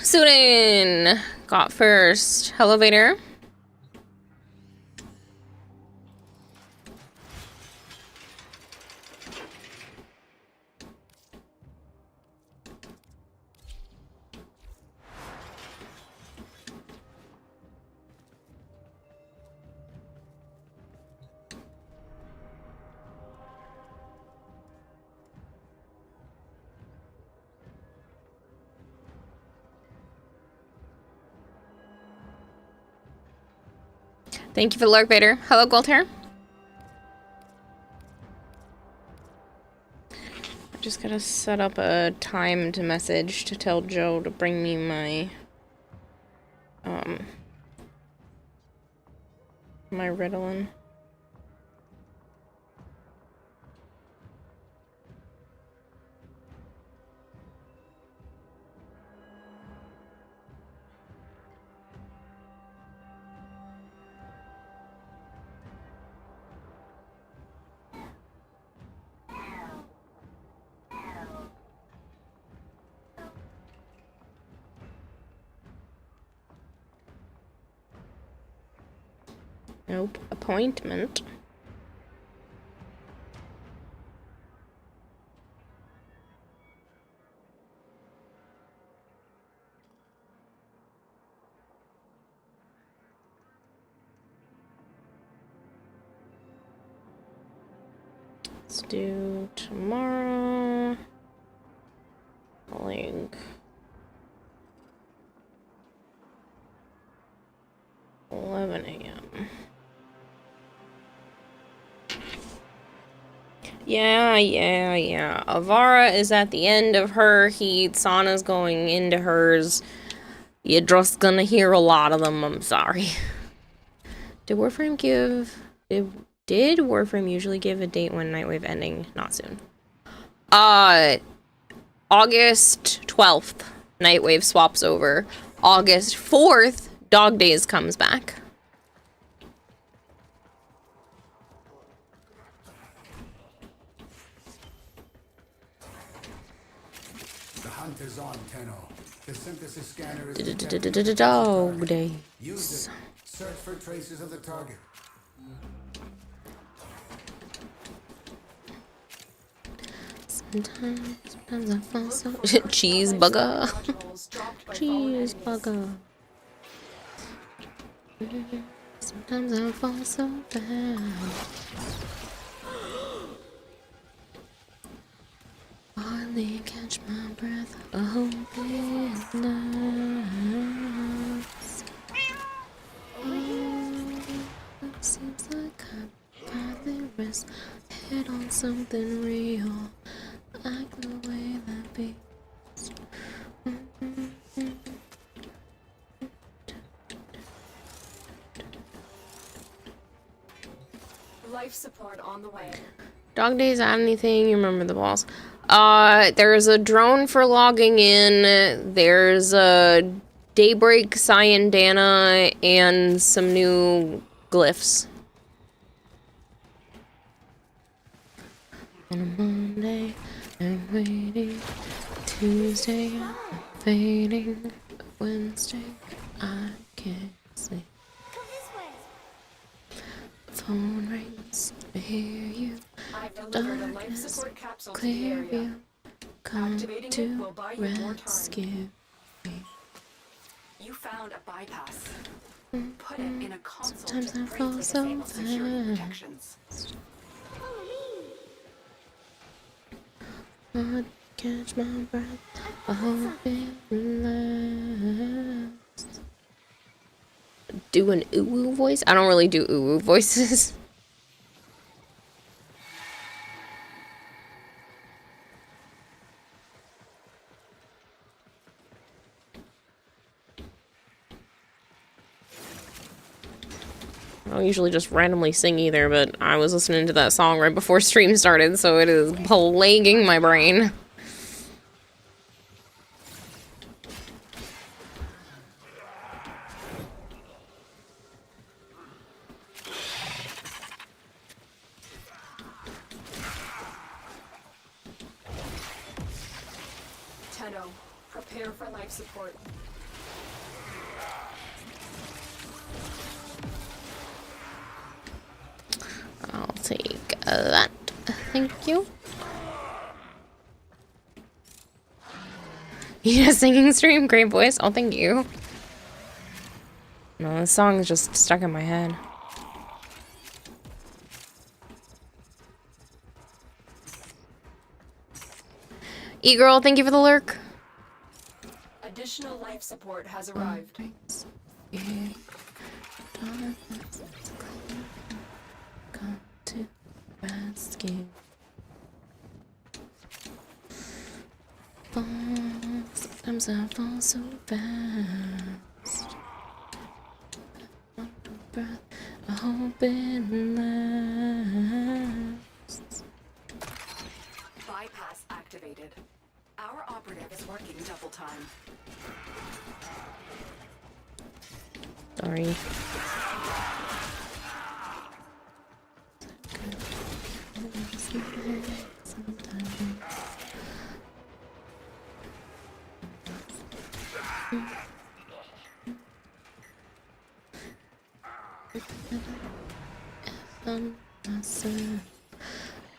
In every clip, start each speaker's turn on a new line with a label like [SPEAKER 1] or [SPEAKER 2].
[SPEAKER 1] Sudan got first. Elevator. Thank you for the lurk, Vader. Hello, Gold Hair. I just gotta set up a timed message to tell Joe to bring me my my Ritalin. Nope. Appointment. Let's do tomorrow. Like 11 a.m. Yeah. Avara is at the end of her heat. Sana's going into hers. You're just gonna hear a lot of them. I'm sorry. Did Warframe usually give a date when Nightwave ending? Not soon. August 12th, Nightwave swaps over. August 4th, Dog Days comes back.
[SPEAKER 2] The hunt is on, Tenno. The synthesis scanner is
[SPEAKER 1] Dog Days.
[SPEAKER 2] Use it. Search for traces of the target.
[SPEAKER 1] Sometimes I fall so cheeseburger. Cheeseburger. Sometimes I fall so bad. Hardly catch my breath. Oh, goodness. It seems like I'm finally rest. Head on something real. Like the way that beats.
[SPEAKER 3] Life support on the way.
[SPEAKER 1] Dog Days add anything? You remember the balls. There's a drone for logging in. There's a Daybreak Cyandana and some new glyphs. On a Monday, I'm waiting. Tuesday, I'm fading. Wednesday, I can't sleep.
[SPEAKER 3] Come this way.
[SPEAKER 1] Phone rings, I hear you.
[SPEAKER 3] I've delivered a life support capsule to the
[SPEAKER 1] Clear
[SPEAKER 3] area.
[SPEAKER 1] view, come
[SPEAKER 3] Activating it
[SPEAKER 1] to
[SPEAKER 3] will buy you more time.
[SPEAKER 1] rescue me.
[SPEAKER 3] You found a bypass. Put it in a console
[SPEAKER 1] Sometimes
[SPEAKER 3] to
[SPEAKER 1] I fall
[SPEAKER 3] briefly
[SPEAKER 1] so
[SPEAKER 3] disable security
[SPEAKER 1] fast.
[SPEAKER 3] protections.
[SPEAKER 1] I catch my breath. I hope it lasts. Do an ooh voice? I don't really do ooh voices. I don't usually just randomly sing either, but I was listening to that song right before stream started, so it is plaguing my brain.
[SPEAKER 3] Prepare for life support.
[SPEAKER 1] I'll take that. Thank you. You just singing stream, great voice. Oh, thank you. No, this song is just stuck in my head. E-girl, thank you for the lurk.
[SPEAKER 3] Additional life support has arrived.
[SPEAKER 1] Come to rescue. Sometimes I fall so fast. Under breath, I hope it lasts.
[SPEAKER 3] Bypass activated. Our operative is working double time.
[SPEAKER 1] Sorry.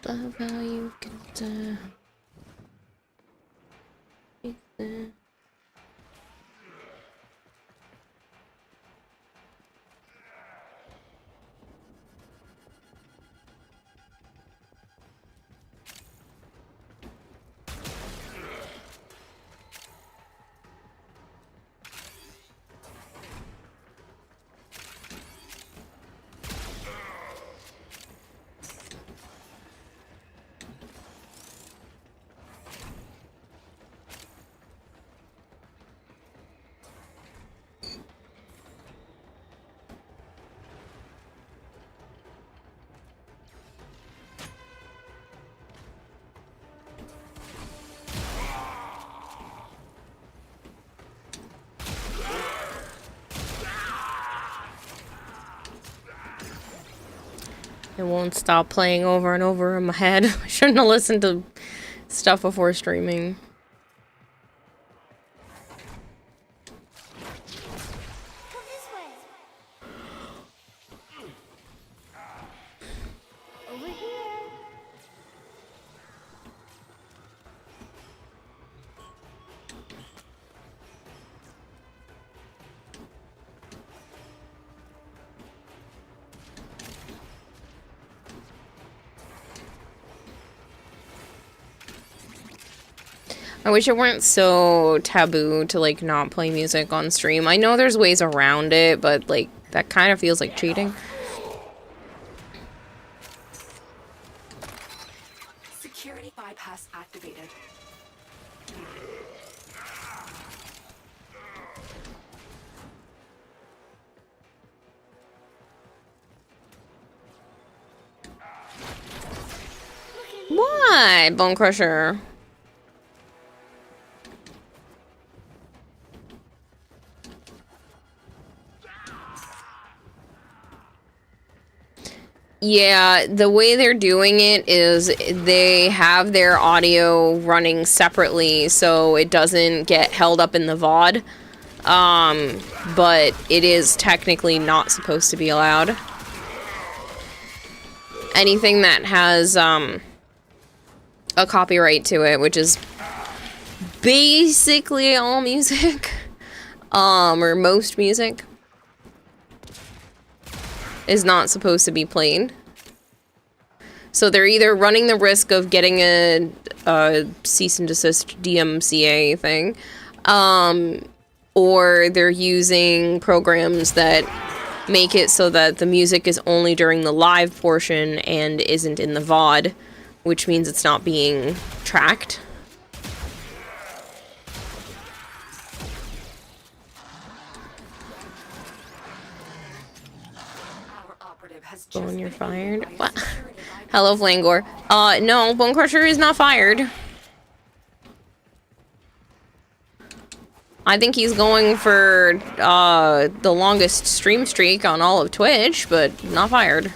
[SPEAKER 1] Love how you can tell. It won't stop playing over and over in my head. I shouldn't have listened to stuff before streaming.
[SPEAKER 4] Come this way. Over here.
[SPEAKER 1] I wish it weren't so taboo to, like, not play music on stream. I know there's ways around it, but, like, that kind of feels like cheating.
[SPEAKER 3] Security bypass activated.
[SPEAKER 1] What? Bone Crusher. Yeah, the way they're doing it is they have their audio running separately so it doesn't get held up in the VOD. But it is technically not supposed to be allowed. Anything that has a copyright to it, which is basically all music, or most music, is not supposed to be played. So they're either running the risk of getting a cease and desist DMCA thing, or they're using programs that make it so that the music is only during the live portion and isn't in the VOD, which means it's not being tracked. Bone, you're fired. What? Hello, Flangor. No, Bone Crusher is not fired. I think he's going for the longest stream streak on all of Twitch, but not fired.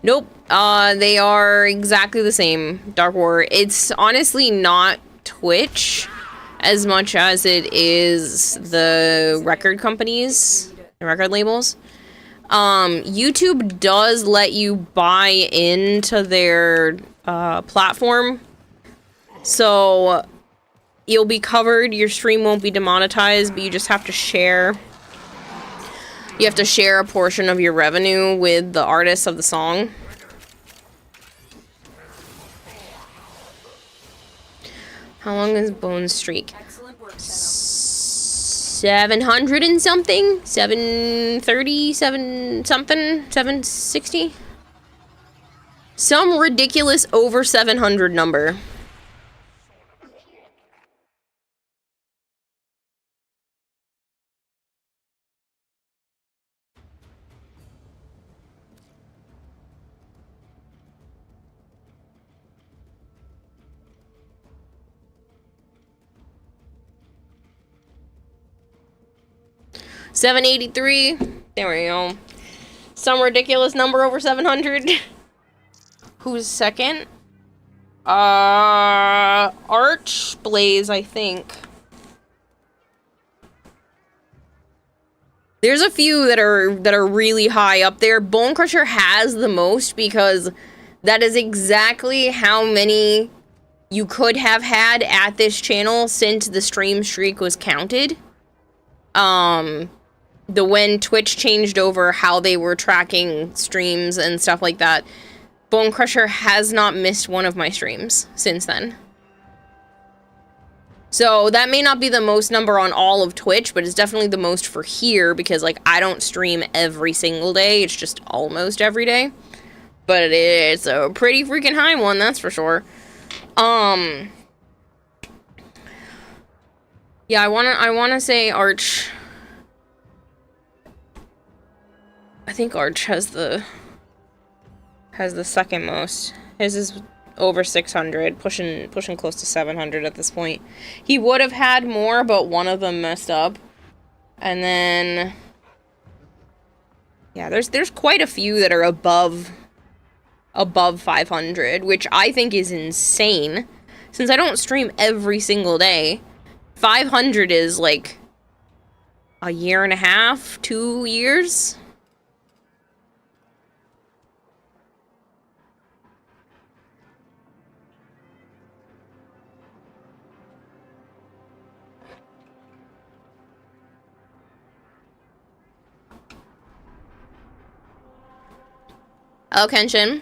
[SPEAKER 1] Nope. They are exactly the same. Dark War. It's honestly not Twitch as much as it is the record companies, the record labels. YouTube does let you buy into their platform, so you'll be covered. Your stream won't be demonetized, but you just have to share. You have to share a portion of your revenue with the artist of the song. How long is Bone's streak?
[SPEAKER 3] Excellent work, Tenno.
[SPEAKER 1] 700 and something? 730? 7 something? 760? Some ridiculous over 700 number. $783. There we go. Some ridiculous number over 700. Who's second? Archblaze, I think. There's a few that are really high up there. Bone Crusher has the most because that is exactly how many you could have had at this channel since the stream streak was counted. When Twitch changed over how they were tracking streams and stuff like that, Bone Crusher has not missed one of my streams since then. So that may not be the most number on all of Twitch, but it's definitely the most for here because, like, I don't stream every single day. It's just almost every day. But it's a pretty freaking high one, that's for sure. Yeah, I wanna say Arch. I think Arch has the second most. His is over 600, pushing close to 700 at this point. He would have had more, but one of them messed up. And then yeah, there's quite a few that are above 500, which I think is insane. Since I don't stream every single day, 500 is like a year and a half, 2 years. Oh, Kenshin.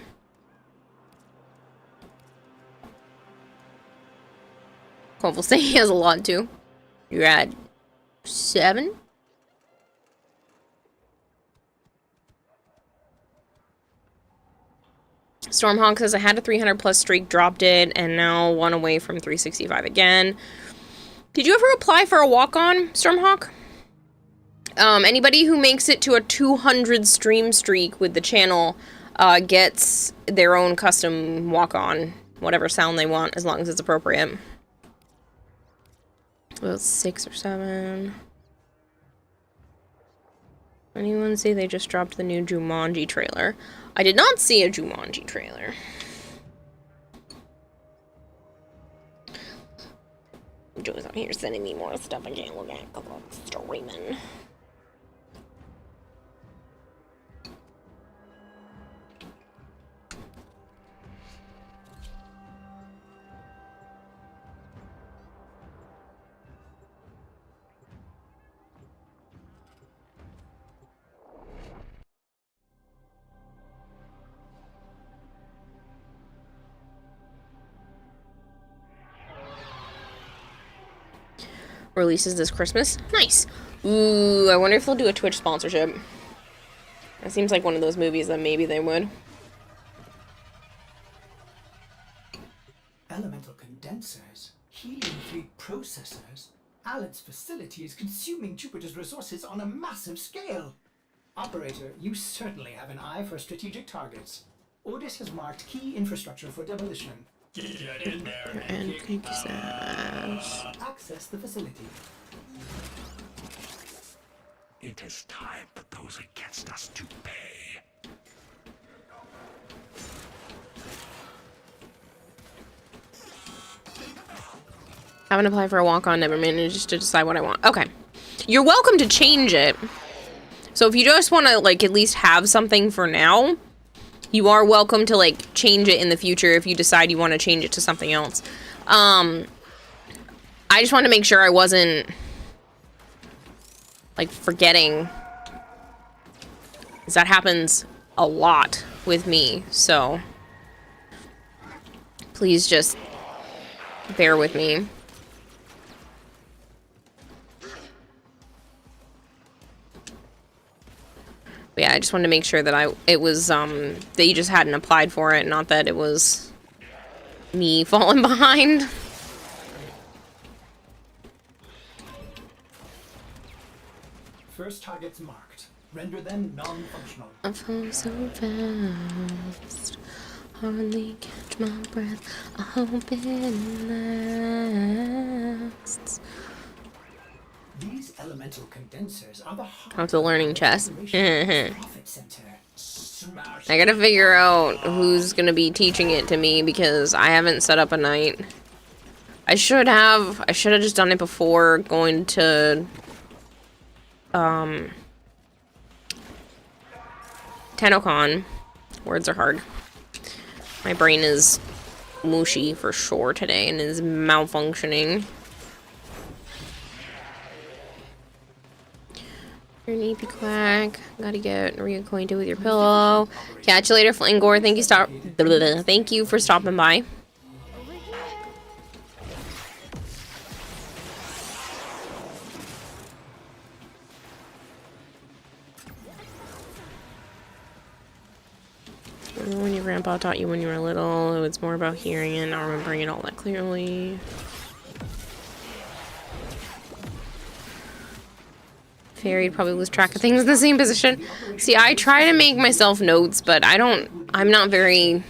[SPEAKER 1] Hopefully say he has a lot too. You're at 7? Stormhawk says I had a 300 plus streak, dropped it, and now one away from 365 again. Did you ever apply for a walk-on, Stormhawk? Anybody who makes it to a 200 stream streak with the channel gets their own custom walk-on, whatever sound they want, as long as it's appropriate. Well, 6 or 7. Anyone see they just dropped the new Jumanji trailer? I did not see a Jumanji trailer. Joe's out here sending me more stuff I can't look at because I'm streaming. Releases this Christmas. Nice. Ooh, I wonder if they'll do a Twitch sponsorship. That seems like one of those movies that maybe they would.
[SPEAKER 5] Elemental condensers, helium-3 processors. Alan's facility is consuming Jupiter's resources on a massive scale. Operator, you certainly have an eye for strategic targets. Ordis has marked key infrastructure for demolition. Get in there and kick ass. Access the facility.
[SPEAKER 2] It is time for those against us to pay.
[SPEAKER 1] Haven't applied for a walk-on, never managed to decide what I want. Okay. You're welcome to change it. So if you just want to, like, at least have something for now, you are welcome to, like, change it in the future if you decide you want to change it to something else. I just wanted to make sure I wasn't, like, forgetting. Because that happens a lot with me, so please just bear with me. But yeah, I just wanted to make sure that it was, that you just hadn't applied for it, not that it was me falling behind.
[SPEAKER 5] First targets marked. Render them non-functional.
[SPEAKER 1] I fall so fast, hardly catch my breath. I hope it lasts.
[SPEAKER 5] These elemental condensers are the heart
[SPEAKER 1] How's the learning chess?
[SPEAKER 5] profit center.
[SPEAKER 1] I gotta figure out who's gonna be teaching it to me because I haven't set up a night. I should have just done it before going to TennoCon. Words are hard. My brain is mushy for sure today and is malfunctioning. You're an EP quack. Gotta get reacquainted with your pillow. Catch you later, Flingore. Thank you for stopping by. Remember when your grandpa taught you when you were little? It was more about hearing it, not remembering it all that clearly. Fairy probably lose track of things in the same position. See, I try to make myself notes, but I'm not very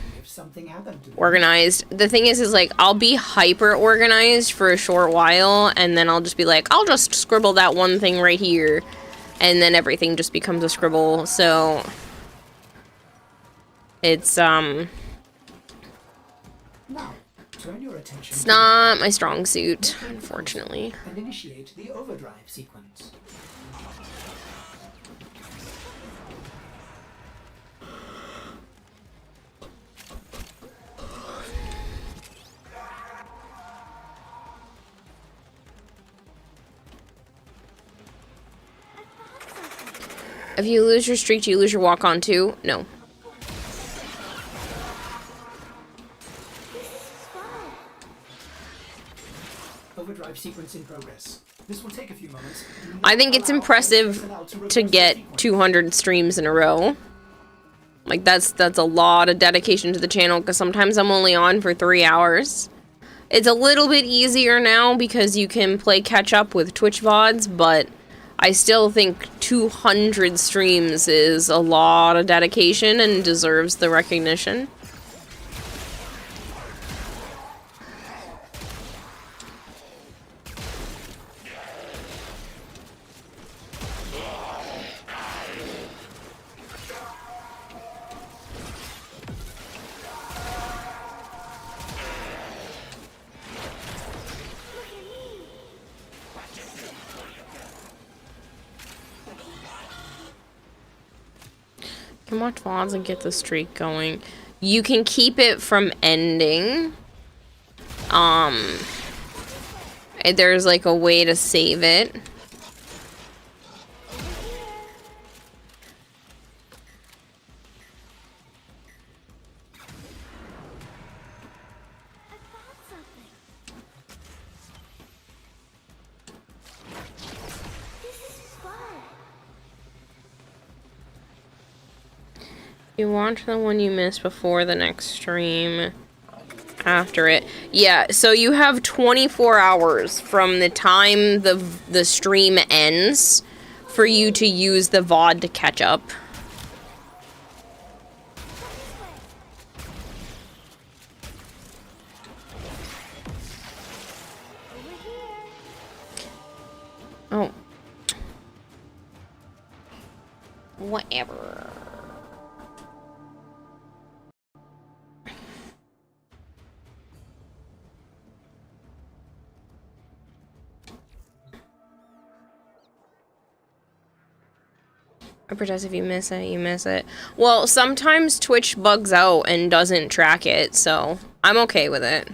[SPEAKER 1] organized. The thing is like, I'll be hyper organized for a short while, and then I'll just be like, I'll just scribble that one thing right here, and then everything just becomes a scribble, so it's,
[SPEAKER 5] Now, turn your attention
[SPEAKER 1] it's not my strong suit, unfortunately.
[SPEAKER 5] and initiate the overdrive sequence.
[SPEAKER 1] If you lose your streak, do you lose your walk-on too? No.
[SPEAKER 5] Overdrive sequence in progress. This will take a few moments.
[SPEAKER 1] I think it's impressive to get 200 streams in a row. Like, that's a lot of dedication to the channel, because sometimes I'm only on for 3 hours. It's a little bit easier now because you can play catch-up with Twitch VODs, but I still think 200 streams is a lot of dedication and deserves the recognition. You can watch VODs and get the streak going. You can keep it from ending. There's like a way to save it. You watch the one you missed before the next stream, after it. Yeah, so you have 24 hours from the time the stream ends for you to use the VOD to catch up. Oh. Whatever. I protest if you miss it, you miss it. Well, sometimes Twitch bugs out and doesn't track it, so I'm okay with it.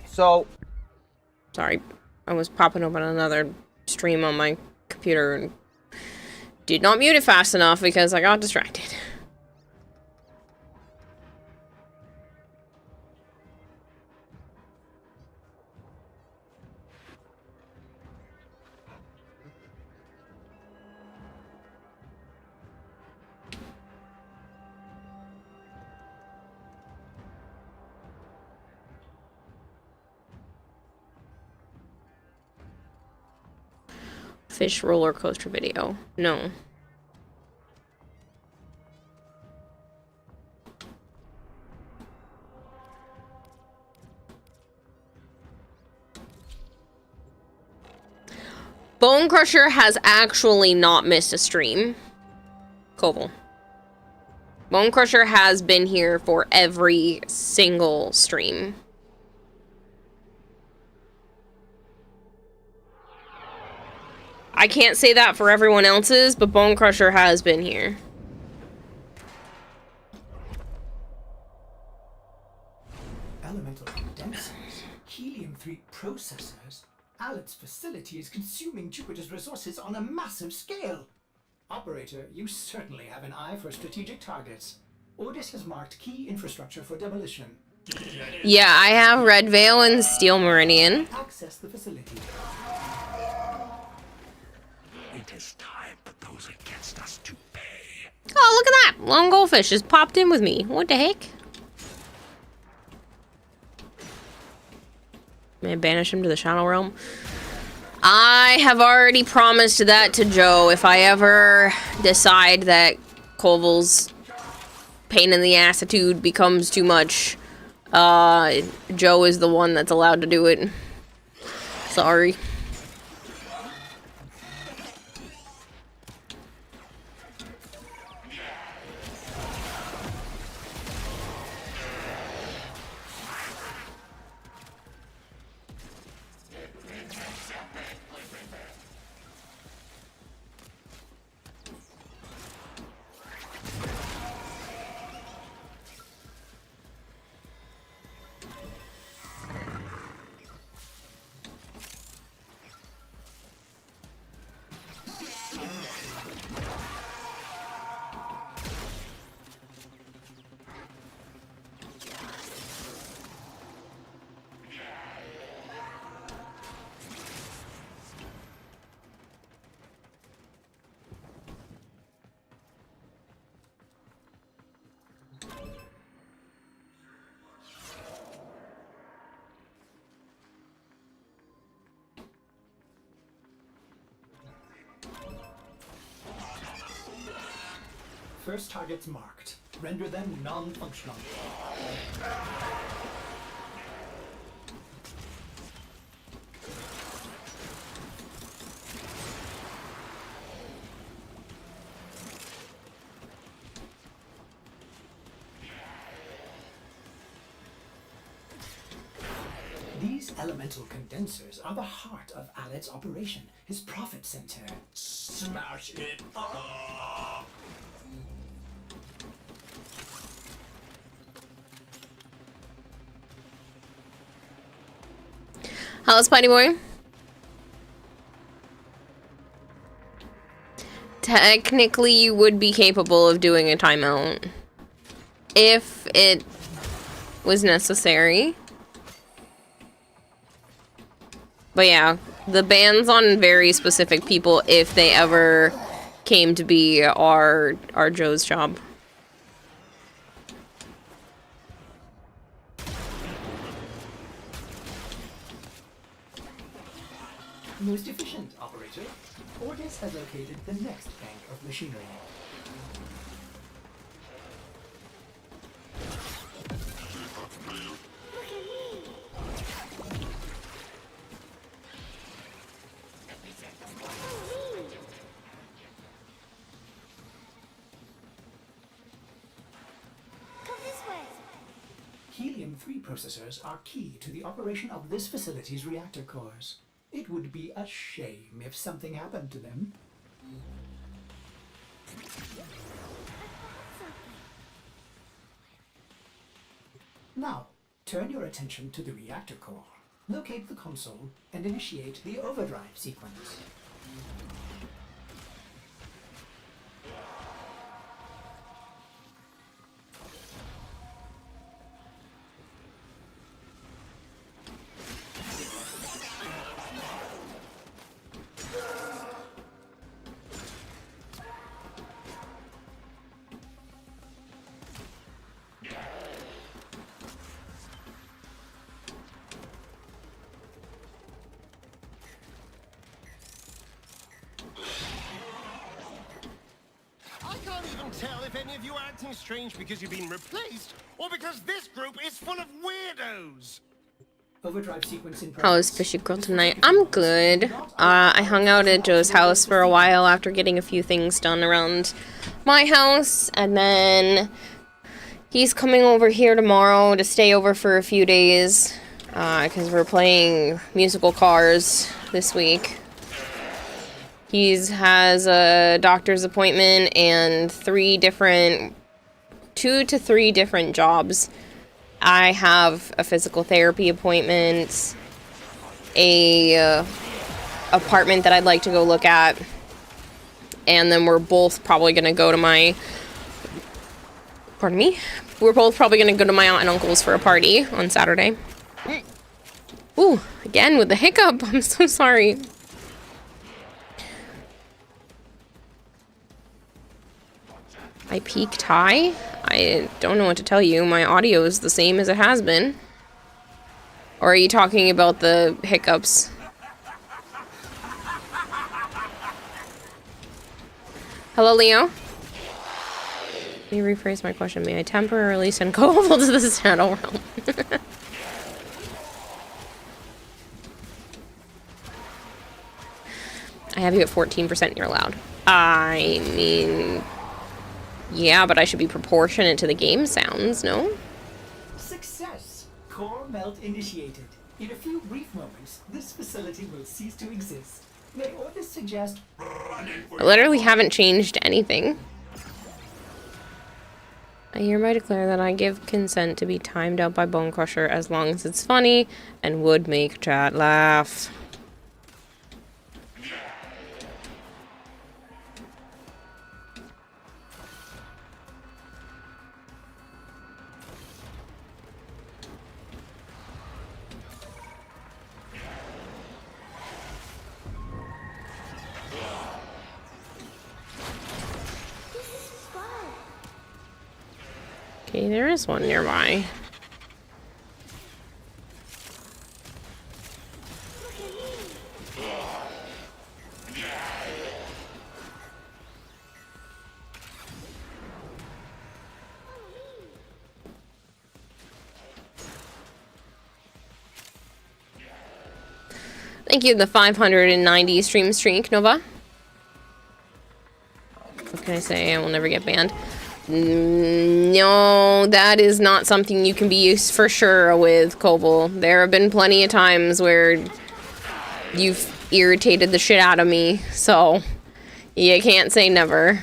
[SPEAKER 6] So,
[SPEAKER 1] Sorry, I was popping open another stream on my computer and did not mute it fast enough because I got distracted. Fish roller coaster video. No. Bone Crusher has actually not missed a stream. Koval. Bone Crusher has been here for every single stream. I can't say that for everyone else's, but Bone Crusher has been here.
[SPEAKER 5] Elemental condensers, helium-3 processors. Alet's facility is consuming Jupiter's resources on a massive scale. Operator, you certainly have an eye for strategic targets. Ordis has marked key infrastructure for demolition.
[SPEAKER 1] Yeah, I have Red Veil and Steel Meridian.
[SPEAKER 5] Access the facility.
[SPEAKER 2] It is time for those against us to pay.
[SPEAKER 1] Oh, look at that! Lone Goldfish just popped in with me. What the heck? May I banish him to the Shadow Realm? I have already promised that to Joe. If I ever decide that Koval's pain in the assitude becomes too much, Joe is the one that's allowed to do it. Sorry.
[SPEAKER 5] First targets marked. Render them non-functional. These elemental condensers are the heart of Alet's operation, his profit center.
[SPEAKER 2] Smash it up!
[SPEAKER 1] Hello, Spidey Boy. Technically, you would be capable of doing a timeout if it was necessary. But yeah, the bans on very specific people, if they ever came to be, are Joe's job.
[SPEAKER 5] Most efficient, operator. Ordis has located the next bank of machinery. Helium-3 processors are key to the operation of this facility's reactor cores. It would be a shame if something happened to them. Now, turn your attention to the reactor core. Locate the console and initiate the overdrive sequence.
[SPEAKER 7] Tell if any of you are acting strange because you've been replaced, or because this group is full of weirdos.
[SPEAKER 5] Overdrive sequence in
[SPEAKER 1] How is Fishy Girl tonight? I'm good. I hung out at Joe's house for a while after getting a few things done around my house, and then he's coming over here tomorrow to stay over for a few days, because we're playing musical Cars this week. He has a doctor's appointment and 2 to 3 different jobs. I have a physical therapy appointment, a apartment that I'd like to go look at, and then we're both probably going to go to my, we're both probably going to go to my aunt and uncle's for a party on Saturday. Ooh, again with the hiccup, I'm so sorry. I peaked high? I don't know what to tell you. My audio is the same as it has been. Or are you talking about the hiccups? Hello, Leo? Let me rephrase my question. May I temporarily send Koval to the Shadow Realm? I have you at 14%, you're allowed. I mean... yeah, but I should be proportionate to the game sounds, no?
[SPEAKER 5] Success! Core melt initiated. In a few brief moments, this facility will cease to exist. May orders suggest...
[SPEAKER 1] I literally haven't changed anything. I hereby declare that I give consent to be timed out by Bone Crusher as long as it's funny and would make chat laugh. Okay, there is one nearby. Thank you, the 590 stream streak, Nova. What can I say? I will never get banned. No, that is not something you can be used for sure with, Koval. There have been plenty of times where you've irritated the shit out of me, so you can't say never.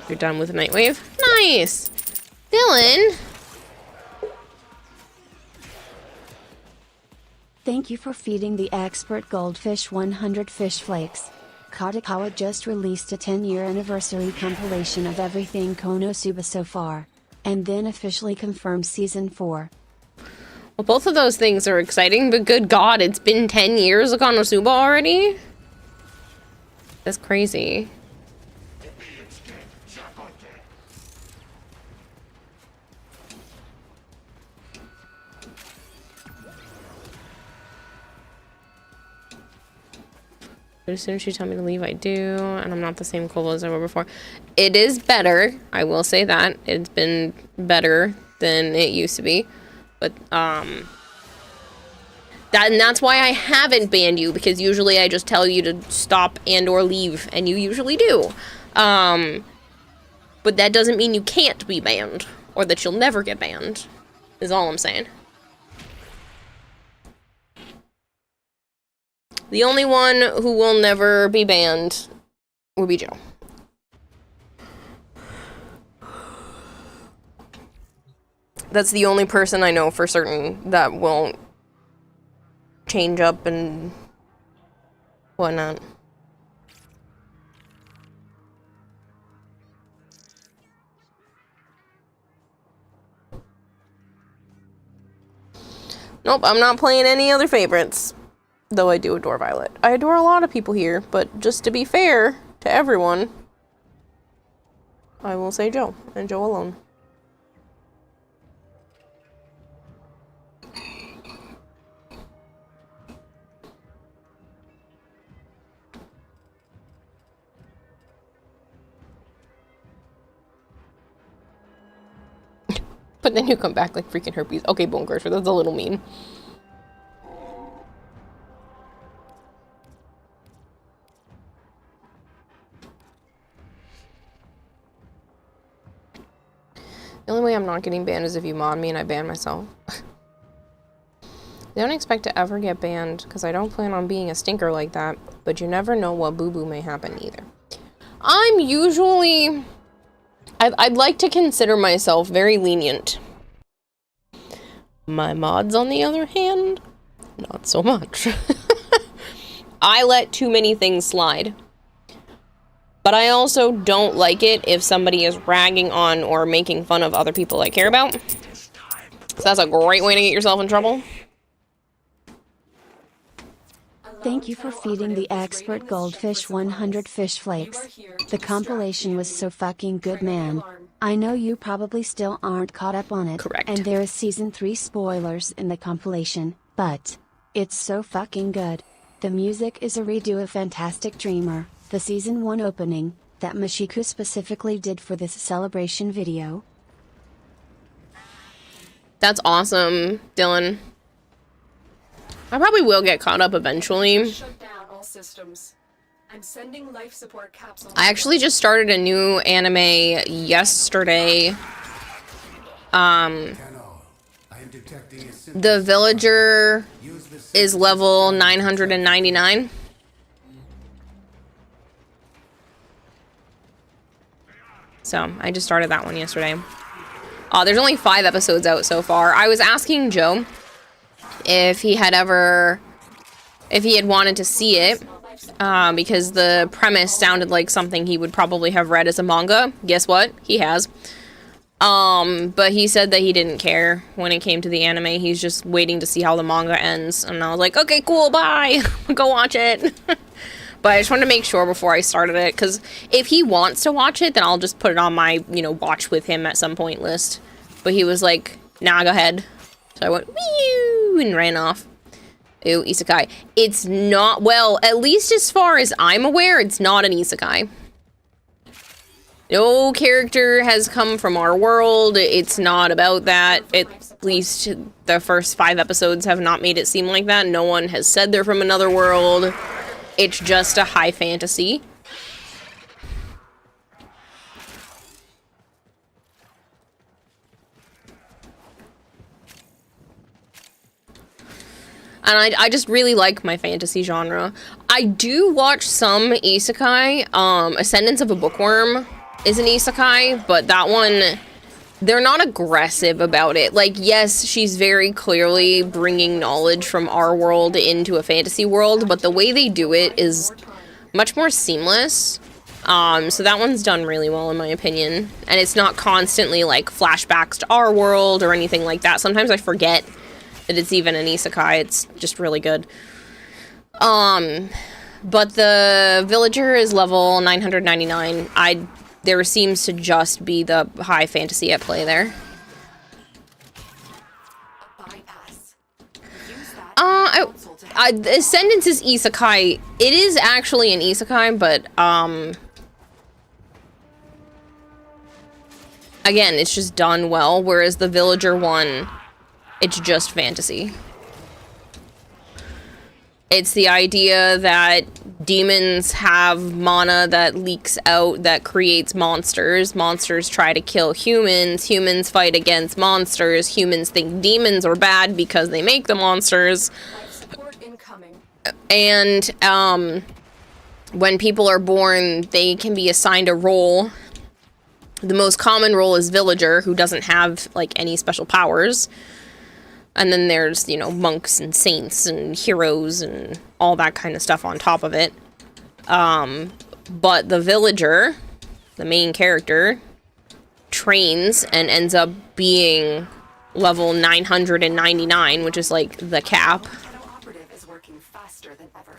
[SPEAKER 1] You're done with Nightwave? Nice! Dylan!
[SPEAKER 8] Thank you for feeding the expert goldfish 100 fish flakes. Kadokawa just released a 10-year anniversary compilation of everything Konosuba so far, and then officially confirmed Season 4.
[SPEAKER 1] Well, both of those things are exciting, but good God, it's been 10 years of Konosuba already? That's crazy. But as soon as you tell me to leave, I do, and I'm not the same Koval as I were before. It is better, I will say that. It's been better than it used to be. But, And that's why I haven't banned you, because usually I just tell you to stop and or leave, and you usually do. But that doesn't mean you can't be banned, or that you'll never get banned, is all I'm saying. The only one who will never be banned will be Joe. That's the only person I know for certain that won't change up and whatnot. Nope, I'm not playing any other favorites. Though I do adore Violet. I adore a lot of people here, but just to be fair to everyone, I will say Joe, and Joe alone. But then you come back like freaking herpes. Okay, Bone Crusher, that's a little mean. The only way I'm not getting banned is if you mod me and I ban myself. I don't expect to ever get banned because I don't plan on being a stinker like that, but you never know what boo-boo may happen either. I'm usually... I'd like to consider myself very lenient. My mods, on the other hand, not so much. I let too many things slide. But I also don't like it if somebody is ragging on or making fun of other people I care about. So that's a great way to get yourself in trouble.
[SPEAKER 8] Thank you for feeding the expert goldfish 100 fish flakes. The compilation was so fucking good, man. I know you probably still aren't caught up on it.
[SPEAKER 1] Correct.
[SPEAKER 8] And there is season 3 spoilers in the compilation, but it's so fucking good. The music is a redo of Fantastic Dreamer, the season 1 opening, that Mashiko specifically did for this celebration video.
[SPEAKER 1] That's awesome, Dylan. I probably will get caught up eventually.
[SPEAKER 3] Shut down all systems. I'm sending life support capsules.
[SPEAKER 1] I actually just started a new anime yesterday.
[SPEAKER 2] Tenno, I am detecting a symptom.
[SPEAKER 1] The villager is level 999. So, I just started that one yesterday. There's only 5 episodes out so far. I was asking Joe if he had wanted to see it, because the premise sounded like something he would probably have read as a manga. Guess what? He has. But he said that he didn't care when it came to the anime. He's just waiting to see how the manga ends. And I was like, okay, cool, bye. Go watch it. But I just wanted to make sure before I started it, because if he wants to watch it, then I'll just put it on my, watch with him at some point list. But he was like, nah, go ahead. So I went, whew, and ran off. Ew, isekai. It's not, well, at least as far as I'm aware, it's not an isekai. No character has come from our world. It's not about that. At least the first 5 episodes have not made it seem like that. No one has said they're from another world. It's just a high fantasy. And I just really like my fantasy genre. I do watch some isekai. Ascendance of a Bookworm is an isekai, but that one, they're not aggressive about it. Like, yes, she's very clearly bringing knowledge from our world into a fantasy world, but the way they do it is much more seamless. So that one's done really well, in my opinion. And it's not constantly, like, flashbacks to our world or anything like that. Sometimes I forget that it's even an isekai. It's just really good. But the villager is level 999. There seems to just be the high fantasy at play there.
[SPEAKER 3] Bypass. Use that
[SPEAKER 1] Ascendance is isekai. It is actually an isekai, but, again, it's just done well, whereas the villager one, it's just fantasy. It's the idea that demons have mana that leaks out that creates monsters. Monsters try to kill humans. Humans fight against monsters. Humans think demons are bad because they make the monsters.
[SPEAKER 3] Life support incoming.
[SPEAKER 1] And when people are born, they can be assigned a role. The most common role is villager, who doesn't have like any special powers. And then there's, you know, monks and saints and heroes and all that kind of stuff on top of it. But the villager, the main character, trains and ends up being level 999, which is like the cap.
[SPEAKER 3] Shadow Operative is working faster than ever.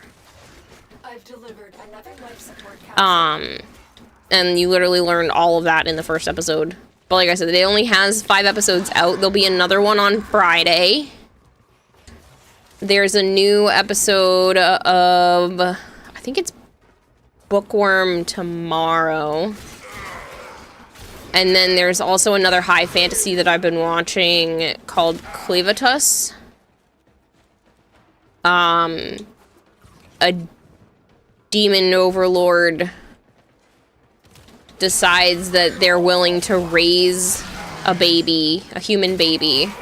[SPEAKER 3] I've delivered another life support capsule.
[SPEAKER 1] And you literally learned all of that in the first episode. But like I said, it only has 5 episodes out. There'll be another one on Friday. There's a new episode of, I think it's Bookworm tomorrow. And then there's also another high fantasy that I've been watching called Clavitus. A demon overlord decides that they're willing to raise a baby, a human baby,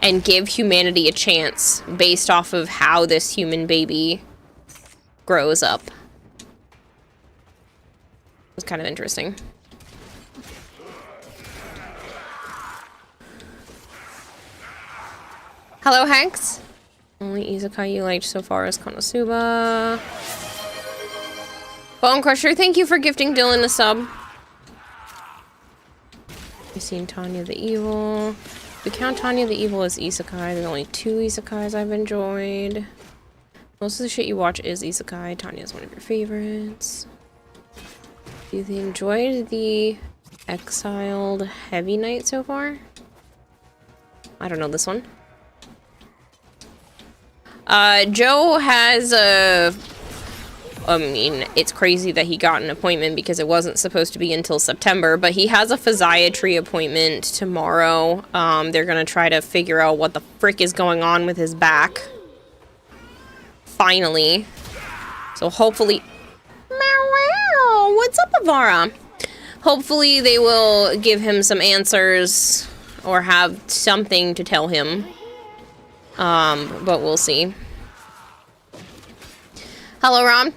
[SPEAKER 1] and give humanity a chance based off of how this human baby grows up. It's kind of interesting. Hello, Hex. Only isekai you liked so far is Konosuba. Bone Crusher, thank you for gifting Dylan a sub. You've seen Tanya the Evil. If we count Tanya the Evil as isekai, there's only 2 isekais I've enjoyed. Most of the shit you watch is isekai. Tanya's one of your favorites. Do you enjoyed the Exiled Heavy Knight so far? I don't know this one. Joe has a... I mean, it's crazy that he got an appointment because it wasn't supposed to be until September, but he has a physiatry appointment tomorrow. They're gonna try to figure out what the frick is going on with his back. Finally. So hopefully... Meow, what's up, Avara? Hopefully they will give him some answers or have something to tell him. But we'll see. Hello, Ron.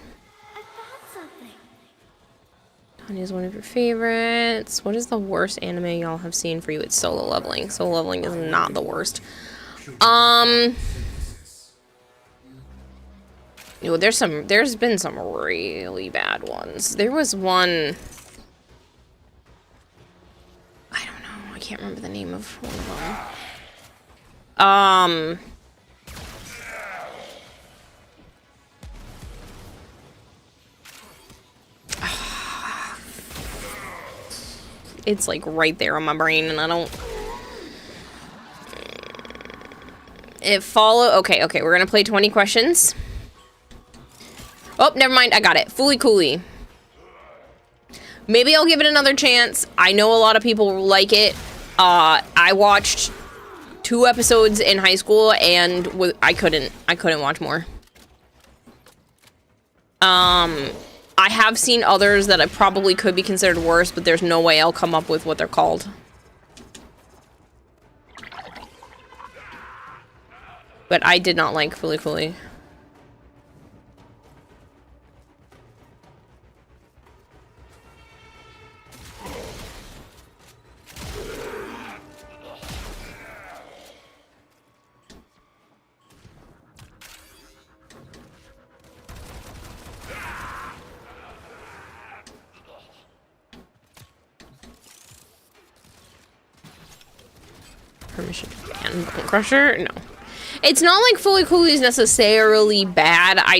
[SPEAKER 1] Is one of your favorites. What is the worst anime y'all have seen for you? It's Solo Leveling. Solo Leveling is not the worst. You know, there's been some really bad ones. There was one, I don't know, I can't remember the name of one of them. It's like right there on my brain and I don't... Okay, we're gonna play 20 questions. Oh, never mind, I got it. Fooly Cooly. Maybe I'll give it another chance. I know a lot of people like it. I watched 2 episodes in high school and I couldn't watch more. I have seen others that I probably could be considered worse, but there's no way I'll come up with what they're called. But I did not like Fooly Cooly. Permission to ban Bone Crusher? No. It's not like Fooly Cooly is necessarily bad. I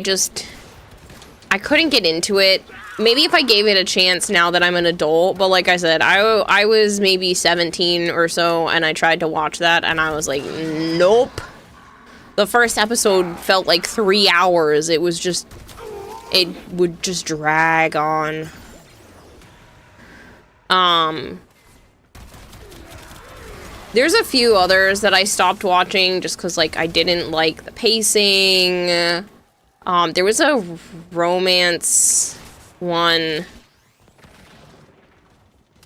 [SPEAKER 1] couldn't get into it. Maybe if I gave it a chance now that I'm an adult, but like I said, I was maybe 17 or so and I tried to watch that and I was like, nope. The first episode felt like 3 hours. It would just drag on. There's a few others that I stopped watching just because, like, I didn't like the pacing. There was a romance one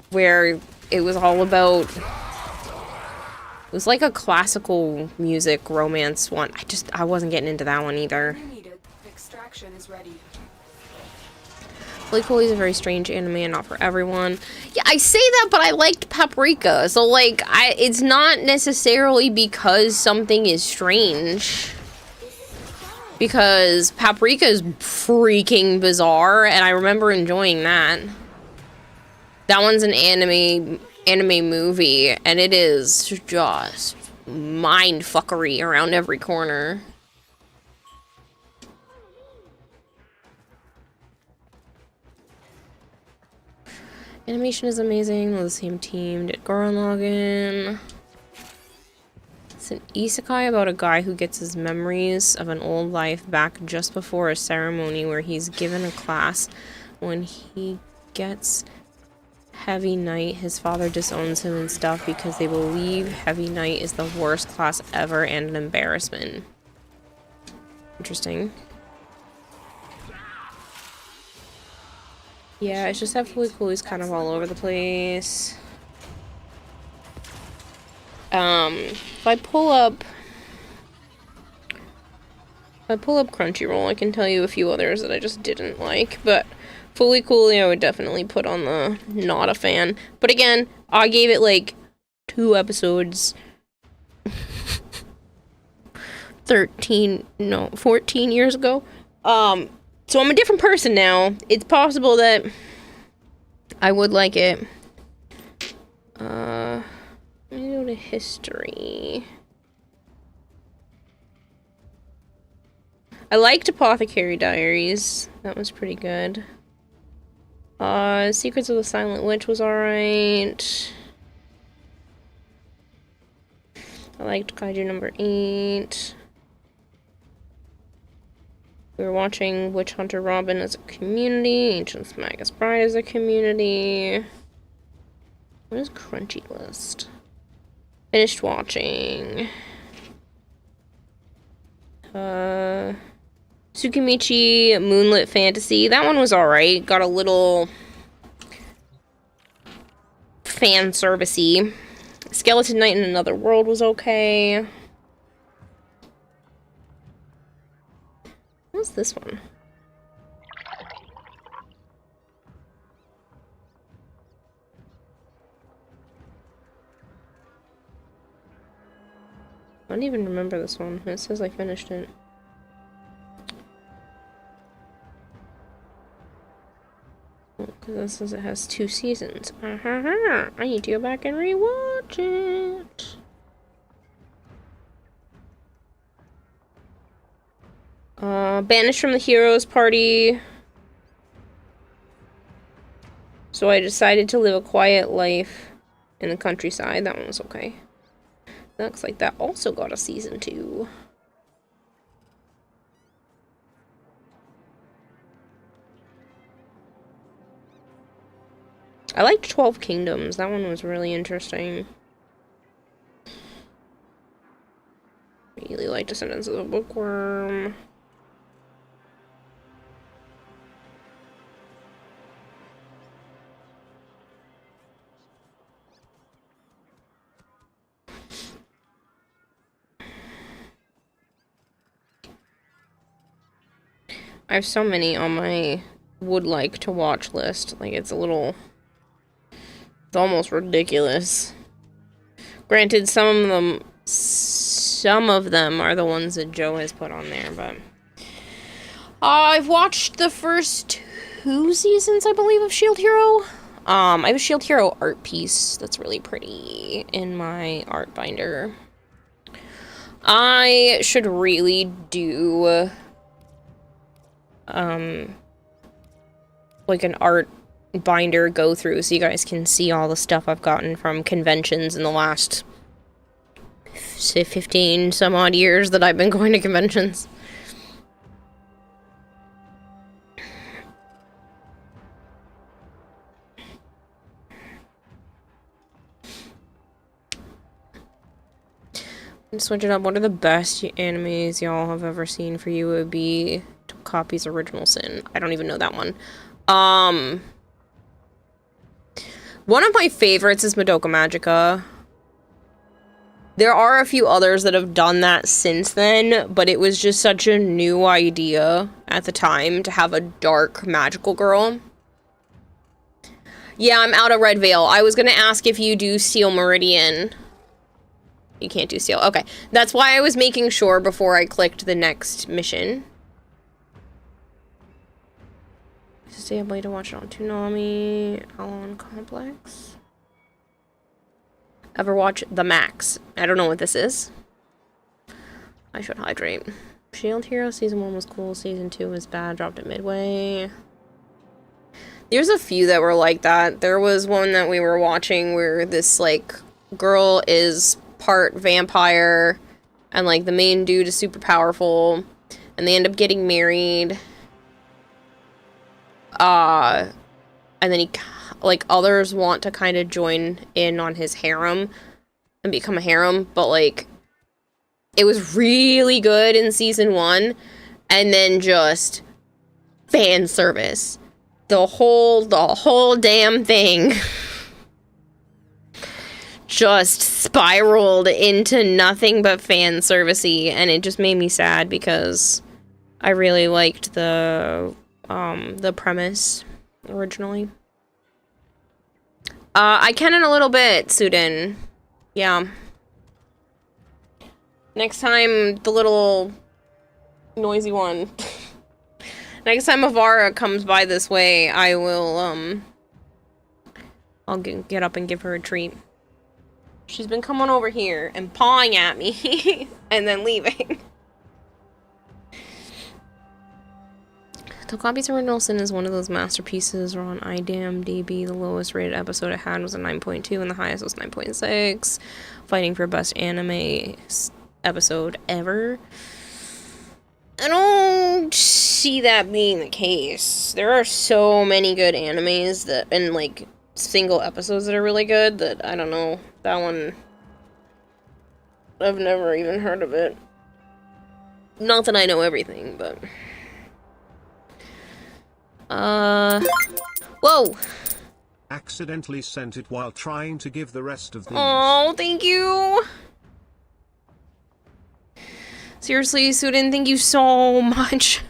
[SPEAKER 1] where it was all about, it was like a classical music romance one. I wasn't getting into that one either.
[SPEAKER 3] You need it. Extraction is ready.
[SPEAKER 1] Fooly Cooly is a very strange anime and not for everyone. Yeah, I say that, but I liked Paprika, so like, it's not necessarily because something is strange. Because Paprika is freaking bizarre, and I remember enjoying that. That one's an anime movie, and it is just mind-fuckery around every corner. Animation is amazing. The same team did Gurren Lagann. It's an isekai about a guy who gets his memories of an old life back just before a ceremony where he's given a class. When he gets Heavy Knight, his father disowns him and stuff because they believe Heavy Knight is the worst class ever and an embarrassment. Interesting. Yeah, it's just that Fooly Cooly's kind of all over the place. If I pull up Crunchyroll, I can tell you a few others that I just didn't like, but Fooly Cooly I would definitely put on the not a fan. But again, I gave it like 2 episodes 14 years ago. So I'm a different person now. It's possible that I would like it. Let me go to history. I liked Apothecary Diaries. That was pretty good. Secrets of the Silent Witch was alright. I liked Kaiju number 8. We were watching Witch Hunter Robin as a community. Ancient Magus Bride as a community. What is Crunchy List? Finished watching. Tsukimichi Moonlit Fantasy. That one was alright. Got a little fan servicey. Skeleton Knight in Another World was okay. What's this one? I don't even remember this one. It says I finished it. Because it says it has 2 seasons. I need to go back and rewatch it. Banished from the Heroes Party. So I decided to live a quiet life in the countryside. That one was okay. Looks like that also got a season 2. I liked 12 Kingdoms. That one was really interesting. Really liked Descendants of the Bookworm. I have so many on my would like to watch list. Like, it's almost ridiculous. Granted, some of them are the ones that Joe has put on there, but I've watched the first 2 seasons, I believe, of Shield Hero. I have a Shield Hero art piece that's really pretty in my art binder. I should really do like an art binder go through so you guys can see all the stuff I've gotten from conventions in the last, say, 15 some odd years that I've been going to conventions. Switch it up. What are the best animes y'all have ever seen? For you, it would be Tokapi's Original Sin. I don't even know that one. One of my favorites is Madoka Magica. There are a few others that have done that since then, but it was just such a new idea at the time to have a dark magical girl. Yeah, I'm out of Red Veil. I was gonna ask if you do Steel Meridian. You can't do Steel. Okay. That's why I was making sure before I clicked the next mission. Stay up late to watch it on Toonami. Alon Complex. Ever watch The Max? I don't know what this is. I should hydrate. Shield Hero Season 1 was cool. Season 2 was bad. Dropped it midway. There's a few that were like that. There was one that we were watching where this, like, girl is part vampire and, like, the main dude is super powerful and they end up getting married. And then he, like, others want to kind of join in on his harem and become a harem, but, like, it was really good in season 1, and then just fan service. The whole damn thing just spiraled into nothing but fan servicey, and it just made me sad because I really liked the premise originally. I can in a little bit, Suden. Yeah. Next time, the little noisy one. Next time Avara comes by this way, I will, I'll get up and give her a treat. She's been coming over here and pawing at me and then leaving. Tokapi's Original Sin is one of those masterpieces. Or on IMDb, the lowest rated episode it had was a 9.2 and the highest was 9.6. Fighting for best anime episode ever. I don't see that being the case. There are so many good animes that, and like single episodes that are really good, that I don't know. That one, I've never even heard of it. Not that I know everything, but whoa!
[SPEAKER 9] Accidentally sent it while trying to give the rest of these.
[SPEAKER 1] Oh, thank you! Seriously, Suden, thank you so much.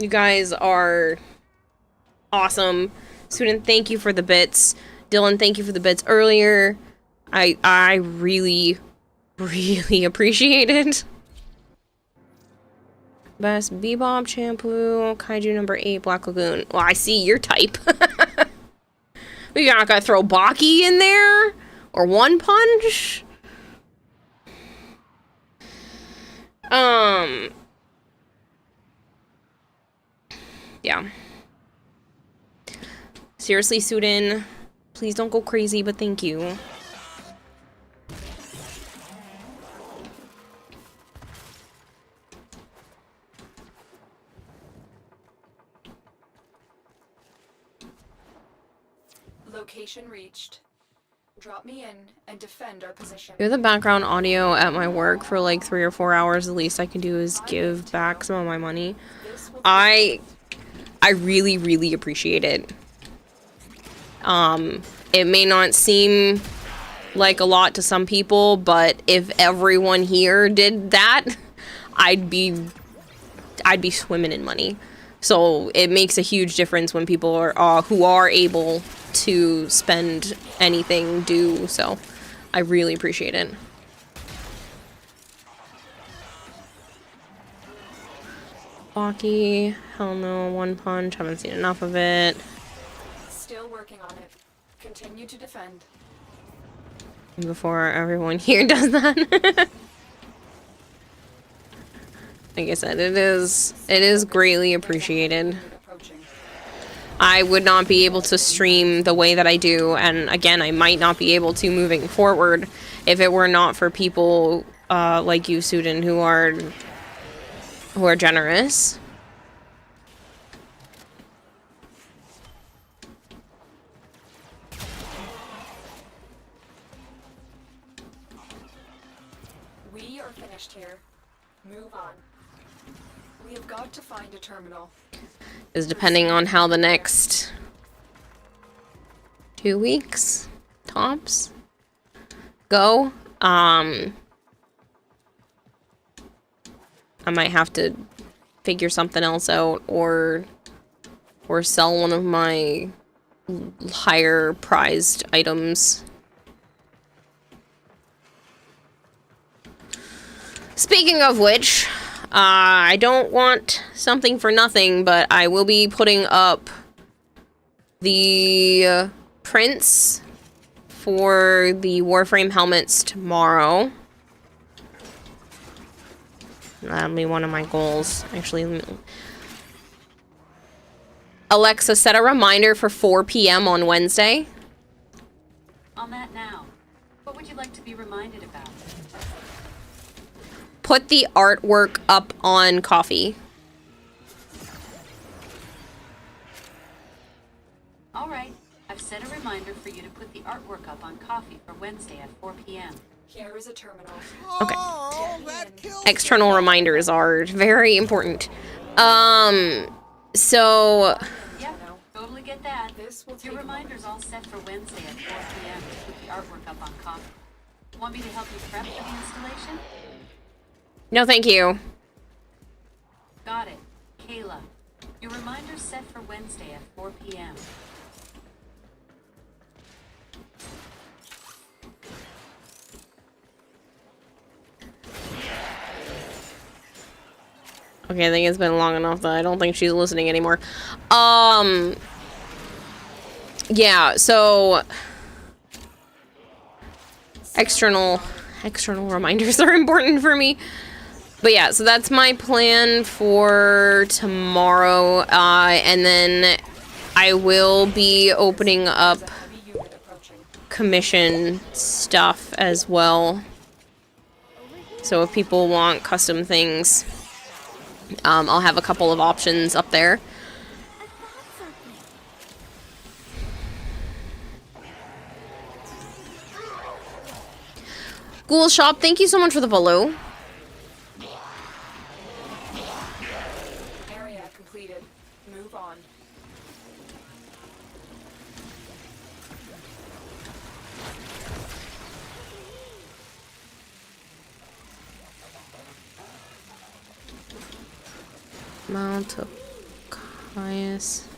[SPEAKER 1] You guys are awesome. Suden, thank you for the bits. Dylan, thank you for the bits earlier. I really, really appreciate it. Best Bebop shampoo, Kaiju number 8, Black Lagoon. Well, I see your type. We not gonna throw Baki in there? Or One Punch? Yeah. Seriously, Suden, please don't go crazy, but thank you.
[SPEAKER 3] Location reached. Drop me in and defend our position.
[SPEAKER 1] Do the background audio at my work for like 3 or 4 hours. The least I can do is give back some of my money. I really, really appreciate it. It may not seem like a lot to some people, but if everyone here did that, I'd be swimming in money. So it makes a huge difference when people are who are able to spend anything do. So I really appreciate it. Baki, hell no. One Punch, haven't seen enough of it.
[SPEAKER 3] Still working on it. Continue to defend.
[SPEAKER 1] Before everyone here does that. Like I said, it is greatly appreciated. I would not be able to stream the way that I do, and again, I might not be able to moving forward if it were not for people like you, Suden, who are generous.
[SPEAKER 3] Move on. We have got to find a terminal.
[SPEAKER 1] Is depending on how the next 2 weeks tops go. I might have to figure something else out or sell one of my higher prized items. Speaking of which, I don't want something for nothing, but I will be putting up the prints for the Warframe helmets tomorrow. That'll be one of my goals. Actually, Alexa, set a reminder for 4 p.m. on Wednesday.
[SPEAKER 10] On that now. What would you like to be reminded about?
[SPEAKER 1] Put the artwork up on coffee.
[SPEAKER 10] All right. I've set a reminder for you to put the artwork up on coffee for Wednesday at 4 p.m.
[SPEAKER 3] Here is a terminal.
[SPEAKER 1] Okay. External reminders are very important. So...
[SPEAKER 10] Yep, totally get that.
[SPEAKER 3] This will
[SPEAKER 10] Your
[SPEAKER 3] take
[SPEAKER 10] reminder's all set for Wednesday at 4 p.m. to put the artwork up on coffee. Want me to help you prep for the installation?
[SPEAKER 1] No, thank you.
[SPEAKER 10] Got it. Kayla, your reminder's set for Wednesday at 4 p.m.
[SPEAKER 1] Okay, I think it's been long enough that I don't think she's listening anymore. Yeah, so external reminders are important for me. But yeah, so that's my plan for tomorrow, and then I will be opening up commission stuff as well. So if people want custom things, I'll have a couple of options up there. Ghoul Shop, thank you so much for the follow.
[SPEAKER 3] area completed. Move on.
[SPEAKER 1] Mount of Caius.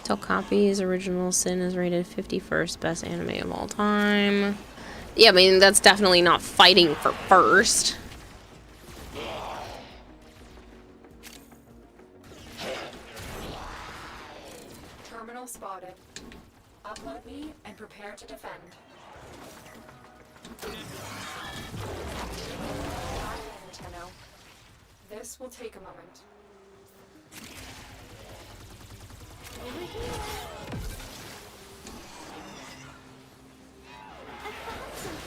[SPEAKER 1] Tell copies. Original Sin is rated 51st best anime of all time. Yeah, I mean, that's definitely not fighting for first.
[SPEAKER 3] Terminal spotted. Upload me and prepare to defend. Tenno. This will take a moment.
[SPEAKER 4] Over here. I found something.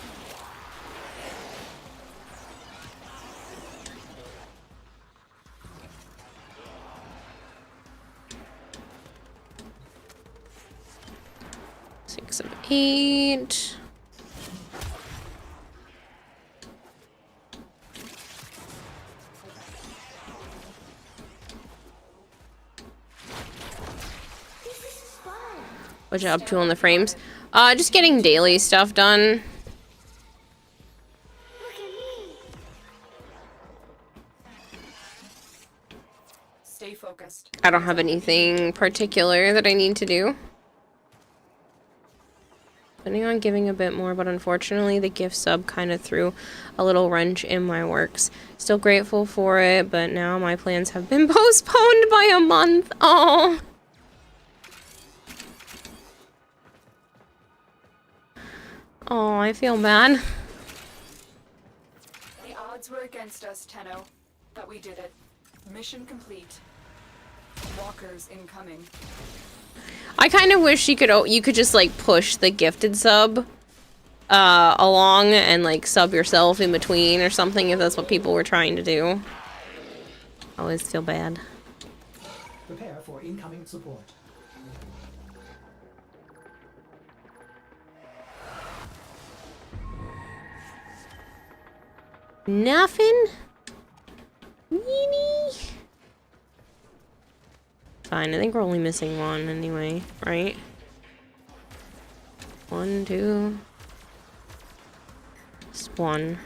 [SPEAKER 1] Six of 8. What you up to on the frames? Just getting daily stuff done.
[SPEAKER 4] Look at me.
[SPEAKER 3] Stay focused.
[SPEAKER 1] I don't have anything particular that I need to do. Planning on giving a bit more, but unfortunately the gift sub kind of threw a little wrench in my works. Still grateful for it, but now my plans have been postponed by a month. Oh. Oh, I feel bad.
[SPEAKER 3] The odds were against us, Tenno, but we did it. Mission complete. Walkers incoming.
[SPEAKER 1] I kind of wish you could just like push the gifted sub along and like sub yourself in between or something if that's what people were trying to do. I always feel bad.
[SPEAKER 5] Prepare for incoming support.
[SPEAKER 1] Nothing? Weenie? Fine, I think we're only missing one anyway, right? 1, 2. Just one.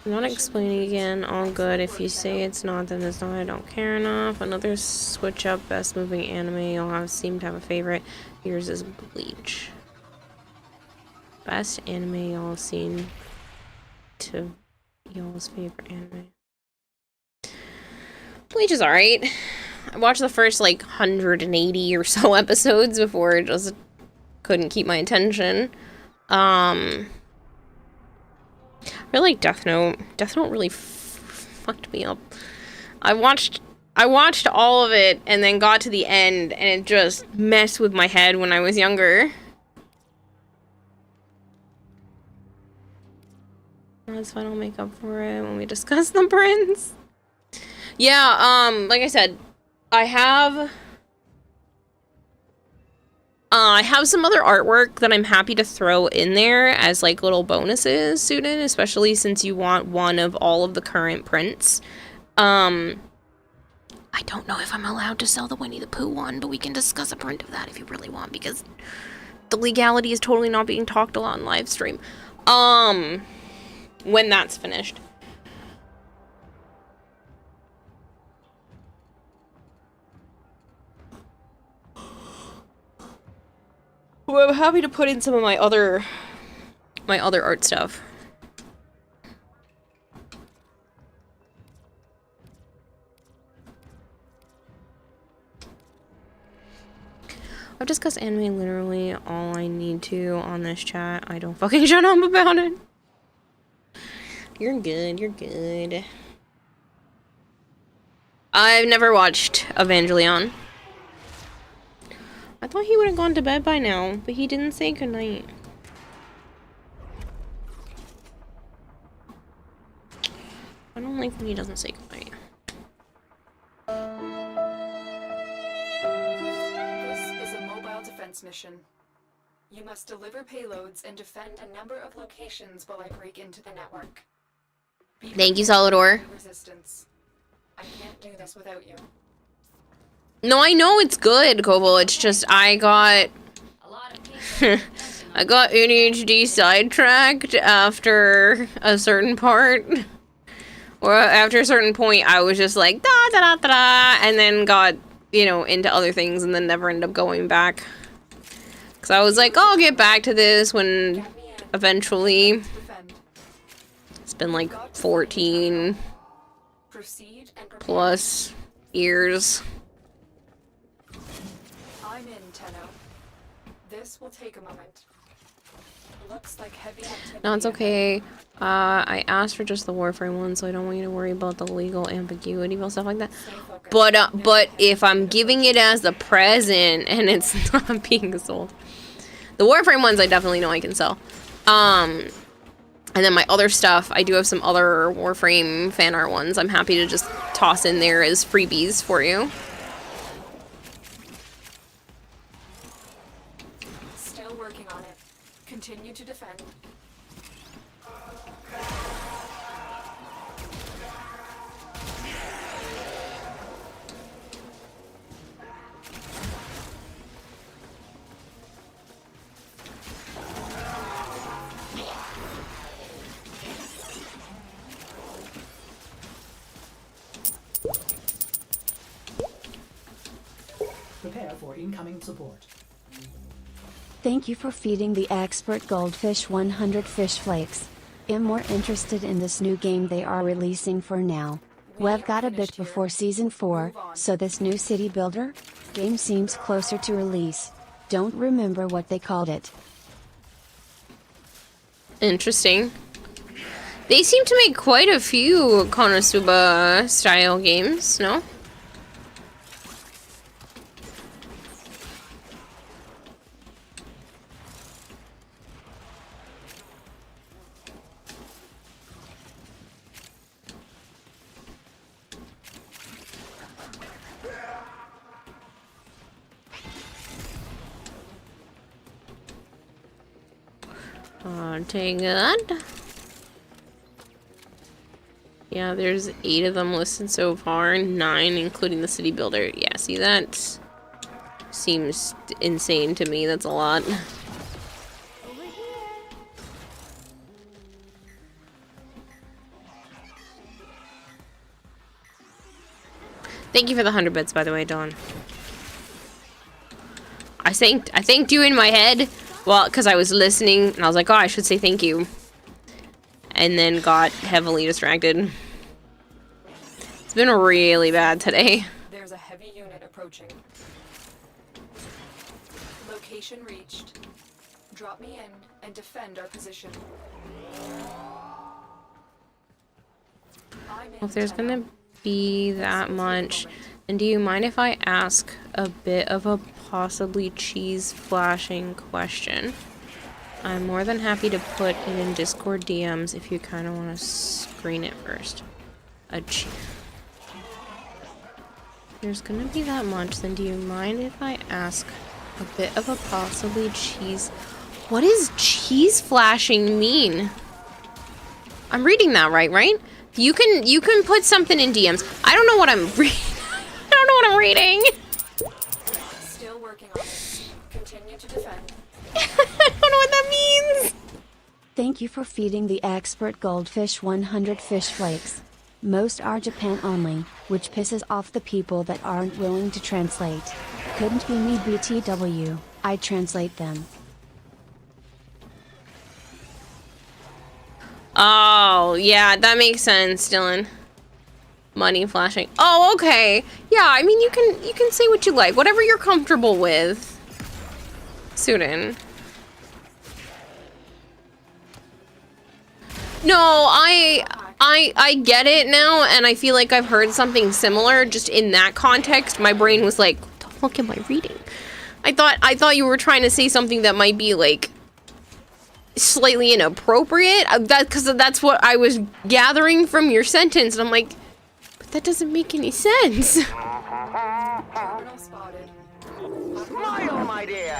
[SPEAKER 1] Not explaining again, all good. If you say it's not, then it's not. I don't care enough. Another switch up, best moving anime. You'll have seem to have a favorite. Yours is Bleach. Best anime y'all seen to y'all's favorite anime. Bleach is alright. I watched the first like 180 or so episodes before it just couldn't keep my attention. I really like Death Note. Death Note really fucked me up. I watched all of it and then got to the end and it just messed with my head when I was younger. That's fine, I'll make up for it when we discuss the prince. Yeah, like I said, I have some other artwork that I'm happy to throw in there as like little bonuses, student, especially since you want one of all of the current prints. I don't know if I'm allowed to sell the Winnie the Pooh one, but we can discuss a print of that if you really want, because the legality is totally not being talked about on live stream. When that's finished. Well, I'm happy to put in some of my other art stuff. I've discussed anime literally all I need to on this chat. I don't fucking shut up about it. You're good, you're good. I've never watched Evangelion. I thought he would have gone to bed by now, but he didn't say goodnight. I don't like when he doesn't say goodnight.
[SPEAKER 3] This is a mobile defense mission. You must deliver payloads and defend a number of locations while I break into the network.
[SPEAKER 1] Thank you, Solidor.
[SPEAKER 3] Resistance. I can't do this without you.
[SPEAKER 1] No, I know it's good, Koval. It's just I got I got ADHD sidetracked after a certain part. Or after a certain point, I was just like da da da da da, and then got, you know, into other things, and then never ended up going back. Cause I was like, oh, I'll get back to this when eventually. It's been like 14 plus years.
[SPEAKER 3] I'm in, Tenno. This will take a moment. Looks like heavy activity.
[SPEAKER 1] No, it's okay. I asked for just the Warframe one, so I don't want you to worry about the legal ambiguity about stuff like that. But if I'm giving it as a present and it's not being sold, the Warframe ones I definitely know I can sell. And then my other stuff, I do have some other Warframe fan art ones. I'm happy to just toss in there as freebies for you.
[SPEAKER 3] Still working on it. Continue to defend.
[SPEAKER 5] Prepare for incoming support.
[SPEAKER 8] Thank you for feeding the expert goldfish 100 fish flakes. I'm more interested in this new game they are releasing for now. We've got a bit before season 4, so this new city builder game seems closer to release. Don't remember what they called it.
[SPEAKER 1] Interesting. They seem to make quite a few Konosuba style games, no? Take that. Yeah, there's 8 of them listed so far, 9 including the city builder. Yeah, see, that seems insane to me. That's a lot.
[SPEAKER 4] Over here.
[SPEAKER 1] Thank you for the 100 bits, by the way, Dawn. I thanked you in my head, well, because I was listening, and I was like, oh, I should say thank you. And then got heavily distracted. It's been really bad today.
[SPEAKER 3] There's a heavy unit approaching. Location reached. Drop me in and defend our position.
[SPEAKER 1] If there's gonna be that much, then do you mind if I ask a bit of a possibly cheese flashing question? I'm more than happy to put it in Discord DMs if you kind of want to screen it first. There's gonna be that much, then do you mind if I ask a bit of a possibly cheese... What does cheese flashing mean? I'm reading that right? You can put something in DMs. I don't know what I'm reading. I don't know what I'm reading.
[SPEAKER 3] Still working on it. Continue to defend.
[SPEAKER 1] I don't know what that means.
[SPEAKER 8] Thank you for feeding the expert goldfish 100 fish flakes. Most are Japan only, which pisses off the people that aren't willing to translate. Couldn't be me BTW, I translate them.
[SPEAKER 1] Oh, yeah, that makes sense, Dylan. Money flashing. Oh, okay. Yeah, I mean, you can say what you like. Whatever you're comfortable with. Sudan. No, I get it now, and I feel like I've heard something similar just in that context. My brain was like, what the fuck am I reading? I thought you were trying to say something that might be like slightly inappropriate. Because that's what I was gathering from your sentence, and I'm like, but that doesn't make any sense.
[SPEAKER 3] Terminal spotted.
[SPEAKER 11] Smile, my dear.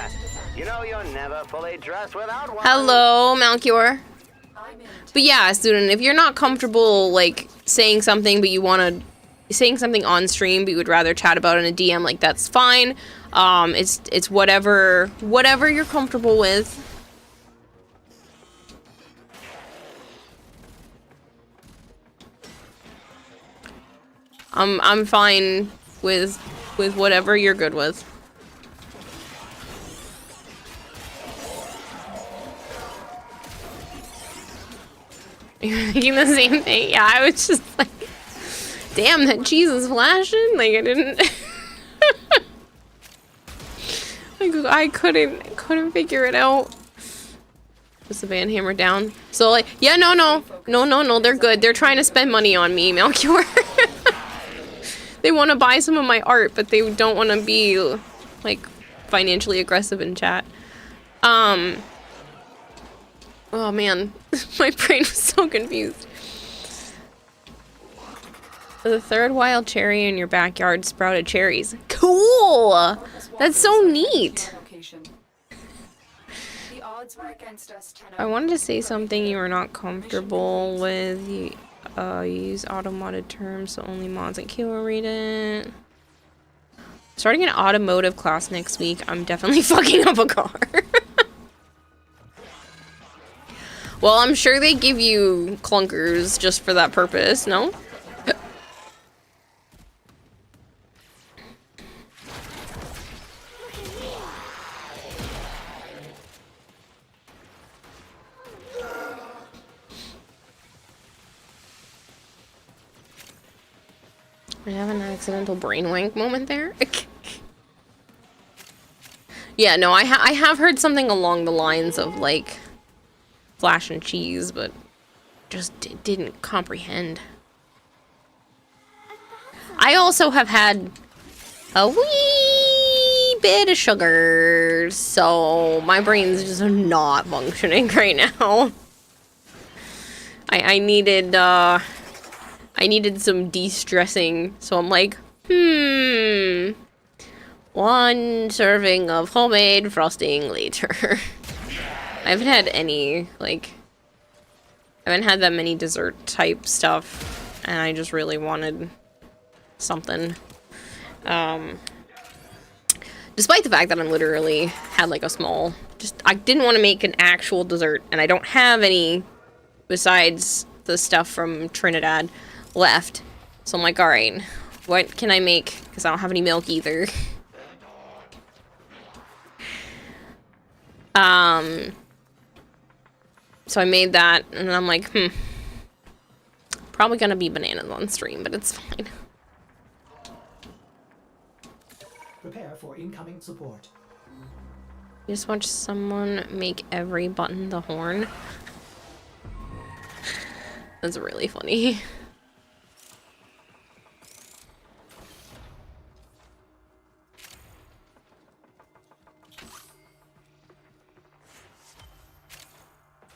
[SPEAKER 11] You know you're never fully dressed without one.
[SPEAKER 1] Hello, Malchior. But yeah, student, if you're not comfortable like saying something, but you want to saying something on stream, but you would rather chat about it in a DM, like that's fine. It's whatever you're comfortable with. I'm fine with whatever you're good with. You're thinking the same thing? Yeah, I was just like, damn, that cheese is flashing. Like, I didn't... like, I couldn't figure it out. Was the band hammer down? So, like, yeah, no, they're good. They're trying to spend money on me, Malchior. They want to buy some of my art, but they don't want to be, like, financially aggressive in chat. Oh man, my brain was so confused. The third wild cherry in your backyard sprouted cherries. Cool! That's so neat.
[SPEAKER 3] The odds were against us, Tenno.
[SPEAKER 1] I wanted to say something you were not comfortable with. You use auto-modded terms, so only mods and Q will read it. Starting an automotive class next week, I'm definitely fucking up a car. Well, I'm sure they give you clunkers just for that purpose, no? I have an accidental brain wank moment there. Yeah, no, I have heard something along the lines of, like, flash and cheese, but just didn't comprehend. I also have had a wee bit of sugar, so my brain's just not functioning right now. I needed some de-stressing, so I'm like, one serving of homemade frosting later. I haven't had any, like, I haven't had that many dessert type stuff, and I just really wanted something. Despite the fact that I'm literally had like a small, I didn't want to make an actual dessert, and I don't have any besides the stuff from Trinidad left. So I'm like, alright, what can I make? Because I don't have any milk either. So I made that, and then I'm like, probably gonna be bananas on stream, but it's fine.
[SPEAKER 5] Prepare for incoming support.
[SPEAKER 1] You just watch someone make every button the horn. That's really funny.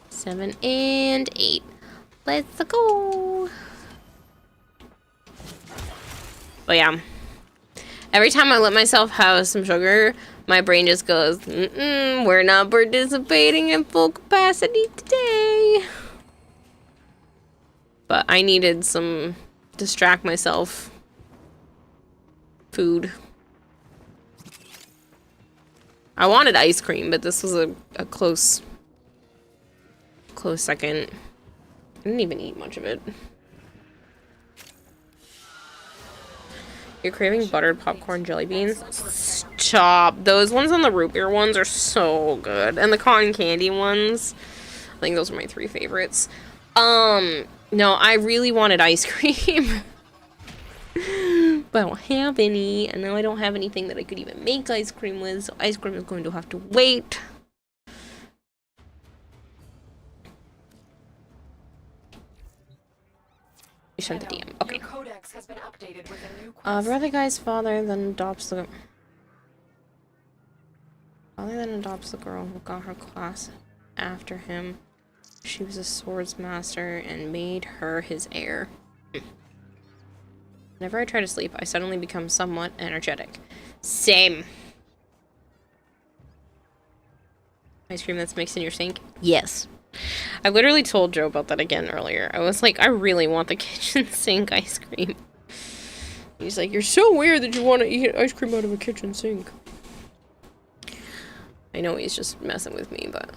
[SPEAKER 1] Seven and 8. Let's go. But yeah. Every time I let myself have some sugar, my brain just goes, we're not participating in full capacity today. But I needed some distract myself food. I wanted ice cream, but this was a close second. I didn't even eat much of it. You're craving buttered popcorn jelly beans? Stop. Those ones on the root beer ones are so good. And the cotton candy ones. I think those are my 3 favorites. No, I really wanted ice cream. But I don't have any. And now I don't have anything that I could even make ice cream with. So ice cream is going to have to wait. You sent the DM. Okay.
[SPEAKER 3] Your codex has been updated with a new quest.
[SPEAKER 1] Brother guy's father then adopts the girl who got her class after him. She was a swords master and made her his heir. Whenever I try to sleep, I suddenly become somewhat energetic. Same. Ice cream that's mixed in your sink? Yes. I literally told Joe about that again earlier. I was like, I really want the kitchen sink ice cream. He's like, you're so weird that you want to eat ice cream out of a kitchen sink. I know he's just messing with me, but...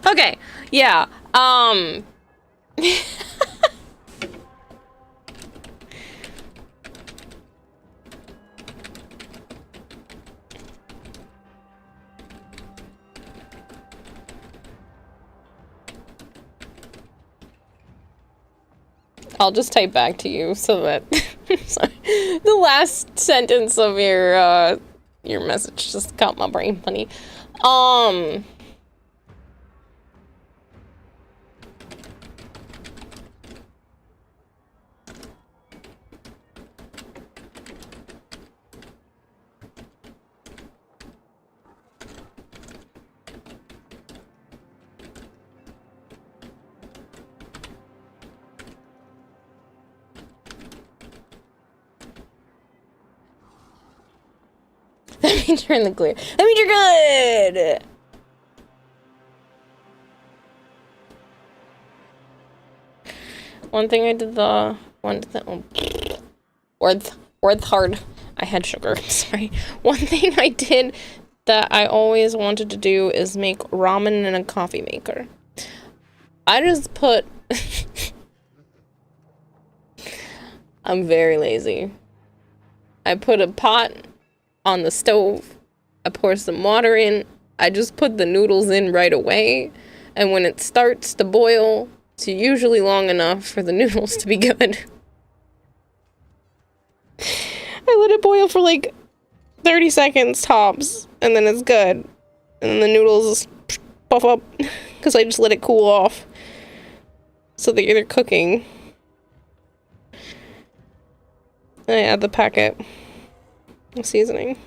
[SPEAKER 1] Okay, yeah, I'll just type back to you so that sorry, the last sentence of your message just got my brain funny. That means you're in the clear. That means you're good! One thing I did worth hard. I had sugar, sorry. One thing I did that I always wanted to do is make ramen in a coffee maker. I just put... I'm very lazy. I put a pot on the stove, I pour some water in, I just put the noodles in right away, and when it starts to boil, it's usually long enough for the noodles to be good. I let it boil for like 30 seconds tops, and then it's good. And then the noodles puff up, because I just let it cool off. So they're cooking. And I add the packet. seasoning.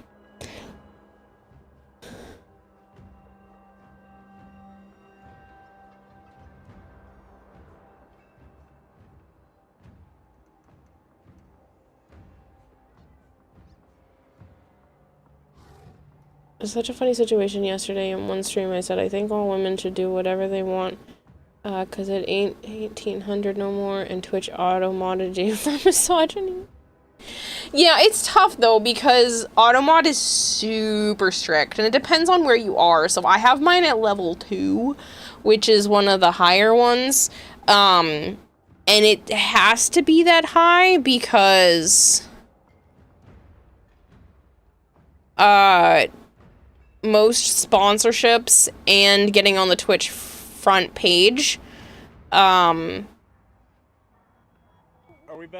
[SPEAKER 1] It was such a funny situation yesterday. In one stream I said, I think all women should do whatever they want, cause it ain't 1800 no more, and Twitch auto-modded you for misogyny. Yeah, it's tough though, because auto-mod is super strict, and it depends on where you are. So I have mine at level 2, which is one of the higher ones, and it has to be that high because most sponsorships and getting on the Twitch front page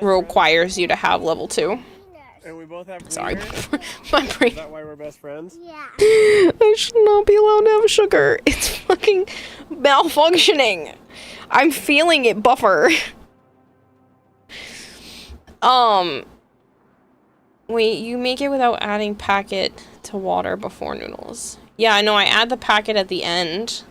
[SPEAKER 1] requires you to have level 2.
[SPEAKER 12] And we both have
[SPEAKER 1] Sorry, my brain.
[SPEAKER 12] Is that why we're best friends?
[SPEAKER 4] Yeah.
[SPEAKER 1] I should not be allowed to have sugar. It's fucking malfunctioning. I'm feeling it buffer. Wait, you make it without adding packet to water before noodles. Yeah, I know, I add the packet at the end.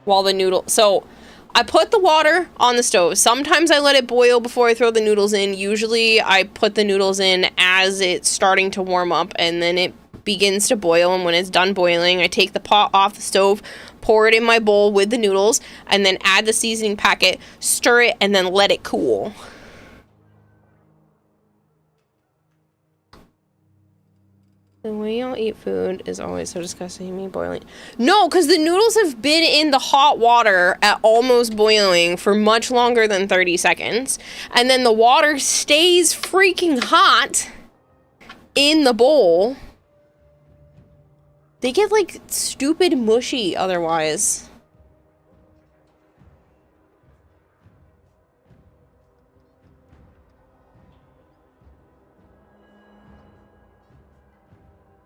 [SPEAKER 1] While the noodle... So, I put the water on the stove. Sometimes I let it boil before I throw the noodles in. Usually, I put the noodles in as it's starting to warm up, and then it begins to boil, and when it's done boiling, I take the pot off the stove, pour it in my bowl with the noodles, and then add the seasoning packet, stir it, and then let it cool. The way y'all eat food is always so disgusting. Me boiling. No, because the noodles have been in the hot water at almost boiling for much longer than 30 seconds. And then the water stays freaking hot in the bowl. They get, like, stupid mushy otherwise.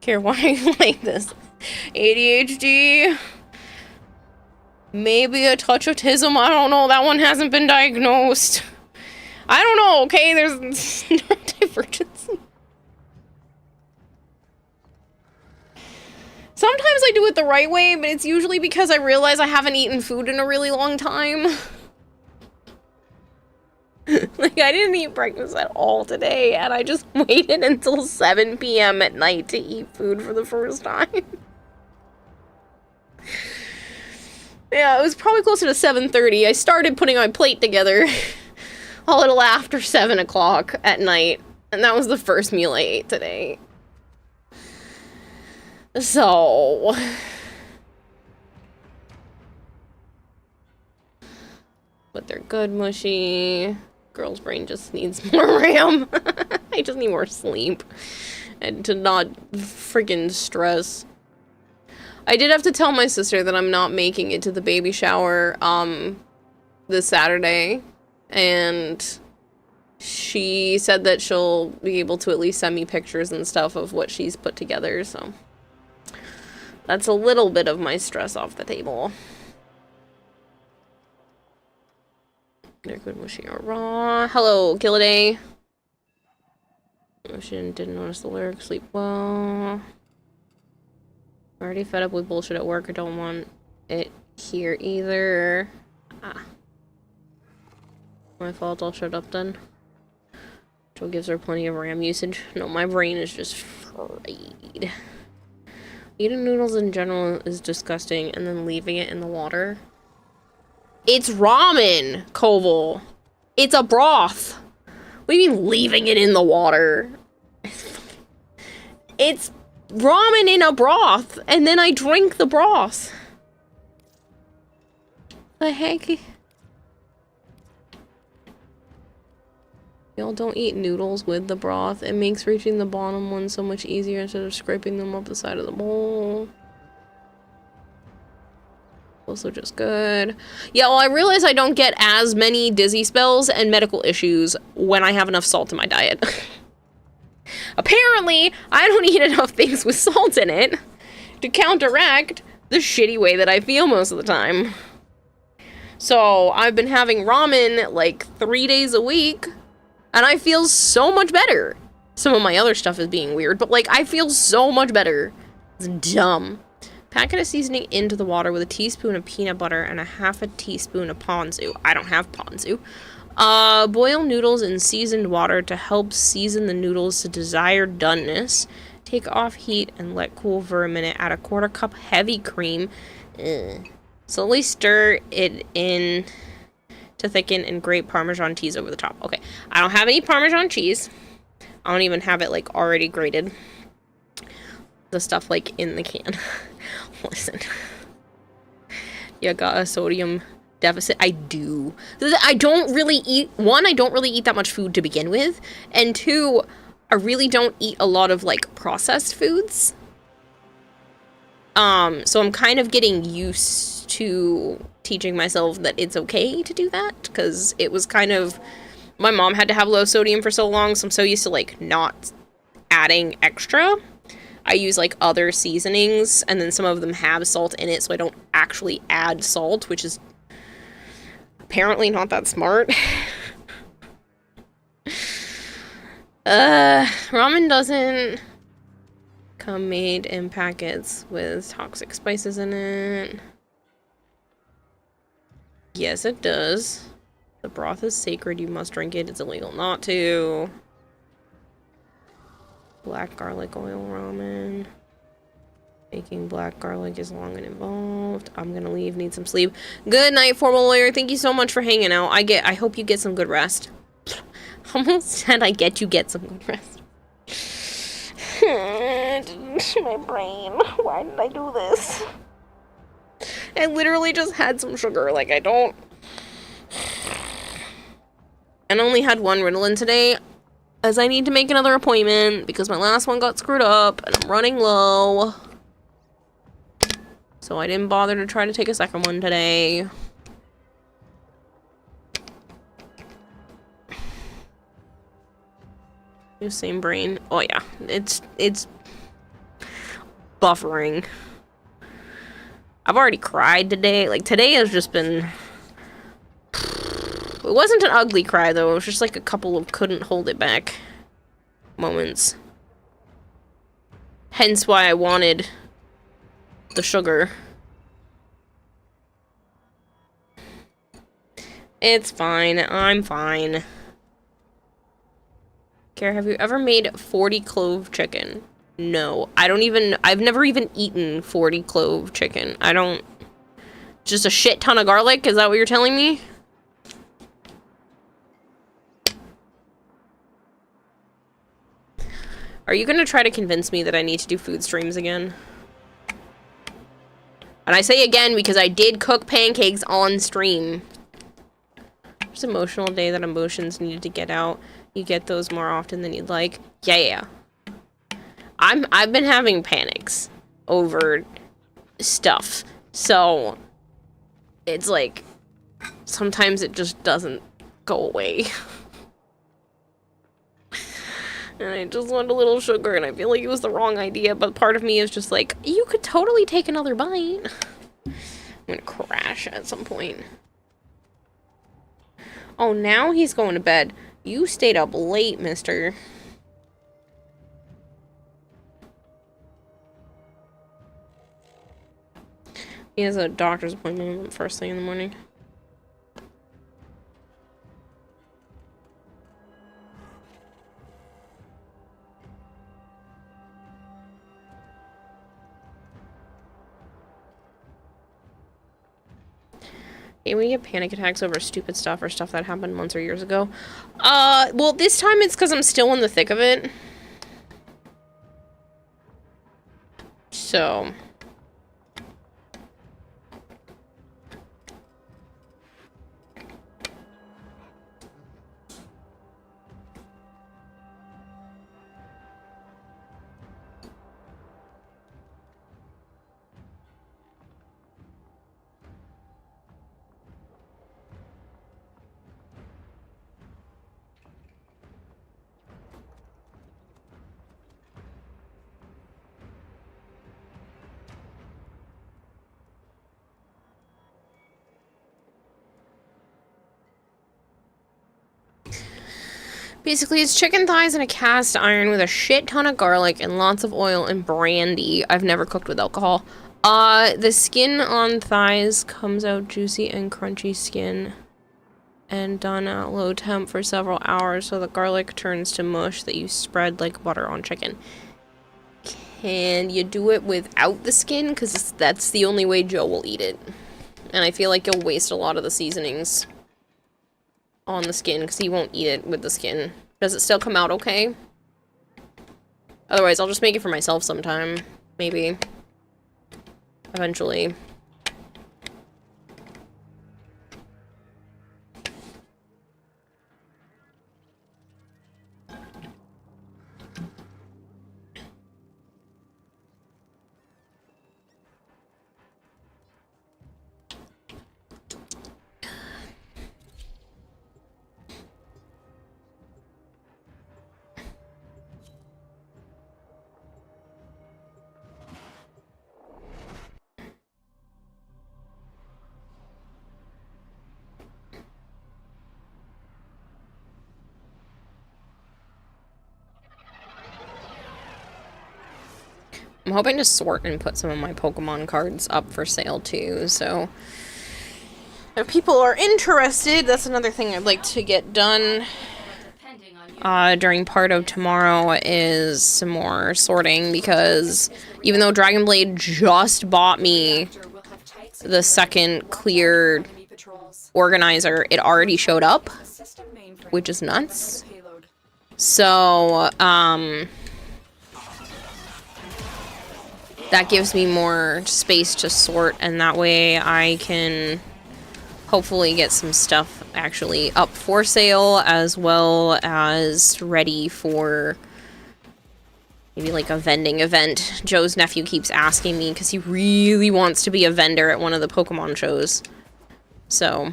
[SPEAKER 1] Here, why are you like this? ADHD? Maybe a touch of autism? I don't know. That one hasn't been diagnosed. I don't know, okay? There's neurodivergence. Sometimes I do it the right way, but it's usually because I realize I haven't eaten food in a really long time. Like, I didn't eat breakfast at all today, and I just waited until 7 p.m. at night to eat food for the first time. Yeah, it was probably closer to 7:30. I started putting my plate together a little after 7 o'clock at night, and that was the first meal I ate today. So... But they're good, mushy. Girl's brain just needs more RAM. I just need more sleep. And to not freaking stress. I did have to tell my sister that I'm not making it to the baby shower, this Saturday. And she said that she'll be able to at least send me pictures and stuff of what she's put together, so. That's a little bit of my stress off the table. They're good, mushy, or raw. Hello, Gilladay. Oh, she didn't notice the lyric. Sleep well. I'm already fed up with bullshit at work. I don't want it here either. Ah. My fault, I'll shut up then. Joe gives her plenty of RAM usage. No, my brain is just fried. Eating noodles in general is disgusting, and then leaving it in the water. It's ramen, Koval. It's a broth. What do you mean leaving it in the water? It's ramen in a broth, and then I drink the broth. The heck? Y'all don't eat noodles with the broth. It makes reaching the bottom one so much easier instead of scraping them up the side of the bowl. Also just good. Yeah, well, I realize I don't get as many dizzy spells and medical issues when I have enough salt in my diet. Apparently, I don't eat enough things with salt in it to counteract the shitty way that I feel most of the time. So, I've been having ramen like 3 days a week, and I feel so much better. some of my other stuff is being weird, but like I feel so much better. It's dumb. Packet of seasoning into the water with a teaspoon of peanut butter and a half a teaspoon of ponzu. I don't have ponzu. Boil noodles in seasoned water to help season the noodles to desired doneness. Take off heat and let cool for a minute. Add a 1/4 cup heavy cream. Slowly stir it in to thicken and grate Parmesan cheese over the top. Okay, I don't have any Parmesan cheese. I don't even have it like already grated. The stuff like in the can. Listen. You got a sodium deficit? I do. I don't really eat, one, I don't really eat that much food to begin with, and two, I really don't eat a lot of like processed foods. So I'm kind of getting used to teaching myself that it's okay to do that, because it was kind of, my mom had to have low sodium for so long, so I'm so used to like not adding extra. I use like other seasonings, and then some of them have salt in it, so I don't actually add salt, which is apparently not that smart. Ramen doesn't come made in packets with toxic spices in it. Yes, it does. The broth is sacred. You must drink it. It's illegal not to. Black garlic oil ramen. Making black garlic is long and involved. I'm gonna leave. Need some sleep. Good night, formal lawyer. Thank you so much for hanging out. I hope you get some good rest. Almost said I get some good rest. My brain. Why did I do this? I literally just had some sugar. Like, I don't... And only had one Ritalin today, as I need to make another appointment because my last one got screwed up and I'm running low. So I didn't bother to try to take a second one today. New same brain. Oh yeah, it's buffering. I've already cried today. Like, today has just been... It wasn't an ugly cry, though. It was just like a couple of couldn't hold it back moments. Hence why I wanted the sugar. It's fine. I'm fine. Kara, have you ever made 40 clove chicken? No. I've never even eaten 40 clove chicken. I don't... Just a shit ton of garlic? Is that what you're telling me? Are you gonna try to convince me that I need to do food streams again? And I say again because I did cook pancakes on stream. Just emotional day that emotions needed to get out. You get those more often than you'd like. Yeah. I've been having panics over stuff. So it's like sometimes it just doesn't go away. And I just want a little sugar, and I feel like it was the wrong idea, but part of me is just like, you could totally take another bite. I'm gonna crash at some point. Oh, now he's going to bed. You stayed up late, mister. He has a doctor's appointment first thing in the morning. When you get panic attacks over stupid stuff or stuff that happened months or years ago. Well, this time it's because I'm still in the thick of it. So... Basically, it's chicken thighs in a cast iron with a shit ton of garlic and lots of oil and brandy. I've never cooked with alcohol. The skin on thighs comes out juicy and crunchy skin and done at low temp for several hours so the garlic turns to mush that you spread like butter on chicken. Can you do it without the skin? Because that's the only way Joe will eat it. And I feel like you'll waste a lot of the seasonings on the skin because he won't eat it with the skin. Does it still come out okay? Otherwise, I'll just make it for myself sometime. Maybe. Eventually. I'm hoping to sort and put some of my Pokemon cards up for sale too, so if people are interested, that's another thing I'd like to get done during part of tomorrow is some more sorting, because even though Dragon Blade just bought me the second cleared organizer, it already showed up, which is nuts. So, that gives me more space to sort, and that way I can hopefully get some stuff actually up for sale, as well as ready for maybe like a vending event. Joe's nephew keeps asking me because he really wants to be a vendor at one of the Pokemon shows. So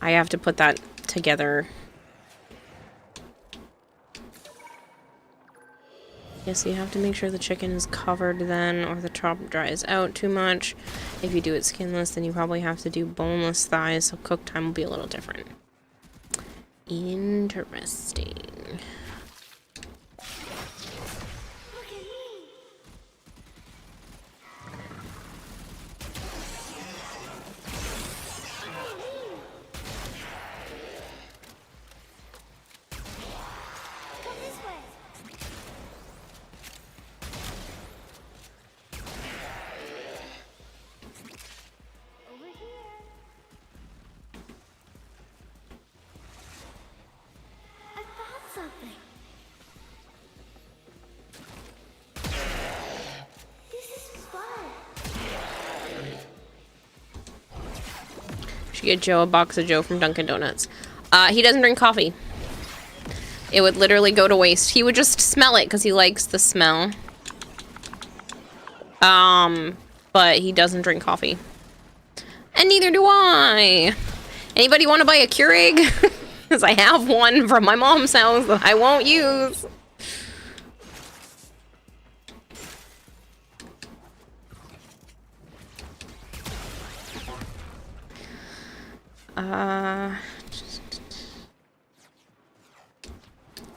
[SPEAKER 1] I have to put that together. Yes, you have to make sure the chicken is covered then, or the chop dries out too much. If you do it skinless, then you probably have to do boneless thighs, so cook time will be a little different. Interesting. Get Joe a box of Joe from Dunkin' Donuts. He doesn't drink coffee. It would literally go to waste. He would just smell it because he likes the smell. But he doesn't drink coffee. And neither do I. Anybody want to buy a Keurig? Because I have one from my mom's house that I won't use.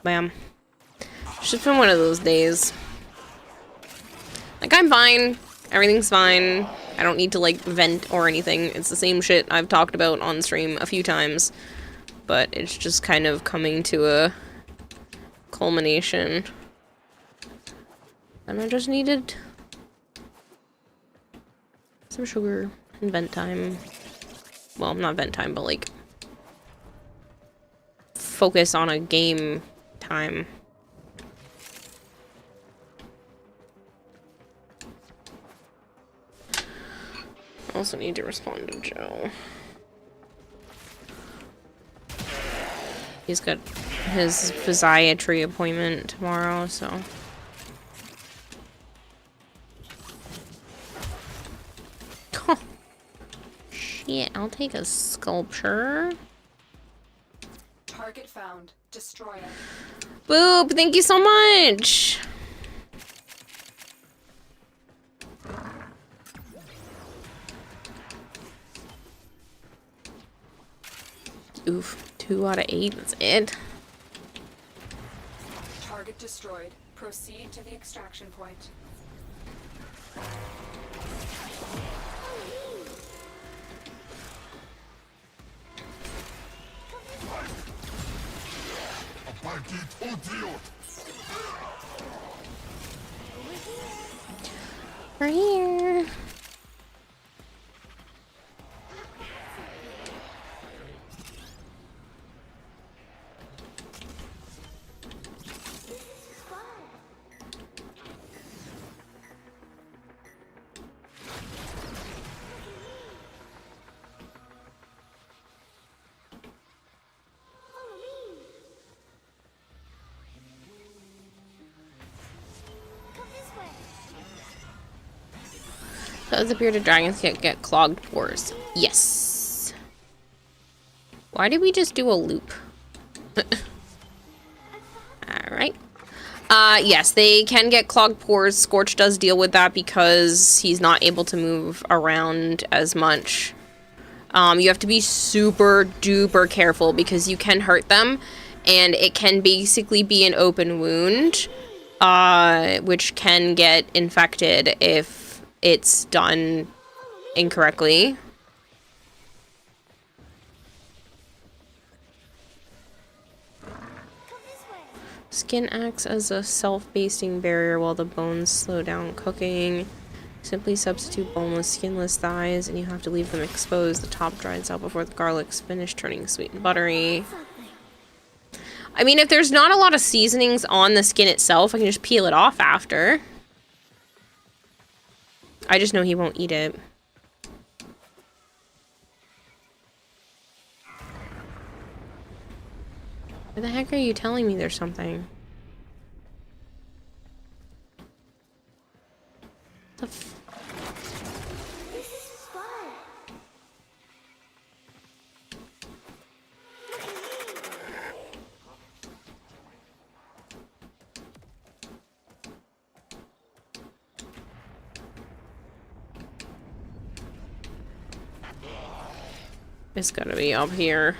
[SPEAKER 1] Bam. It's just been one of those days. Like, I'm fine. Everything's fine. I don't need to, like, vent or anything. It's the same shit I've talked about on stream a few times. But it's just kind of coming to a culmination. And I just needed some sugar and vent time. Well, not vent time, but, like, focus on a game time. I also need to respond to Joe. He's got his physiatry appointment tomorrow, so... Shit, I'll take a sculpture.
[SPEAKER 3] Target found. Destroy it.
[SPEAKER 1] Boop, thank you so much. Oof, 2 out of 8, that's it.
[SPEAKER 3] Target destroyed. Proceed to the extraction point.
[SPEAKER 1] We're here. Does the bearded dragons get clogged pores? Yes. Why did we just do a loop? Alright. Yes, they can get clogged pores. Scorch does deal with that because he's not able to move around as much. You have to be super duper careful because you can hurt them, and it can basically be an open wound, which can get infected if it's done incorrectly. Skin acts as a self-basting barrier while the bones slow down cooking. Simply substitute boneless, skinless thighs, and you have to leave them exposed. The top dries out before the garlic's finished turning sweet and buttery. I mean, if there's not a lot of seasonings on the skin itself, I can just peel it off after. I just know he won't eat it. Why the heck are you telling me there's something? The f— It's gotta be up here.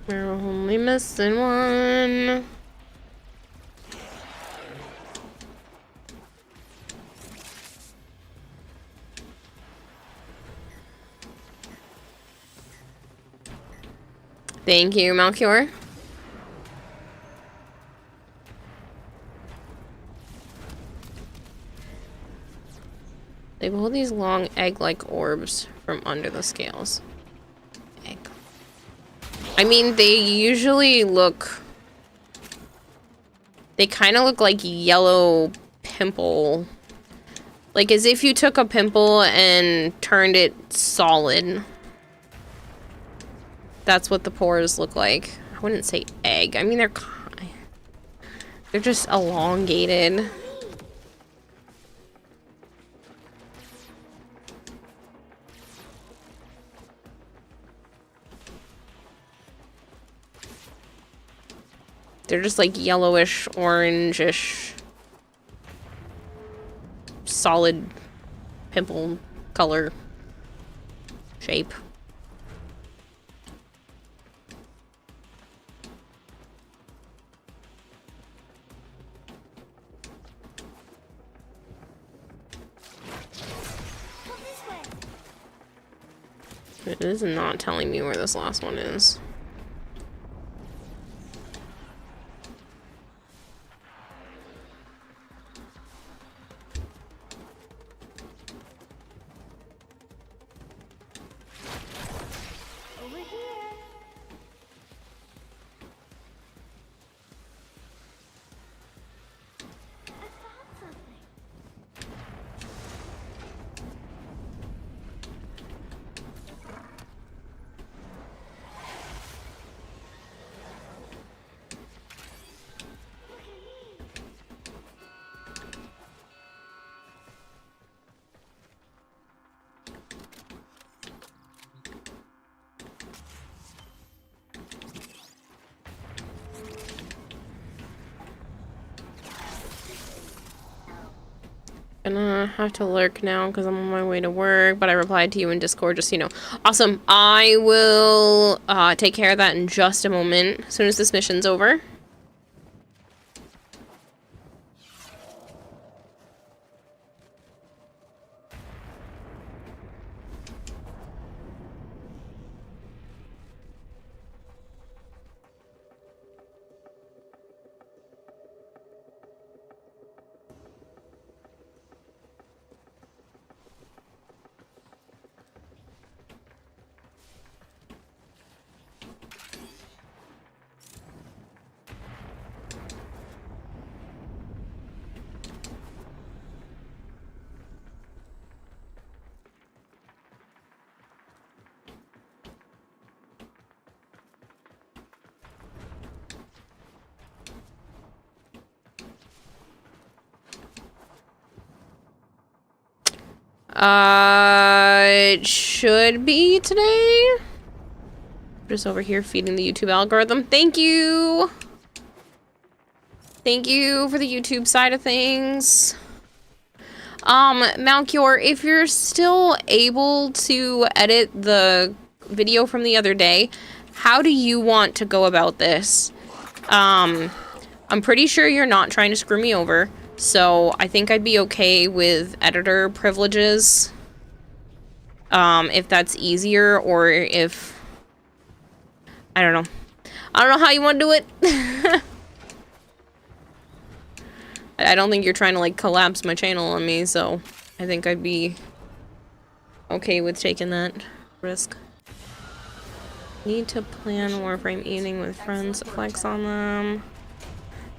[SPEAKER 1] We're only missing one. Thank you, Malchior. They pull these long egg-like orbs from under the scales. Egg. I mean, they usually look... They kind of look like yellow pimple. Like as if you took a pimple and turned it solid. That's what the pores look like. I wouldn't say egg. I mean, they're just elongated. They're just like yellowish, orangish, solid pimple color shape. It is not telling me where this last one is.
[SPEAKER 4] Over here. I found something.
[SPEAKER 1] Gonna have to lurk now because I'm on my way to work, but I replied to you in Discord, just so you know. Awesome. I will take care of that in just a moment, as soon as this mission's over. It should be today. Just over here feeding the YouTube algorithm. Thank you! Thank you for the YouTube side of things. Malchior, if you're still able to edit the video from the other day, how do you want to go about this? I'm pretty sure you're not trying to screw me over, so I think I'd be okay with editor privileges. If that's easier, or if... I don't know. I don't know how you want to do it. I don't think you're trying to, like, collapse my channel on me, so I think I'd be okay with taking that risk. Need to plan Warframe evening with friends, flex on them.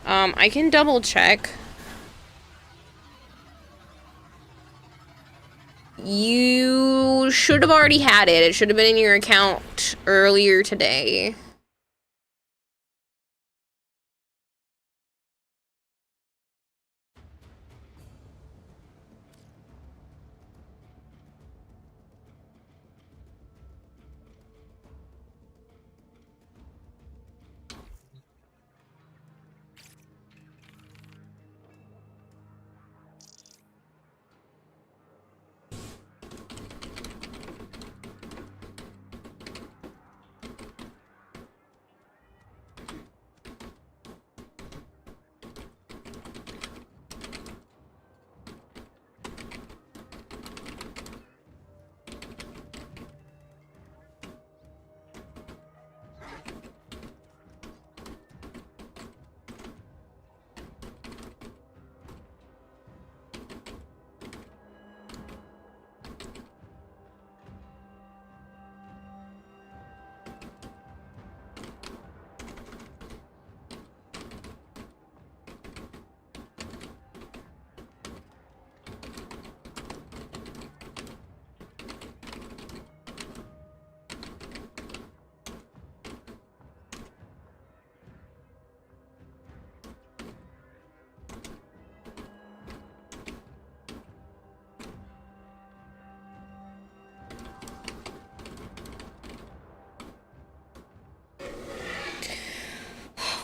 [SPEAKER 1] I can double check. You should have already had it. It should have been in your account earlier today.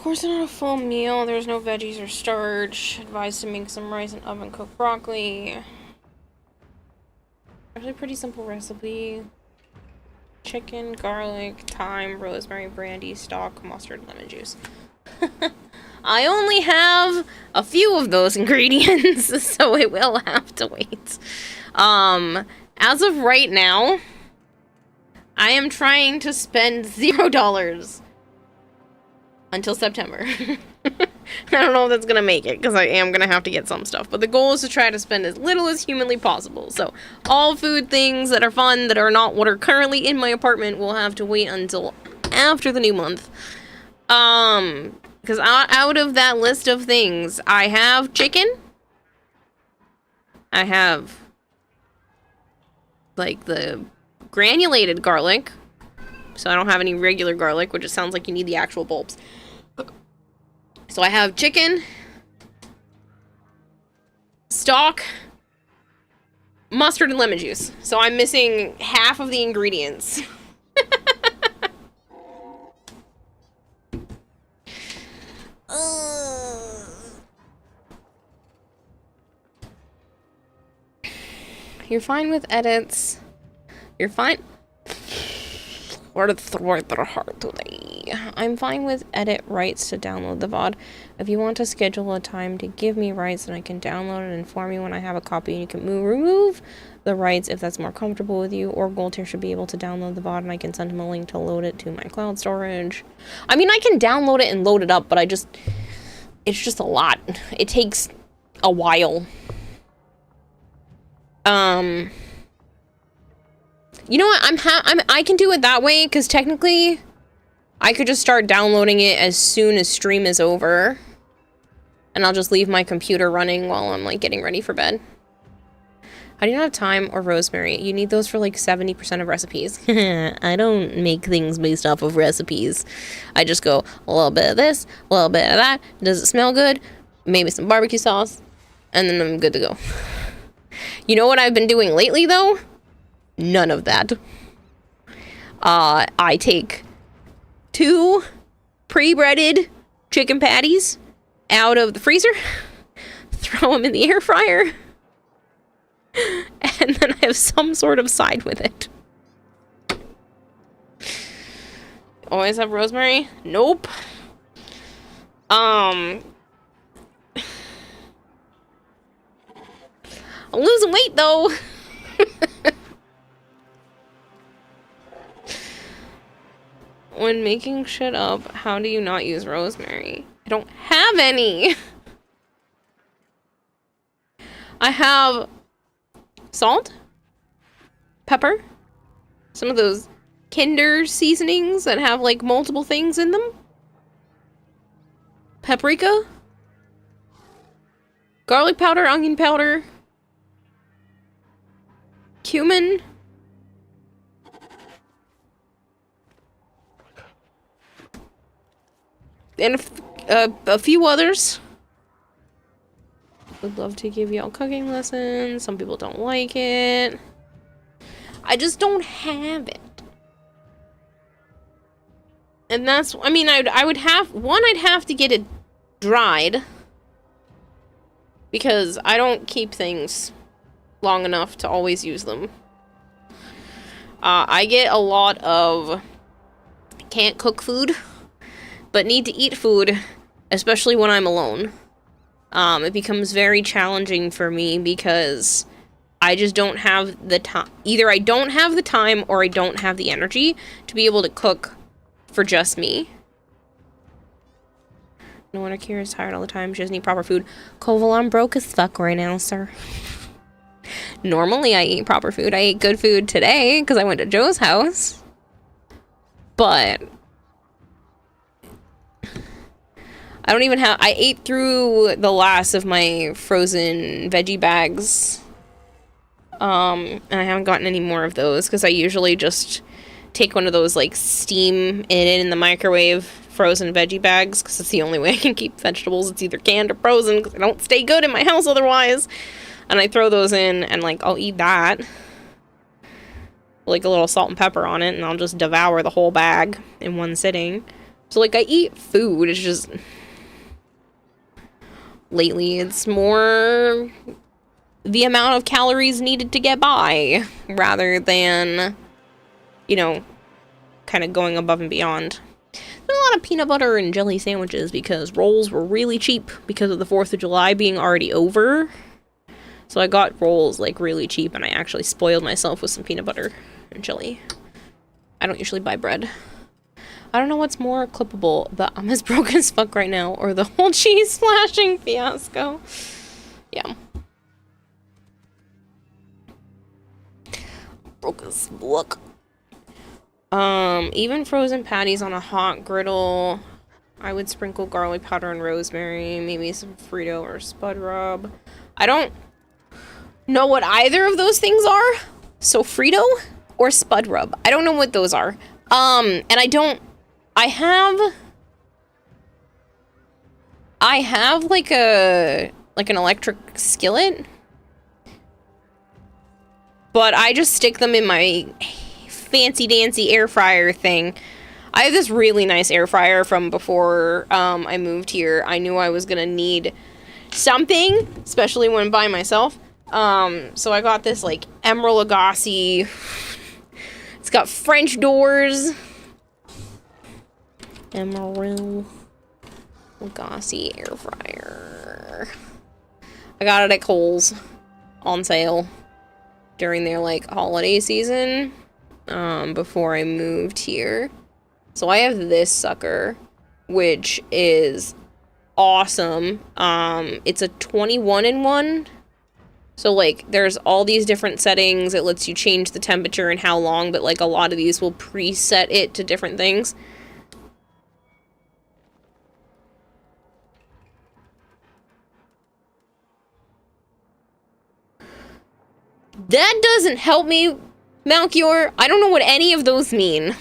[SPEAKER 1] course, not a full meal. There's no veggies or starch. Advised to make some rice and oven cooked broccoli. Actually, a pretty simple recipe. Chicken, garlic, thyme, rosemary, brandy, stock, mustard, lemon juice. I only have a few of those ingredients, so it will have to wait. As of right now, I am trying to spend $0 until September. I don't know if that's gonna make it, because I am gonna have to get some stuff. But the goal is to try to spend as little as humanly possible. So, all food things that are fun, that are not what are currently in my apartment, will have to wait until after the new month. Because out of that list of things, I have chicken. I have, like, the granulated garlic. So I don't have any regular garlic, which it sounds like you need the actual bulbs. So I have chicken, stock, mustard, and lemon juice. So I'm missing half of the ingredients. You're fine with edits. You're fine. Hard today. I'm fine with edit rights to download the VOD. If you want to schedule a time to give me rights, then I can download it and inform you when I have a copy, and you can remove the rights if that's more comfortable with you. Or Goldtier should be able to download the VOD, and I can send him a link to load it to my cloud storage. I mean, I can download it and load it up, but it's just a lot. It takes a while. You know what? I can do it that way, because technically I could just start downloading it as soon as stream is over, and I'll just leave my computer running while I'm like getting ready for bed. How do you not have thyme or rosemary? You need those for like 70% of recipes. I don't make things based off of recipes. I just go a little bit of this, a little bit of that. Does it smell good? Maybe some barbecue sauce, and then I'm good to go. You know what I've been doing lately though? None of that. I take 2 pre-breaded chicken patties out of the freezer, throw them in the air fryer, and then I have some sort of side with it. Always have rosemary? Nope. I'm losing weight though. When making shit up, how do you not use rosemary? I don't have any. I have salt, pepper, some of those Kinder seasonings that have like multiple things in them, paprika, garlic powder, onion powder, cumin, and a few others. Would love to give y'all cooking lessons. Some people don't like it. I just don't have it. And that's, I mean, I would have, one, I'd have to get it dried, because I don't keep things long enough to always use them. I get a lot of can't cook food, but need to eat food, especially when I'm alone. It becomes very challenging for me because I just don't have the time. Either I don't have the time or I don't have the energy to be able to cook for just me. No wonder Kira's tired all the time. She doesn't eat proper food. Koval, I'm broke as fuck right now, sir. Normally I eat proper food. I ate good food today because I went to Joe's house. But I don't even have, I ate through the last of my frozen veggie bags. And I haven't gotten any more of those because I usually just take one of those like steam it in the microwave frozen veggie bags because it's the only way I can keep vegetables. It's either canned or frozen because they don't stay good in my house otherwise. And I throw those in and like I'll eat that. Like a little salt and pepper on it, and I'll just devour the whole bag in one sitting. So, like, I eat food, it's just... Lately, it's more the amount of calories needed to get by, rather than, you know, kind of going above and beyond. There's a lot of peanut butter and jelly sandwiches because rolls were really cheap because of the 4th of July being already over. So I got rolls, like, really cheap, and I actually spoiled myself with some peanut butter and jelly. I don't usually buy bread. I don't know what's more clippable, the I'm as broke as fuck right now, or the whole cheese splashing fiasco. Yeah. Broke as fuck. Even frozen patties on a hot griddle, I would sprinkle garlic powder and rosemary, maybe some Frito or Spud Rub. I don't know what either of those things are. So Frito or Spud Rub. I don't know what those are. And I have like an electric skillet, but I just stick them in my fancy dancy air fryer thing. I have this really nice air fryer from before I moved here. I knew I was gonna need something, especially when by myself. So I got this like Emerald Lagasse. It's got French doors. Emerald Lagasse air fryer. I got it at Kohl's on sale during their like holiday season before I moved here. So I have this sucker, which is awesome. It's a 21-in-1. So like there's all these different settings. It lets you change the temperature and how long, but like a lot of these will preset it to different things. That doesn't help me, Malchior. I don't know what any of those mean.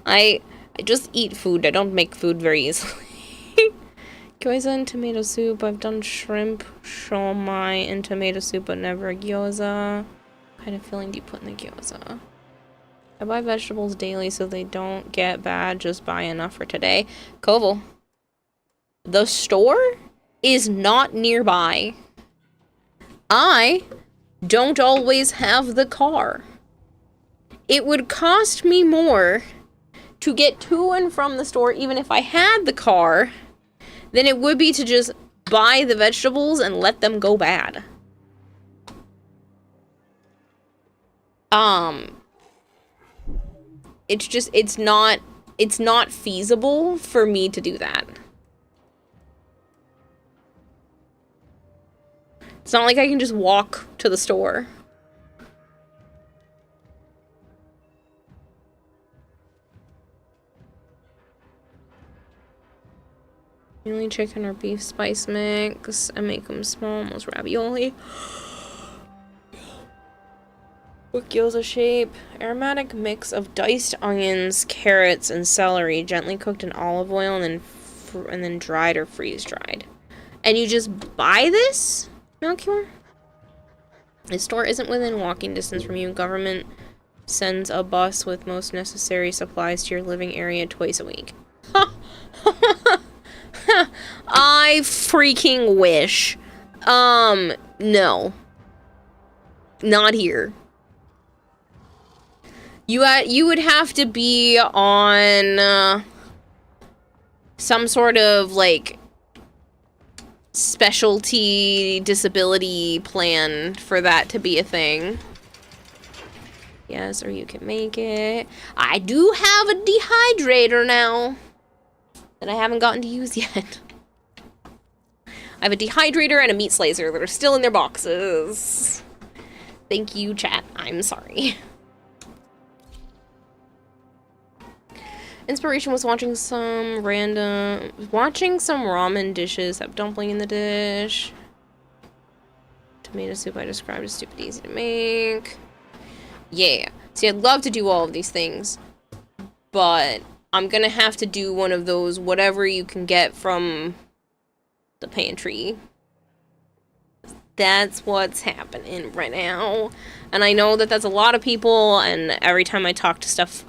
[SPEAKER 1] I just eat food. I don't make food very easily. Gyoza and tomato soup. I've done shrimp, shawmai, and tomato soup, but never gyoza. What kind of filling do you put in the gyoza? I buy vegetables daily so they don't get bad. Just buy enough for today. Koval. The store is not nearby. I don't always have the car. It would cost me more to get to and from the store, even if I had the car, than it would be to just buy the vegetables and let them go bad. It's not feasible for me to do that. It's not like I can just walk to the store. Mainly chicken or beef spice mix. I make them small, almost ravioli. With gyoza shape. Aromatic mix of diced onions, carrots, and celery, gently cooked in olive oil and then dried or freeze dried. And you just buy this, Melchior? The store isn't within walking distance from you. Government sends a bus with most necessary supplies to your living area twice a week. I freaking wish. No. Not here. You would have to be on some sort of like specialty disability plan for that to be a thing. Yes, or you can make it. I do have a dehydrator now that I haven't gotten to use yet. I have a dehydrator and a meat slicer that are still in their boxes. Thank you, chat. I'm sorry. Inspiration was watching some ramen dishes. Have dumpling in the dish. Tomato soup I described as stupid easy to make. Yeah. See, I'd love to do all of these things, but I'm gonna have to do one of those whatever you can get from the pantry. That's what's happening right now. And I know that that's a lot of people, and every time I talk to stuff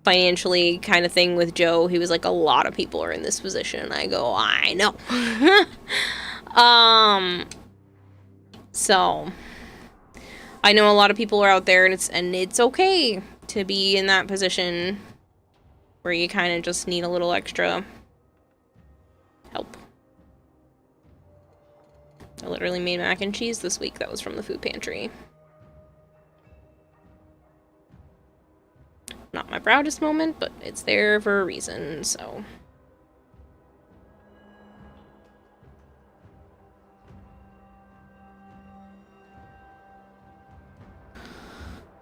[SPEAKER 1] financially kind of thing with Joe. He was like, a lot of people are in this position. And I go, I know. So I know a lot of people are out there, and it's okay to be in that position where you kind of just need a little extra help. I literally made mac and cheese this week. That was from the food pantry. Not my proudest moment, but it's there for a reason, so.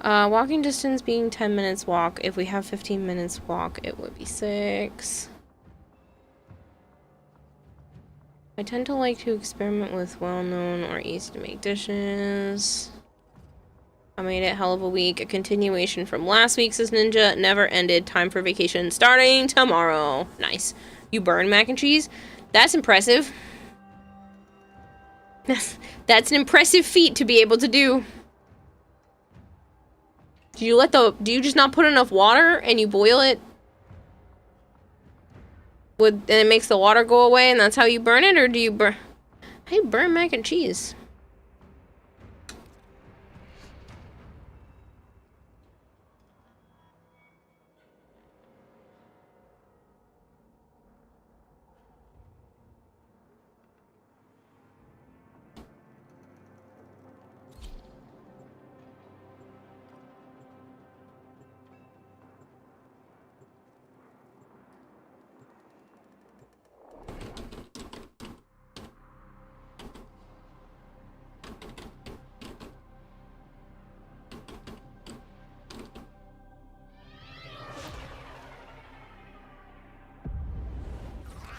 [SPEAKER 1] Walking distance being 10 minutes walk. If we have 15 minutes walk, it would be 6. I tend to like to experiment with well-known or easy to make dishes. I made it hell of a week. A continuation from last week's as Ninja. Never ended. Time for vacation starting tomorrow. Nice. You burn mac and cheese? That's impressive. That's an impressive feat to be able to do. Do you just not put enough water and you boil it? And it makes the water go away and that's how you burn it? Or do you burn... How do you burn mac and cheese?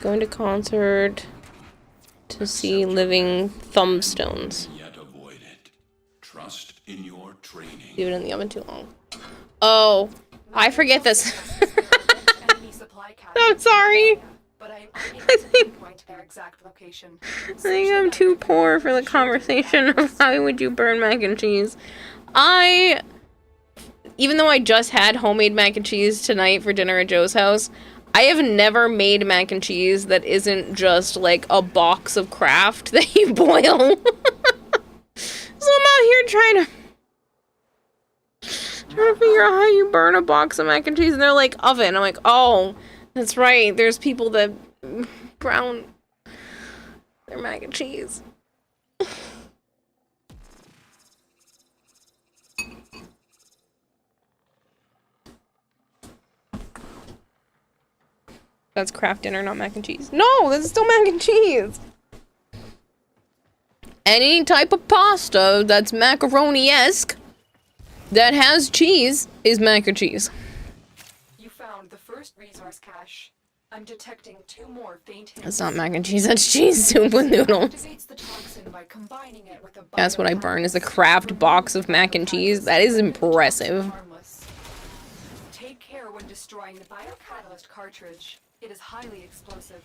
[SPEAKER 1] Going to concert to see Living Thumbstones.
[SPEAKER 13] Yet avoid it. Trust in your training.
[SPEAKER 1] Leave it in the oven too long. Oh, I forget this. I'm sorry. I think I'm too poor for the conversation of how would you burn mac and cheese. Even though I just had homemade mac and cheese tonight for dinner at Joe's house, I have never made mac and cheese that isn't just like a box of Kraft that you boil. So I'm out here trying to figure out how you burn a box of mac and cheese, and they're like oven. I'm like, oh, that's right. There's people that brown their mac and cheese. That's Kraft dinner, not mac and cheese. No, that's still mac and cheese. Any type of pasta that's macaroni-esque that has cheese is mac and cheese.
[SPEAKER 3] You found the first resource cache. I'm detecting 2 more faint hints.
[SPEAKER 1] That's not mac and cheese, that's cheese soup with noodles. That's what I burn, is a Kraft box of mac and cheese. That is impressive.
[SPEAKER 3] Take care when destroying the biocatalyst cartridge. It is highly explosive.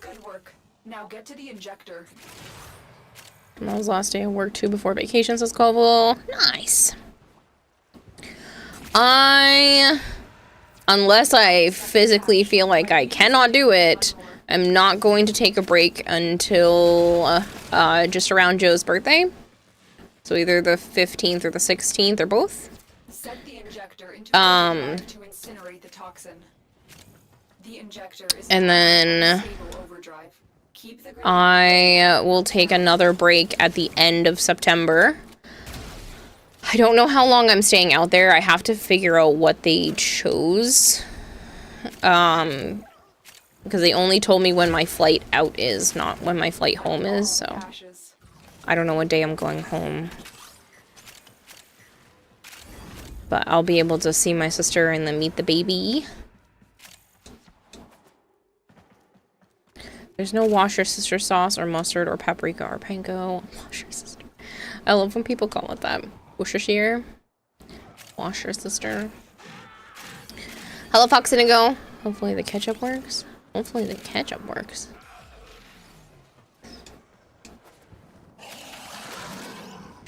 [SPEAKER 3] Good work. Now get to the injector.
[SPEAKER 1] Tomorrow's last day of work too before vacation, says Colville. Nice. Unless I physically feel like I cannot do it, I'm not going to take a break until just around Joe's birthday. So either the 15th or the 16th or both.
[SPEAKER 3] Set the injector into to incinerate the toxin. The injector is
[SPEAKER 1] and then I will take another break at the end of September. I don't know how long I'm staying out there. I have to figure out what they chose. Because they only told me when my flight out is, not when my flight home is, so I don't know what day I'm going home. But I'll be able to see my sister and then meet the baby. There's no Worcestershire sauce or mustard or paprika or panko. Worcestershire. I love when people call it that. Worcestershire. Worcestershire. Hello, Fox Indigo. Hopefully the ketchup works. Hopefully the ketchup works.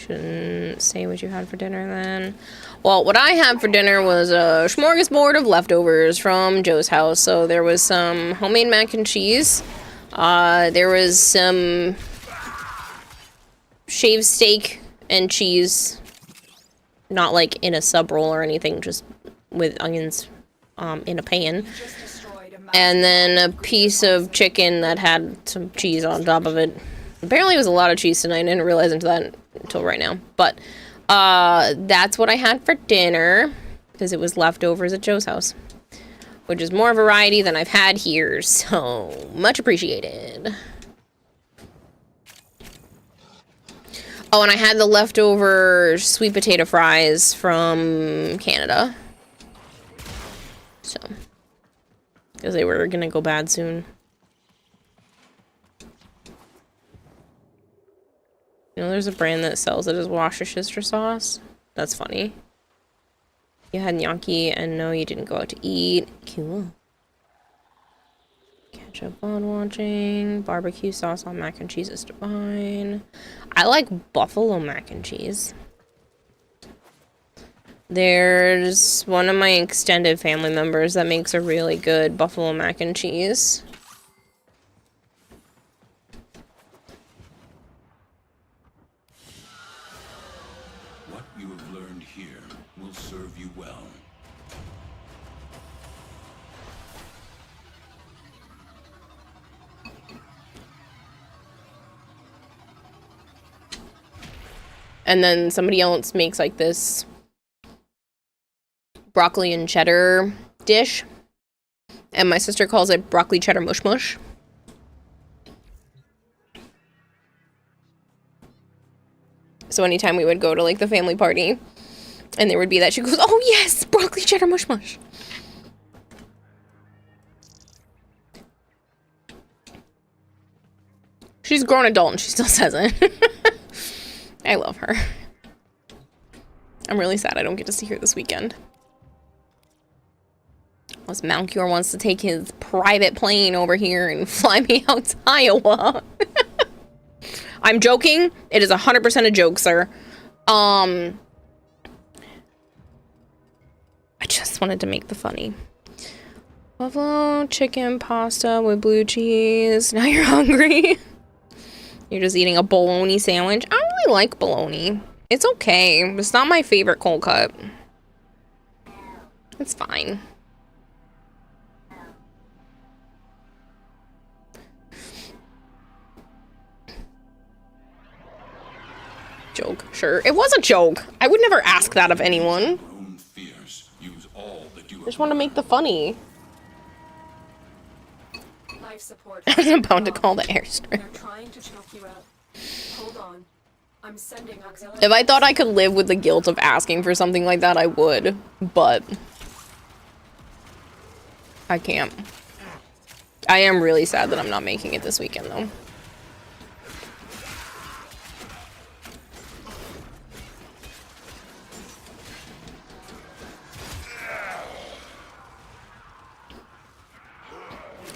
[SPEAKER 1] Shouldn't say what you had for dinner then. Well, what I had for dinner was a smorgasbord of leftovers from Joe's house. So there was some homemade mac and cheese. There was some shaved steak and cheese. Not like in a sub roll or anything, just with onions in a pan. And then a piece of chicken that had some cheese on top of it. Apparently it was a lot of cheese tonight. I didn't realize until right now. But that's what I had for dinner, because it was leftovers at Joe's house, which is more variety than I've had here, so much appreciated. Oh, and I had the leftover sweet potato fries from Canada. So, because they were gonna go bad soon. You know, there's a brand that sells it as Worcestershire sauce. That's funny. You had gnocchi, and no, you didn't go out to eat. Cool. Ketchup on watching. Barbecue sauce on mac and cheese is divine. I like buffalo mac and cheese. There's one of my extended family members that makes a really good buffalo mac and cheese.
[SPEAKER 13] What you have learned here will serve you well.
[SPEAKER 1] And then somebody else makes like this broccoli and cheddar dish. And my sister calls it broccoli cheddar mush mush. So anytime we would go to like the family party and there would be that, she goes, "Oh yes, broccoli cheddar mush mush." She's a grown adult and she still says it. I love her. I'm really sad I don't get to see her this weekend. Unless Malkior wants to take his private plane over here and fly me out to Iowa. I'm joking. It is 100% a joke, sir. I just wanted to make the funny. Buffalo chicken pasta with blue cheese. Now you're hungry. You're just eating a bologna sandwich. I don't really like bologna. It's okay. It's not my favorite cold cut. It's fine. Joke, sure. It was a joke. I would never ask that of anyone. I just want to make the funny.
[SPEAKER 3] Life support.
[SPEAKER 1] I was about to call the airstrip.
[SPEAKER 3] They're trying to choke you out. Hold on. I'm sending auxiliary.
[SPEAKER 1] If I thought I could live with the guilt of asking for something like that, I would. But I can't. I am really sad that I'm not making it this weekend, though.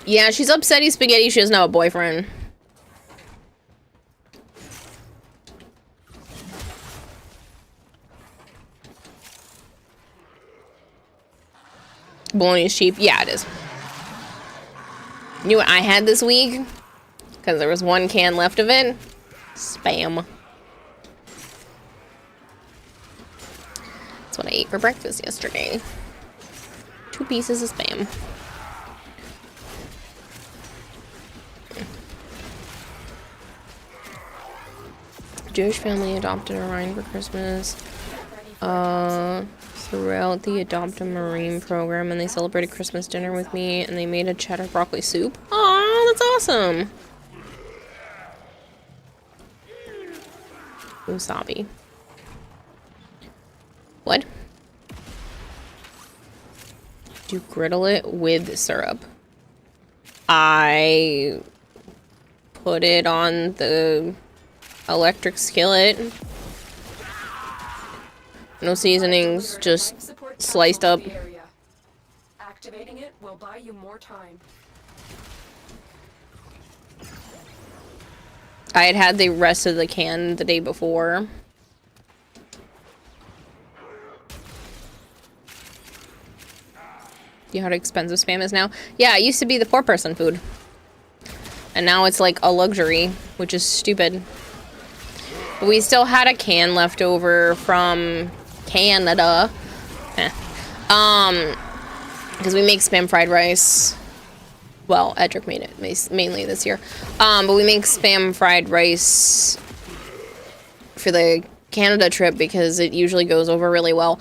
[SPEAKER 1] Yeah, she's upsetty spaghetti. She doesn't have a boyfriend. Bologna is cheap. Yeah, it is. You know what I had this week? Because there was one can left of it. Spam. That's what I ate for breakfast yesterday. 2 pieces of spam. Jewish family adopted a Rhine for Christmas. Throughout the Adopt a Marine program, and they celebrated Christmas dinner with me, and they made a cheddar broccoli soup. Oh, that's awesome. Wasabi. What? Do griddle it with syrup. I put it on the electric skillet. No seasonings, just sliced up.
[SPEAKER 3] Activating it will buy you more time.
[SPEAKER 1] I had the rest of the can the day before, You know how expensive Spam is now? Yeah, it used to be the 4-person food. And now it's like a luxury, which is stupid. But we still had a can left over from Canada. Because we make Spam fried rice. Well, Edric made it mainly this year. But we make Spam fried rice for the Canada trip because it usually goes over really well.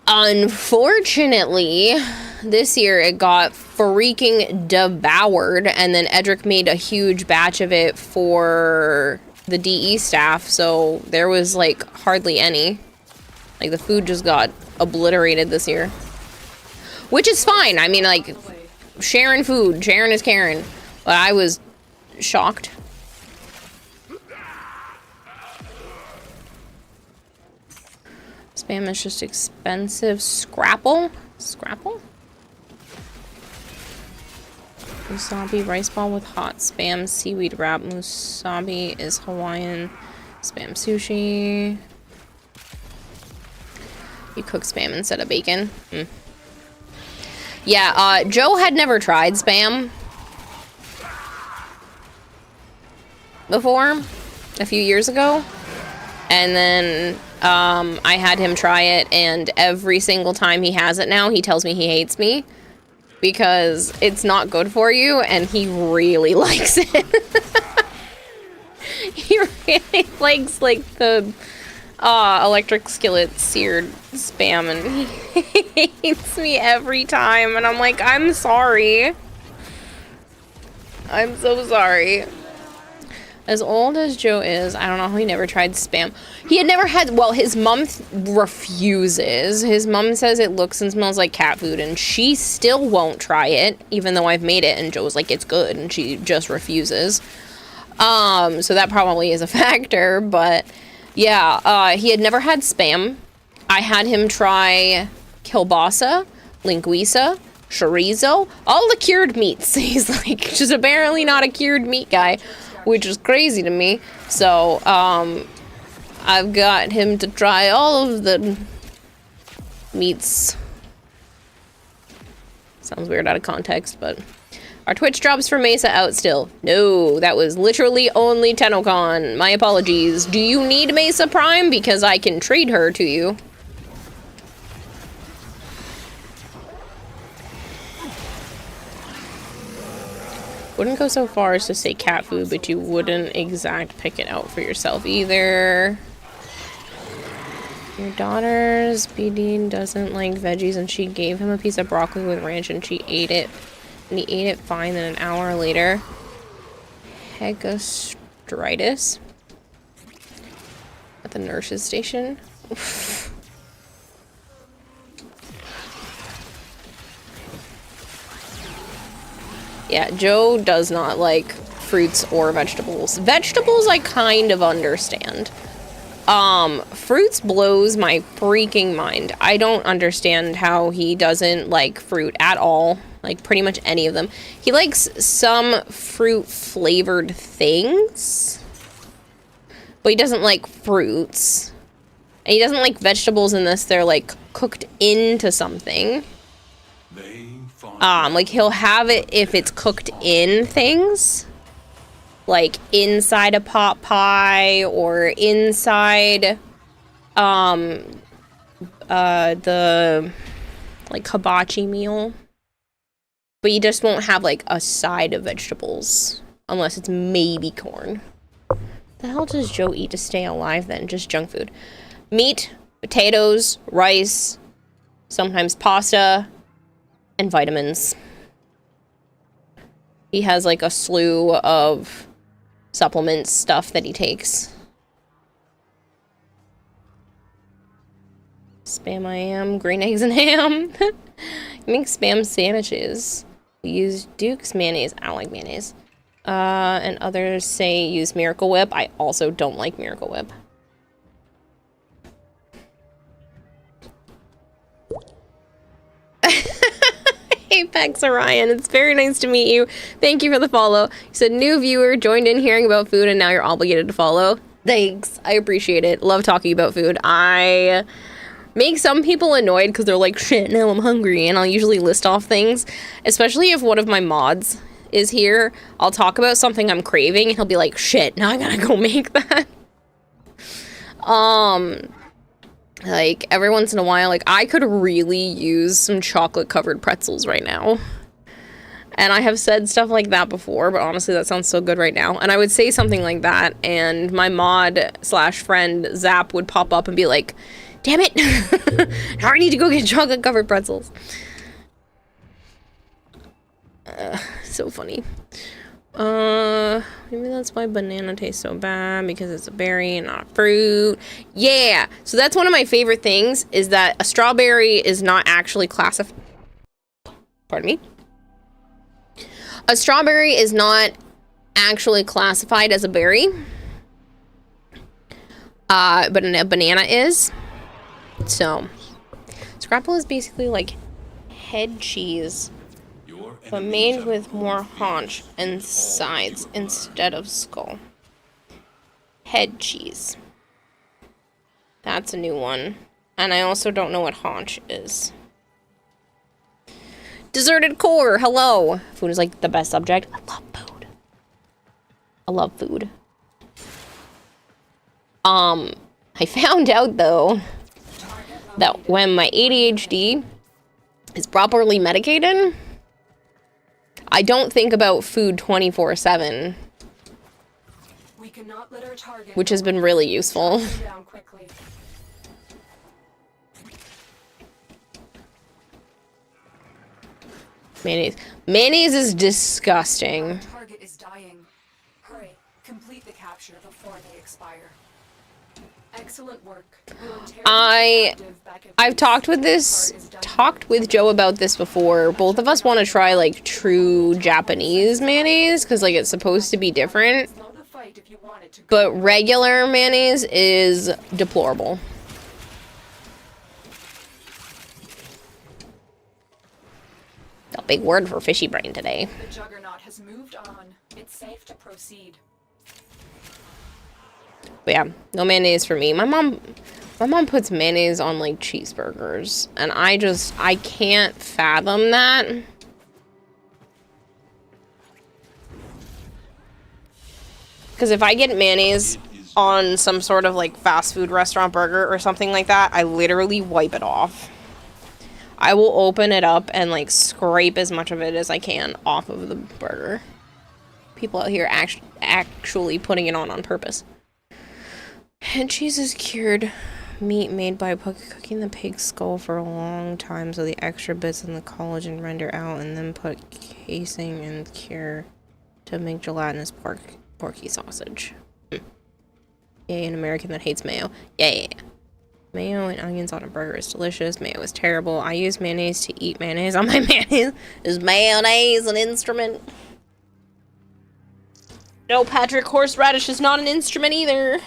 [SPEAKER 1] Unfortunately, this year it got freaking devoured, and then Edric made a huge batch of it for the DE staff, so there was like hardly any. Like the food just got obliterated this year. Which is fine. I mean, like, sharing food. Sharing is caring. But I was shocked. Spam is just expensive. Scrapple? Scrapple? Musabi rice ball with hot spam seaweed wrap. Musabi is Hawaiian spam sushi. You cook spam instead of bacon. Yeah, Joe had never tried spam before, a few years ago. And then I had him try it, and every single time he has it now, he tells me he hates me because it's not good for you, and he really likes it. He really likes, like, the electric skillet seared spam, and he hates me every time, and I'm like, I'm sorry. I'm so sorry. As old as Joe is, I don't know how he never tried spam. He had never had, well, his mom refuses. His mom says it looks and smells like cat food, and she still won't try it, even though I've made it, and Joe's like, it's good, and she just refuses. So that probably is a factor, but yeah, he had never had spam. I had him try kielbasa, linguiça, chorizo, all the cured meats. He's like, just apparently not a cured meat guy, which is crazy to me. So, I've got him to try all of the meats. Sounds weird out of context, but... Are Twitch drops for Mesa out still? No, that was literally only TennoCon. My apologies. Do you need Mesa Prime? Because I can trade her to you. Wouldn't go so far as to say cat food, but you wouldn't exact pick it out for yourself either. Your daughter's BD doesn't like veggies, and she gave him a piece of broccoli with ranch, and she ate it. And he ate it fine, then an hour later. Hegastritis. At the nurse's station. Yeah, Joe does not like fruits or vegetables. Vegetables I kind of understand. Fruits blows my freaking mind. I don't understand how he doesn't like fruit at all. Like, pretty much any of them. He likes some fruit-flavored things. But he doesn't like fruits. And he doesn't like vegetables unless they're, like, cooked into something. Like, he'll have it if it's cooked in things. Like, inside a pot pie or inside, the, like, hibachi meal. But you just won't have, like, a side of vegetables. Unless it's maybe corn. The hell does Joe eat to stay alive then? Just junk food. Meat, potatoes, rice, sometimes pasta, and vitamins. He has, like, a slew of supplements stuff that he takes. Spam I am, green eggs and ham. Make spam sandwiches. We use Duke's mayonnaise. I don't like mayonnaise. And others say use Miracle Whip. I also don't like Miracle Whip. Apex Orion, it's very nice to meet you. Thank you for the follow. You said new viewer, joined in hearing about food, and now you're obligated to follow. Thanks. I appreciate it. Love talking about food. I make some people annoyed because they're like, shit, now I'm hungry, and I'll usually list off things, especially if one of my mods is here. I'll talk about something I'm craving, and he'll be like, shit, now I gotta go make that. Like, every once in a while, like, I could really use some chocolate-covered pretzels right now. And I have said stuff like that before, but honestly, that sounds so good right now. And I would say something like that, and my mod / friend, Zap, would pop up and be like, damn it! Now I need to go get chocolate-covered pretzels. So funny. Maybe that's why banana tastes so bad, because it's a berry and not a fruit. Yeah! So that's one of my favorite things, is that a strawberry is not actually classified. Pardon me? A strawberry is not actually classified as a berry. But a banana is. So, scrapple is basically like head cheese, but made with more haunch and sides instead of skull. Head cheese. That's a new one. And I also don't know what haunch is. Deserted core, hello. Food is like the best subject. I love food. I love food. I found out though that when my ADHD is properly medicated, I don't think about food 24/7, which has been really useful. Mayonnaise. Mayonnaise is disgusting.
[SPEAKER 3] Target is dying. Hurry, complete the capture before they expire. Excellent work.
[SPEAKER 1] I've talked with Joe about this before. Both of us want to try like true Japanese mayonnaise because like it's supposed to be different. But regular mayonnaise is deplorable. A big word for fishy brain today.
[SPEAKER 3] The juggernaut has moved on. It's safe to proceed.
[SPEAKER 1] But yeah, no mayonnaise for me. My mom puts mayonnaise on like cheeseburgers, and I can't fathom that. Because if I get mayonnaise on some sort of like fast food restaurant burger or something like that, I literally wipe it off. I will open it up and like scrape as much of it as I can off of the burger. People out here actually putting it on purpose. And cheese is cured meat made by cooking the pig's skull for a long time so the extra bits in the collagen render out, and then put casing and cure to make gelatinous porky sausage. Yay, an American that hates mayo. Yeah. Mayo and onions on a burger is delicious. Mayo is terrible. I use mayonnaise to eat mayonnaise on my mayonnaise. Is mayonnaise an instrument? No, Patrick, horseradish is not an instrument either.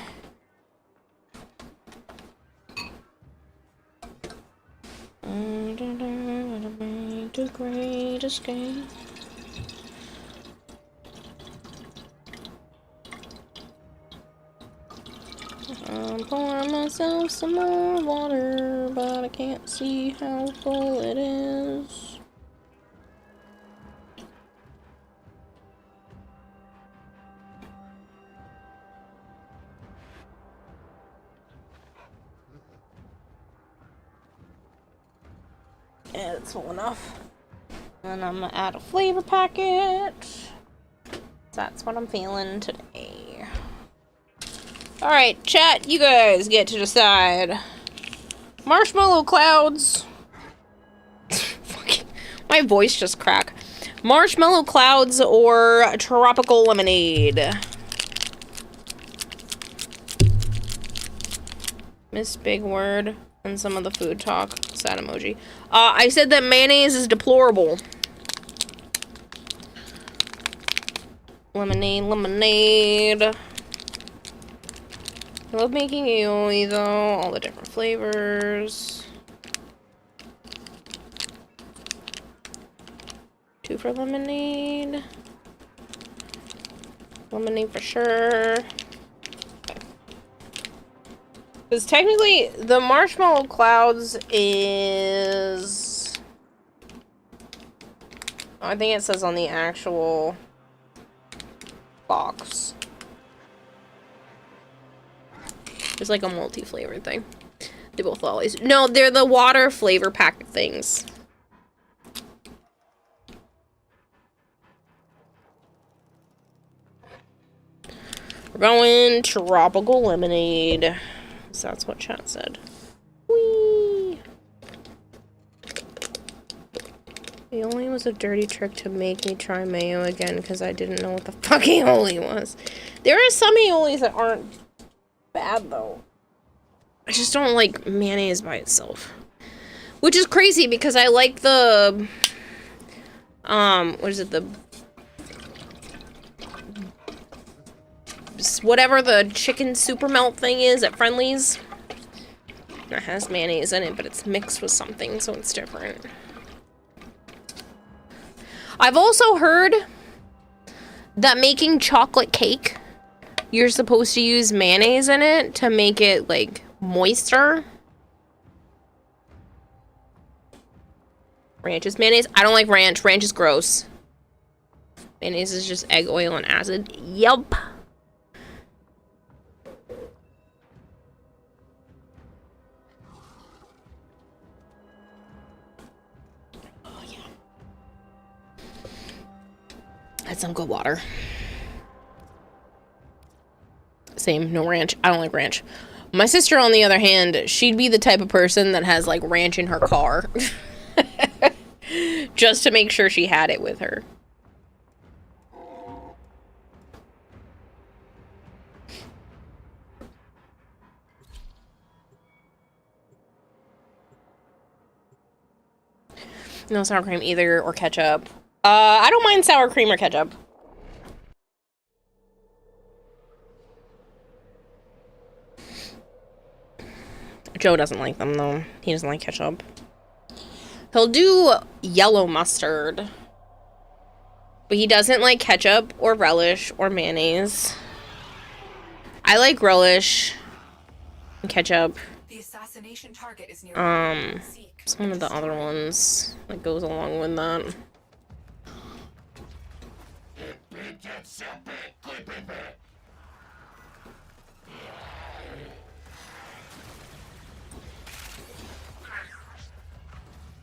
[SPEAKER 1] The great escape. I'm pouring myself some more water, but I can't see how full it is. Yeah, it's full enough. And I'm gonna add a flavor packet. That's what I'm feeling today. Alright, chat, you guys get to decide. Marshmallow clouds. My voice just cracked. Marshmallow clouds or tropical lemonade. Miss Big Word and some of the food talk. Sad emoji. I said that mayonnaise is deplorable. Lemonade. I love making aioli though. All the different flavors. 2 for lemonade. Lemonade for sure. Because technically, the marshmallow clouds is... I think it says on the actual box. It's like a multi-flavored thing. They both always... No, they're the water flavor pack things. We're going tropical lemonade. So that's what chat said. Whee! The only was a dirty trick to make me try mayo again because I didn't know what the fuck aioli was. There are some aiolis that aren't bad though. I just don't like mayonnaise by itself. Which is crazy because I like the what is it, the whatever the chicken super melt thing is at Friendly's. That has mayonnaise in it, but it's mixed with something, so it's different. I've also heard that making chocolate cake, you're supposed to use mayonnaise in it to make it, like, moister. Ranch is mayonnaise. I don't like ranch. Ranch is gross. Mayonnaise is just egg, oil, and acid. Yup. Oh, yeah. That's some good water. Same, no ranch. I don't like ranch. My sister, on the other hand, she'd be the type of person that has, like, ranch in her car. Just to make sure she had it with her. No sour cream either, or ketchup. I don't mind sour cream or ketchup. Joe doesn't like them, though. He doesn't like ketchup. He'll do yellow mustard. But he doesn't like ketchup or relish or mayonnaise. I like relish and ketchup.
[SPEAKER 3] The assassination target is near.
[SPEAKER 1] It's one of the other ones that goes along with that.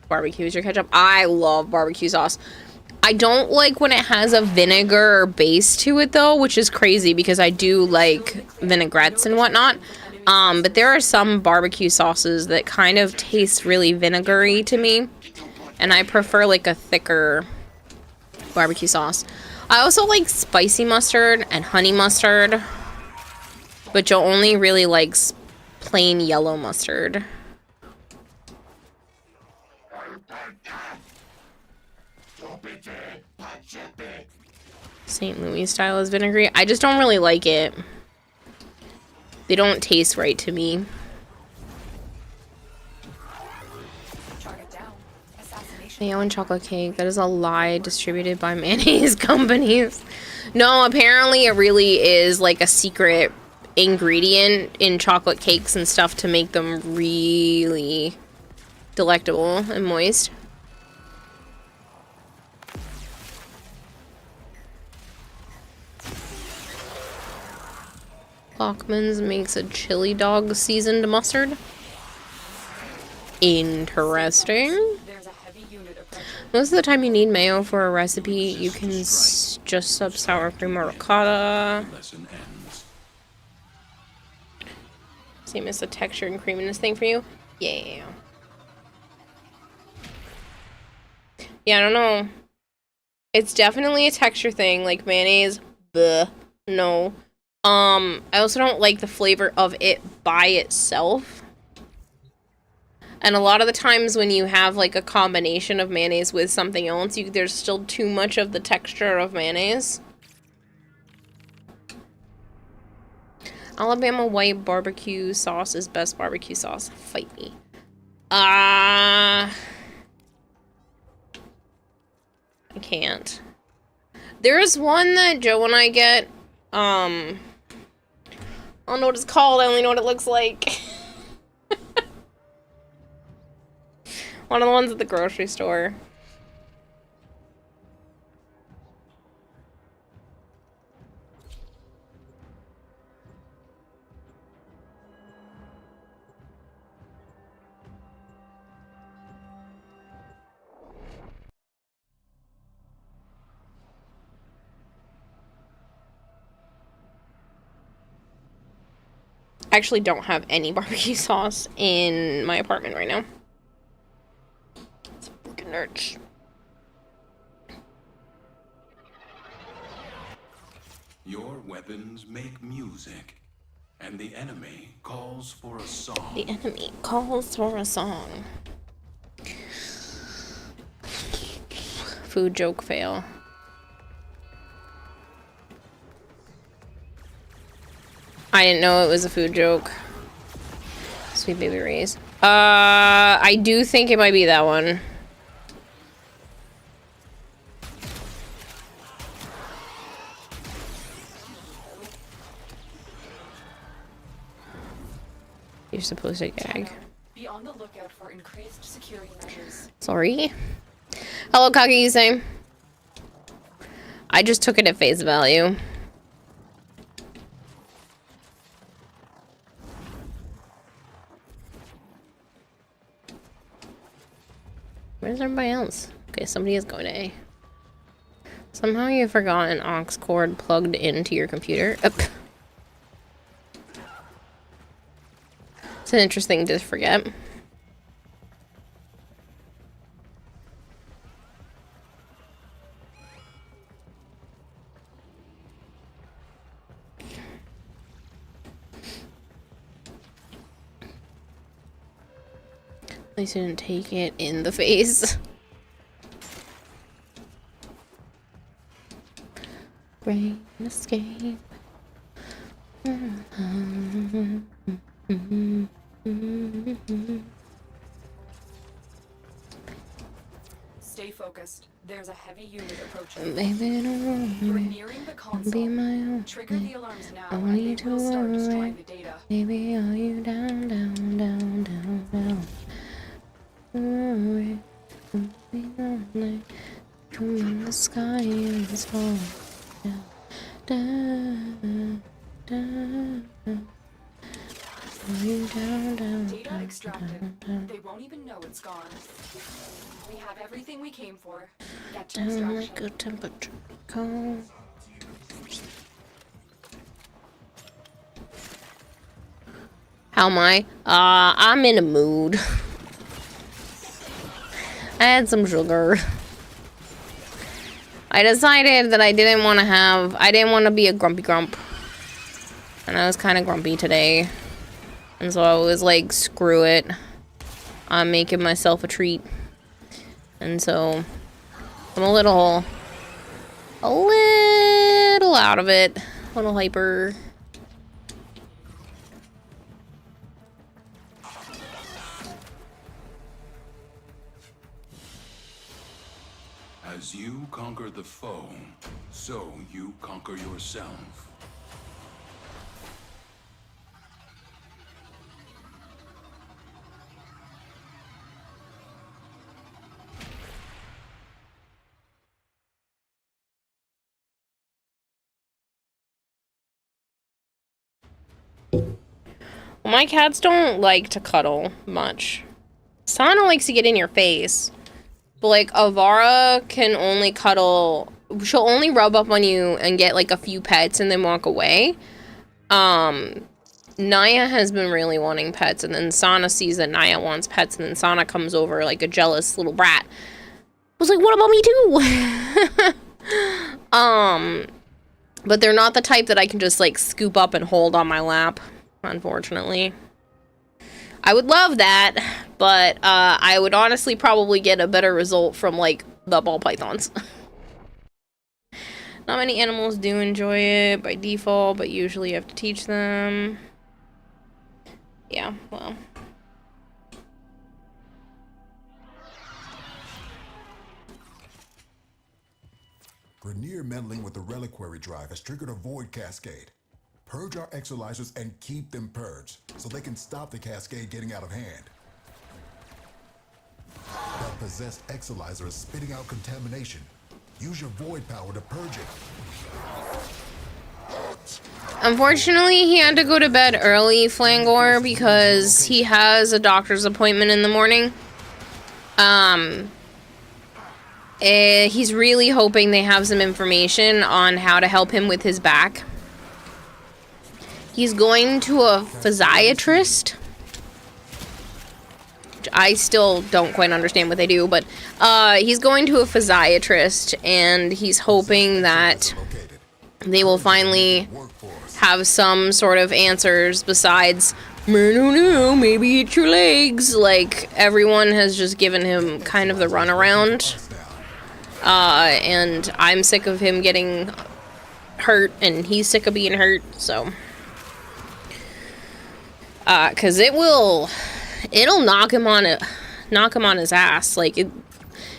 [SPEAKER 1] Barbecue is your ketchup. I love barbecue sauce. I don't like when it has a vinegar base to it though, which is crazy because I do like vinaigrettes and whatnot. But there are some barbecue sauces that kind of taste really vinegary to me. And I prefer like a thicker barbecue sauce. I also like spicy mustard and honey mustard. But Joe only really likes plain yellow mustard. St. Louis style is vinegary. I just don't really like it. They don't taste right to me. Mayo and chocolate cake. That is a lie distributed by mayonnaise companies. No, apparently it really is like a secret ingredient in chocolate cakes and stuff to make them really delectable and moist. Lockman's makes a chili dog seasoned mustard. Interesting. Most of the time you need mayo for a recipe, you can just sub sour cream or ricotta. Same as the texture and creaminess thing for you? Yeah. Yeah, I don't know. It's definitely a texture thing, like mayonnaise. Bleh. No. I also don't like the flavor of it by itself. And a lot of the times when you have like a combination of mayonnaise with something else, there's still too much of the texture of mayonnaise. Alabama white barbecue sauce is best barbecue sauce. Fight me. I can't. There is one that Joe and I get. I don't know what it's called. I only know what it looks like. One of the ones at the grocery store. I actually don't have any barbecue sauce in my apartment right now. It's freaking nerds.
[SPEAKER 13] Your weapons make music, and the enemy calls for a song.
[SPEAKER 1] The enemy calls for a song. Food joke fail. I didn't know it was a food joke. Sweet baby rays. I do think it might be that one. You're supposed to gag.
[SPEAKER 3] Be on the lookout for increased security measures.
[SPEAKER 1] Sorry. Hello, Kagise. I just took it at face value. Where's everybody else? Okay, somebody is going to A. Somehow you forgot an aux cord plugged into your computer. It's an interesting to forget. At least I didn't take it in the face. Rain escape.
[SPEAKER 3] Stay focused. There's a heavy unit approaching.
[SPEAKER 1] Baby, don't
[SPEAKER 3] We're
[SPEAKER 1] worry.
[SPEAKER 3] nearing the console.
[SPEAKER 1] Be my own.
[SPEAKER 3] Trigger the alarms now,
[SPEAKER 1] I
[SPEAKER 3] and
[SPEAKER 1] want
[SPEAKER 3] they
[SPEAKER 1] you to
[SPEAKER 3] will start destroying
[SPEAKER 1] worry.
[SPEAKER 3] the data.
[SPEAKER 1] Baby, are you down, down, down, down, down? Worry. Be lonely. Come in the sky and it's falling down, down, down. Are you down, down,
[SPEAKER 3] Data
[SPEAKER 1] down,
[SPEAKER 3] extracted.
[SPEAKER 1] down, down?
[SPEAKER 3] They won't even know it's gone. We have everything we came for. Get to
[SPEAKER 1] Down
[SPEAKER 3] extraction.
[SPEAKER 1] like a temperature cold. How am I? I'm in a mood. I had some sugar. I decided that I didn't want to be a grumpy grump. And I was kind of grumpy today. And so I was like, screw it. I'm making myself a treat. And so I'm a little out of it. A little hyper.
[SPEAKER 13] As you conquer the foe, so you conquer yourself.
[SPEAKER 1] Well, my cats don't like to cuddle much. Sana likes to get in your face. But, like, Avara can only cuddle... She'll only rub up on you and get, like, a few pets and then walk away. Naya has been really wanting pets, and then Sana sees that Naya wants pets, and then Sana comes over like a jealous little brat. I was like, what about me too? But they're not the type that I can just, like, scoop up and hold on my lap, unfortunately. I would love that, but I would honestly probably get a better result from, like, the ball pythons. Not many animals do enjoy it by default, but usually you have to teach them. Yeah, well.
[SPEAKER 14] Grenier meddling with the reliquary drive has triggered a void cascade. Purge our exolizers and keep them purged, so they can stop the cascade getting out of hand. possessed Exolizer is spitting out contamination. Use your void power to purge it.
[SPEAKER 1] Unfortunately, he had to go to bed early, Flangor, because he has a doctor's appointment in the morning. He's really hoping they have some information on how to help him with his back. He's going to a physiatrist. Which I still don't quite understand what they do, but he's going to a physiatrist, and he's hoping that they will finally have some sort of answers besides, no, maybe eat your legs. Like, everyone has just given him kind of the runaround. And I'm sick of him getting hurt, and he's sick of being hurt, so. 'Cause it'll knock him on his ass. Like,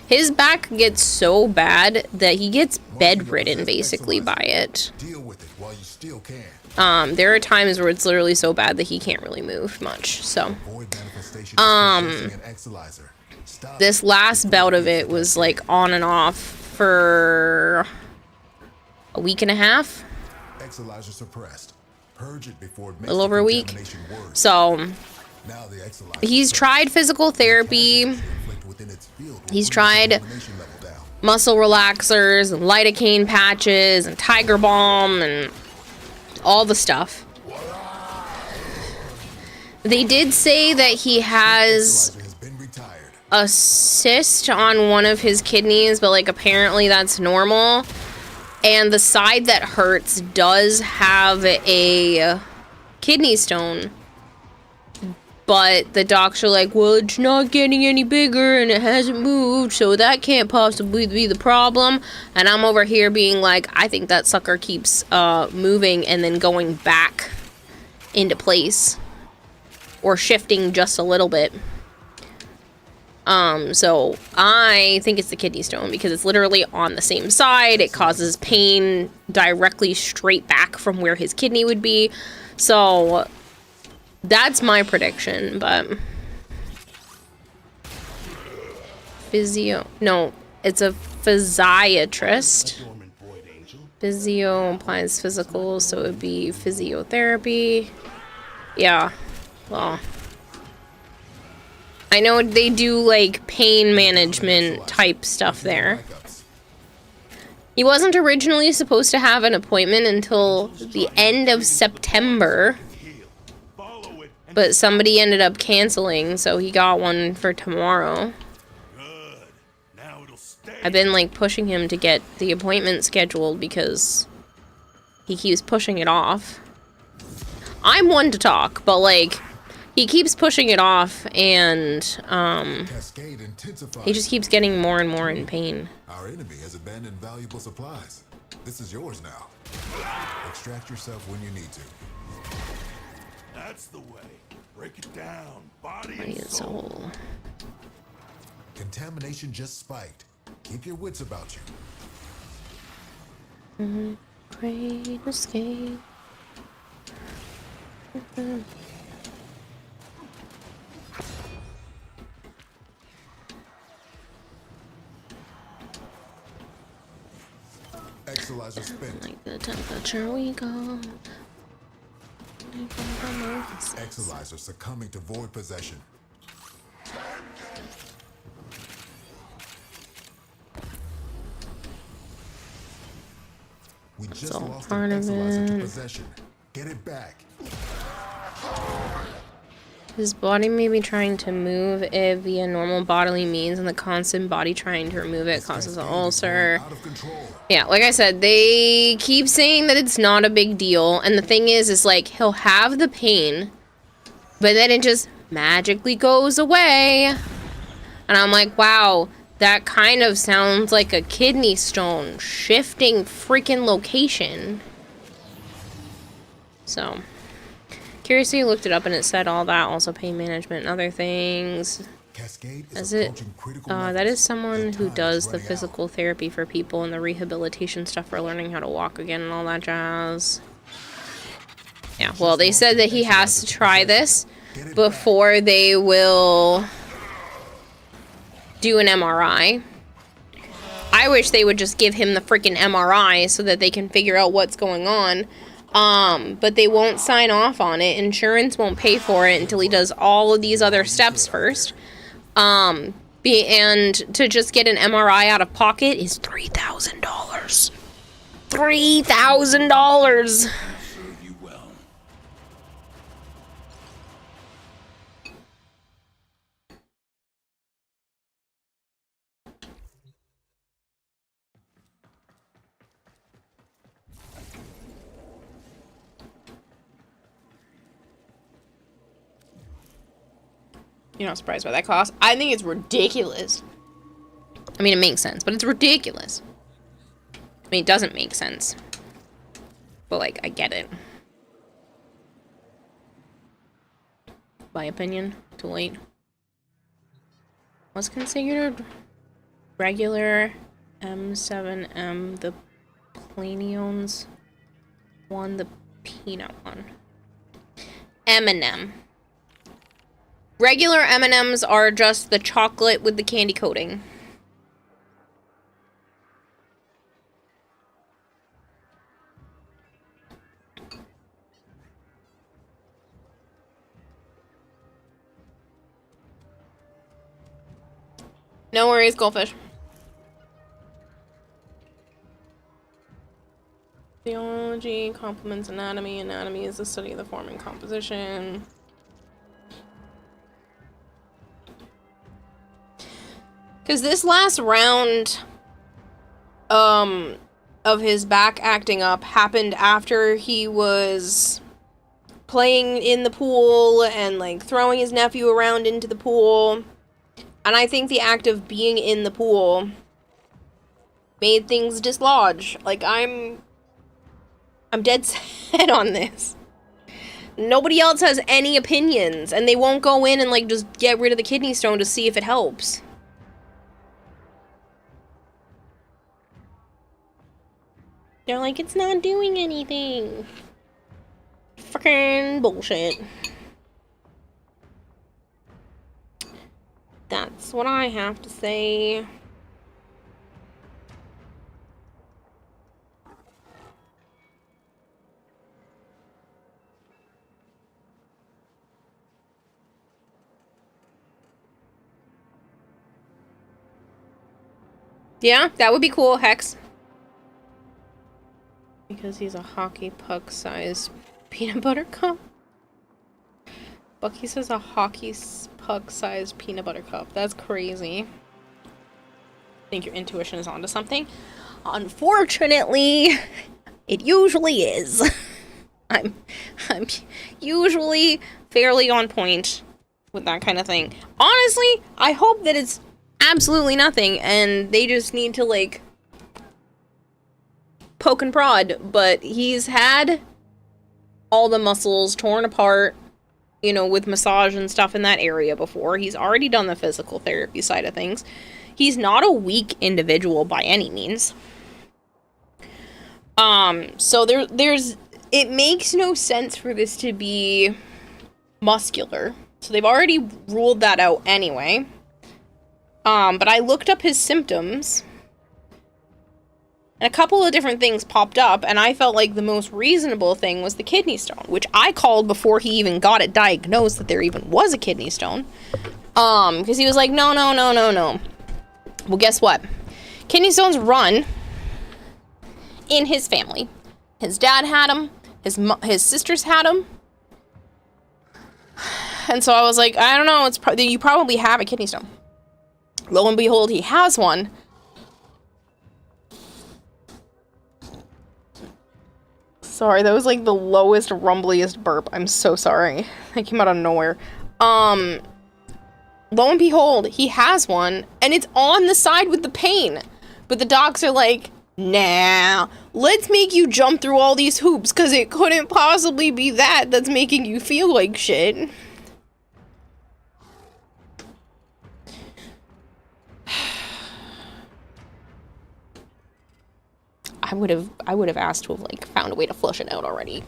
[SPEAKER 1] his back gets so bad that he gets bedridden, basically, by it.
[SPEAKER 14] Deal with it while you still can.
[SPEAKER 1] There are times where it's literally so bad that he can't really move much, so. This last bout of it was, like, on and off for a week and a half.
[SPEAKER 14] Exolizer suppressed. Purge it before it
[SPEAKER 1] A little over a week. So, he's tried physical therapy. He's tried muscle relaxers and lidocaine patches and tiger balm and all the stuff. They did say that he has a cyst on one of his kidneys, but like apparently that's normal. And the side that hurts does have a kidney stone. But the docs are like, well, it's not getting any bigger and it hasn't moved, so that can't possibly be the problem. And I'm over here being like, I think that sucker keeps moving and then going back into place. Or shifting just a little bit. So I think it's the kidney stone because it's literally on the same side. It causes pain directly straight back from where his kidney would be. So that's my prediction, but no, it's a physiatrist. Physio implies physical, so it would be physiotherapy. Yeah, well, I know they do like pain management type stuff there. He wasn't originally supposed to have an appointment until the end of September, but somebody ended up canceling, so he got one for tomorrow. I've been like pushing him to get the appointment scheduled because he keeps pushing it off. I'm one to talk, but like he keeps pushing it off, and he just keeps getting more and more in pain.
[SPEAKER 14] Our enemy has abandoned valuable supplies. This is yours now. Extract yourself when you need to.
[SPEAKER 15] That's the way. Break it down. Body
[SPEAKER 1] and soul.
[SPEAKER 14] Contamination just spiked. Keep your wits about you.
[SPEAKER 1] Great escape.
[SPEAKER 14] Exolizer spent.
[SPEAKER 1] Like the temperature we go.
[SPEAKER 14] Exolizer succumbing to void possession. We just lost an Exolizer to possession. Get it back.
[SPEAKER 1] His body may be trying to move it via normal bodily means, and the constant body trying to remove it causes an ulcer. Yeah, like I said, they keep saying that it's not a big deal, and the thing is like, he'll have the pain, but then it just magically goes away. And I'm like, wow, that kind of sounds like a kidney stone shifting freaking location. So curiously looked it up and it said all that, also pain management and other things. That is someone who does the physical therapy for people and the rehabilitation stuff for learning how to walk again and all that jazz. Yeah, well, they said that he has to try this before they will do an MRI. I wish they would just give him the freaking MRI so that they can figure out what's going on. But they won't sign off on it. Insurance won't pay for it until he does all of these other steps first. And to just get an MRI out of pocket is $3,000. $3,000! You're not surprised by that cost? I think it's ridiculous. I mean, it makes sense, but it's ridiculous. I mean, it doesn't make sense. But, like, I get it. My opinion, too late. What's considered regular M7M, the Planiones one, the peanut one. M&M. Regular M&Ms are just the chocolate with the candy coating. No worries, goldfish. Theology complements anatomy. Anatomy is the study of the form and composition. Because this last round of his back acting up happened after he was playing in the pool and, like, throwing his nephew around into the pool. And I think the act of being in the pool made things dislodge. Like, I'm dead set on this. Nobody else has any opinions, and they won't go in and, like, just get rid of the kidney stone to see if it helps. They're like, it's not doing anything. Fucking bullshit. That's what I have to say. Yeah, that would be cool, Hex. Because he's a hockey puck-sized peanut butter cup? Bucky says a hockey puck-sized peanut butter cup. That's crazy. I think your intuition is onto something. Unfortunately, it usually is. I'm usually fairly on point with that kind of thing. Honestly, I hope that it's absolutely nothing and they just need to, like, poke and prod, but he's had all the muscles torn apart, you know, with massage and stuff in that area before. He's already done the physical therapy side of things. He's not a weak individual by any means. So there's it makes no sense for this to be muscular. So they've already ruled that out anyway. But I looked up his symptoms. And a couple of different things popped up, and I felt like the most reasonable thing was the kidney stone, which I called before he even got it diagnosed that there even was a kidney stone. Because he was like, no. Well, guess what? Kidney stones run in his family. His dad had them. His sisters had them. And so I was like, I don't know, you probably have a kidney stone. Lo and behold, he has one. Sorry, that was like the lowest, rumbliest burp. I'm so sorry. That came out of nowhere. Lo and behold, he has one, and it's on the side with the pain. But the docs are like, nah, let's make you jump through all these hoops, because it couldn't possibly be that's making you feel like shit. I would have asked to have, like, found a way to flush it out already.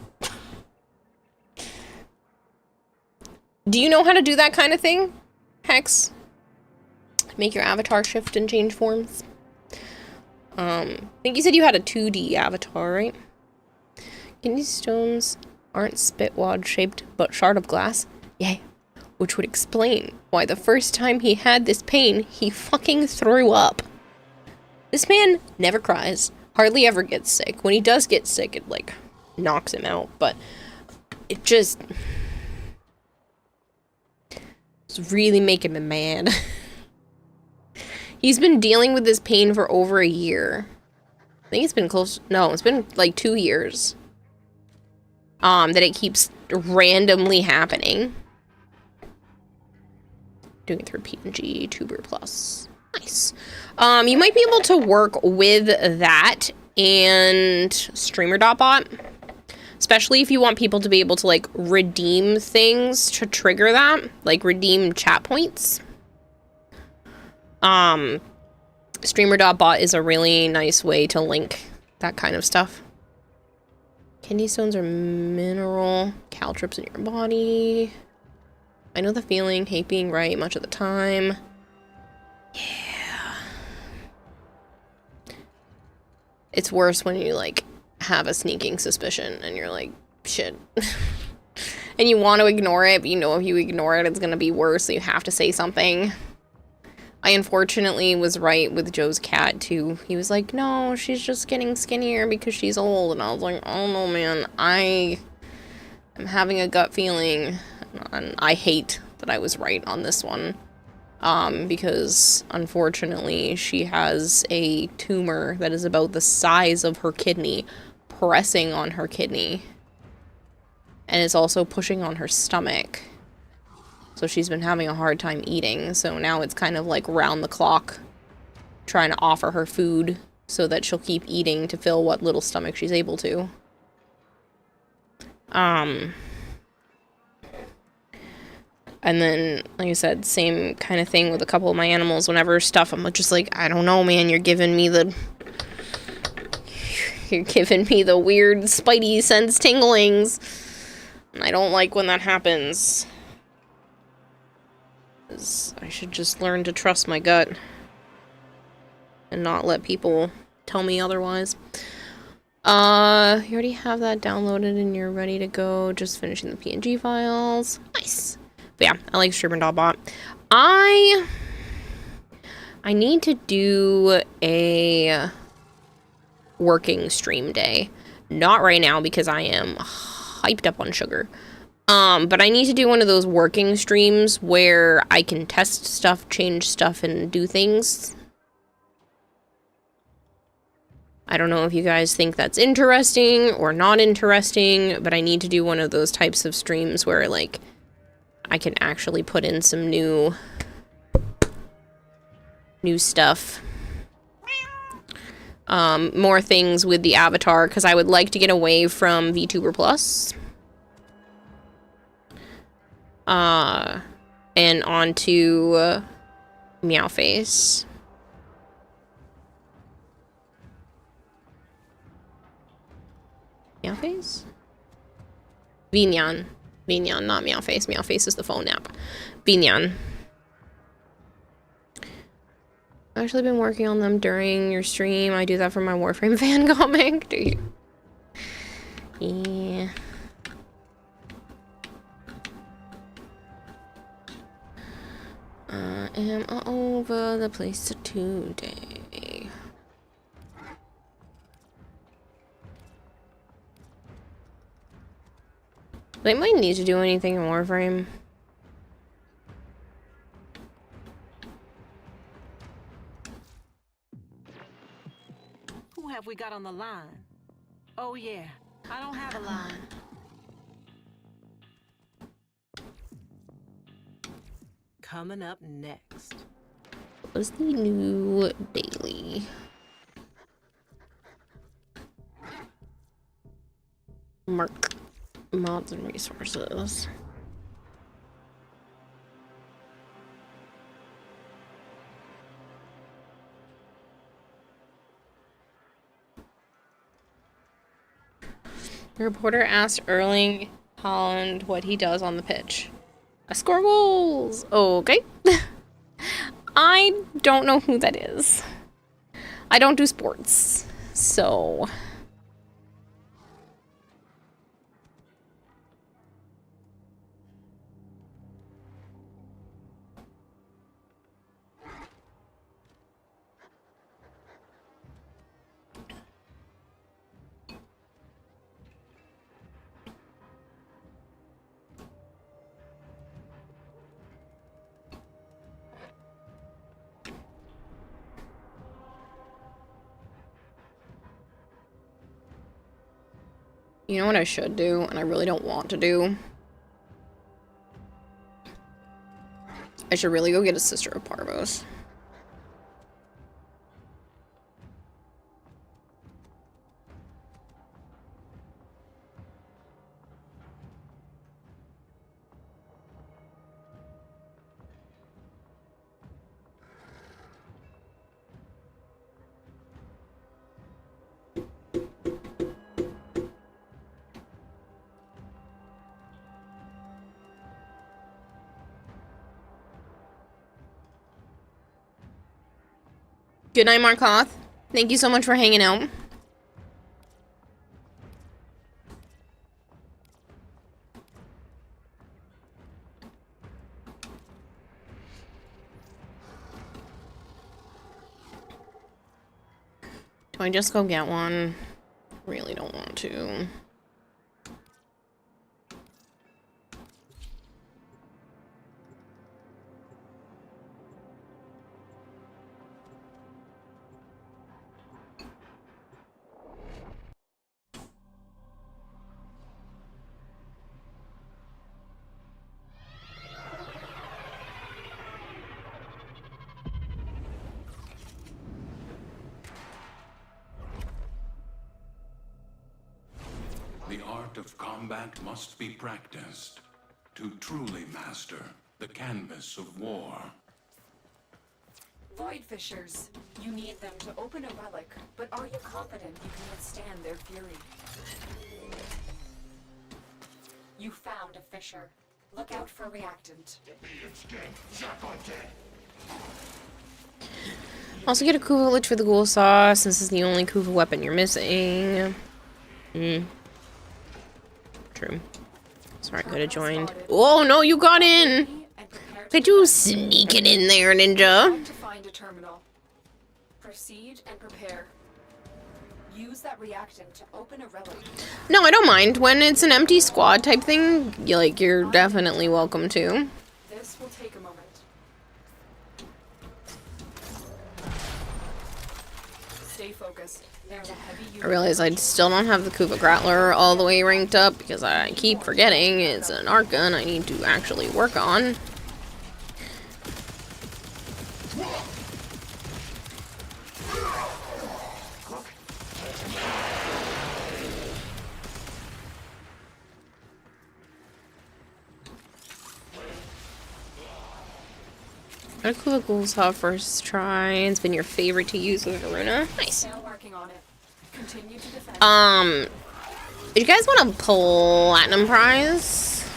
[SPEAKER 1] Do you know how to do that kind of thing, Hex? make your avatar shift and change forms. I think you said you had a 2D avatar, right? Kidney stones aren't spit wad shaped, but shard of glass? Yay. Which would explain why the first time he had this pain, he fucking threw up. This man never cries, hardly ever gets sick. When he does get sick, it, like, knocks him out, but it just... it's really making me mad. He's been dealing with this pain for over a year. I think it's been close... no, it's been, like, 2 years. That it keeps randomly happening. Doing it through PNG, Tuber Plus. Nice. You might be able to work with that and Streamer.bot. Especially if you want people to be able to, like, redeem things to trigger that. Like, redeem chat points. Streamer.bot is a really nice way to link that kind of stuff. Kidney stones are mineral. Caltrips in your body. I know the feeling, hate being right much of the time. Yeah. It's worse when you, like, have a sneaking suspicion and you're like, shit. And you want to ignore it, but you know if you ignore it, it's gonna be worse, so you have to say something. I unfortunately was right with Joe's cat, too. He was like, no, she's just getting skinnier because she's old. And I was like, oh no, man, I am having a gut feeling. And I hate that I was right on this one. Because, unfortunately, she has a tumor that is about the size of her kidney, pressing on her kidney. And it's also pushing on her stomach. So she's been having a hard time eating, so now it's kind of like round the clock trying to offer her food so that she'll keep eating to fill what little stomach she's able to. And then, like I said, same kind of thing with a couple of my animals. Whenever stuff, I'm just like, I don't know, man, you're giving me the weird spidey sense tinglings. And I don't like when that happens. I should just learn to trust my gut and not let people tell me otherwise. You already have that downloaded and you're ready to go. Just finishing the PNG files. Nice. But yeah, I like Streamer.bot. I need to do a working stream day. Not right now because I am hyped up on sugar. But I need to do one of those working streams where I can test stuff, change stuff, and do things. I don't know if you guys think that's interesting or not interesting, but I need to do one of those types of streams where, like, I can actually put in some new stuff. More things with the avatar, because I would like to get away from VTuber Plus. And onto Meowface. Meowface? Vinyan. Vinyan, not Meowface. Meowface is the phone app. Vinyan. I've actually been working on them during your stream. I do that for my Warframe fan comic. Do you? Yeah. I am all over the place today. They might need to do anything in Warframe.
[SPEAKER 10] Who have we got on the line? Oh yeah, I don't have a line. Coming up next.
[SPEAKER 1] What is the new daily? Mark mods and resources. The reporter asked Erling Haaland what he does on the pitch. I score goals! Okay. I I don't know who that is. I don't do sports, so... You know what I should do, and I really don't want to do? I should really go get a Sister of Parvos. Good night, Markoth. Thank you so much for hanging out. Do I just go get one? Really don't want to.
[SPEAKER 13] The art of combat must be practiced to truly master the canvas of war.
[SPEAKER 3] Void Fissures. You need them to open a relic, but are you confident you can withstand their fury? You found a fissure. Look out for reactant.
[SPEAKER 1] Also get a Kuva Lich for the Ghoul Saw, since it's the only Kuva weapon you're missing. True. Sorry, I could have joined. Oh no, you got in! Look at you sneaking in there, ninja.
[SPEAKER 3] To find a terminal. Proceed and prepare. Use that reactant to open a relic.
[SPEAKER 1] No, I don't mind. When it's an empty squad type thing, you're definitely welcome to.
[SPEAKER 3] This will take a moment. Stay focused. There's a heavy unit.
[SPEAKER 1] I realize I still don't have the Kuva Grappler all the way ranked up because I keep forgetting it's an arc gun I need to actually work on. Got a Kuva Ghoul Saw first try. It's been your favorite to use with Varuna. Nice. Do you guys want a platinum prize?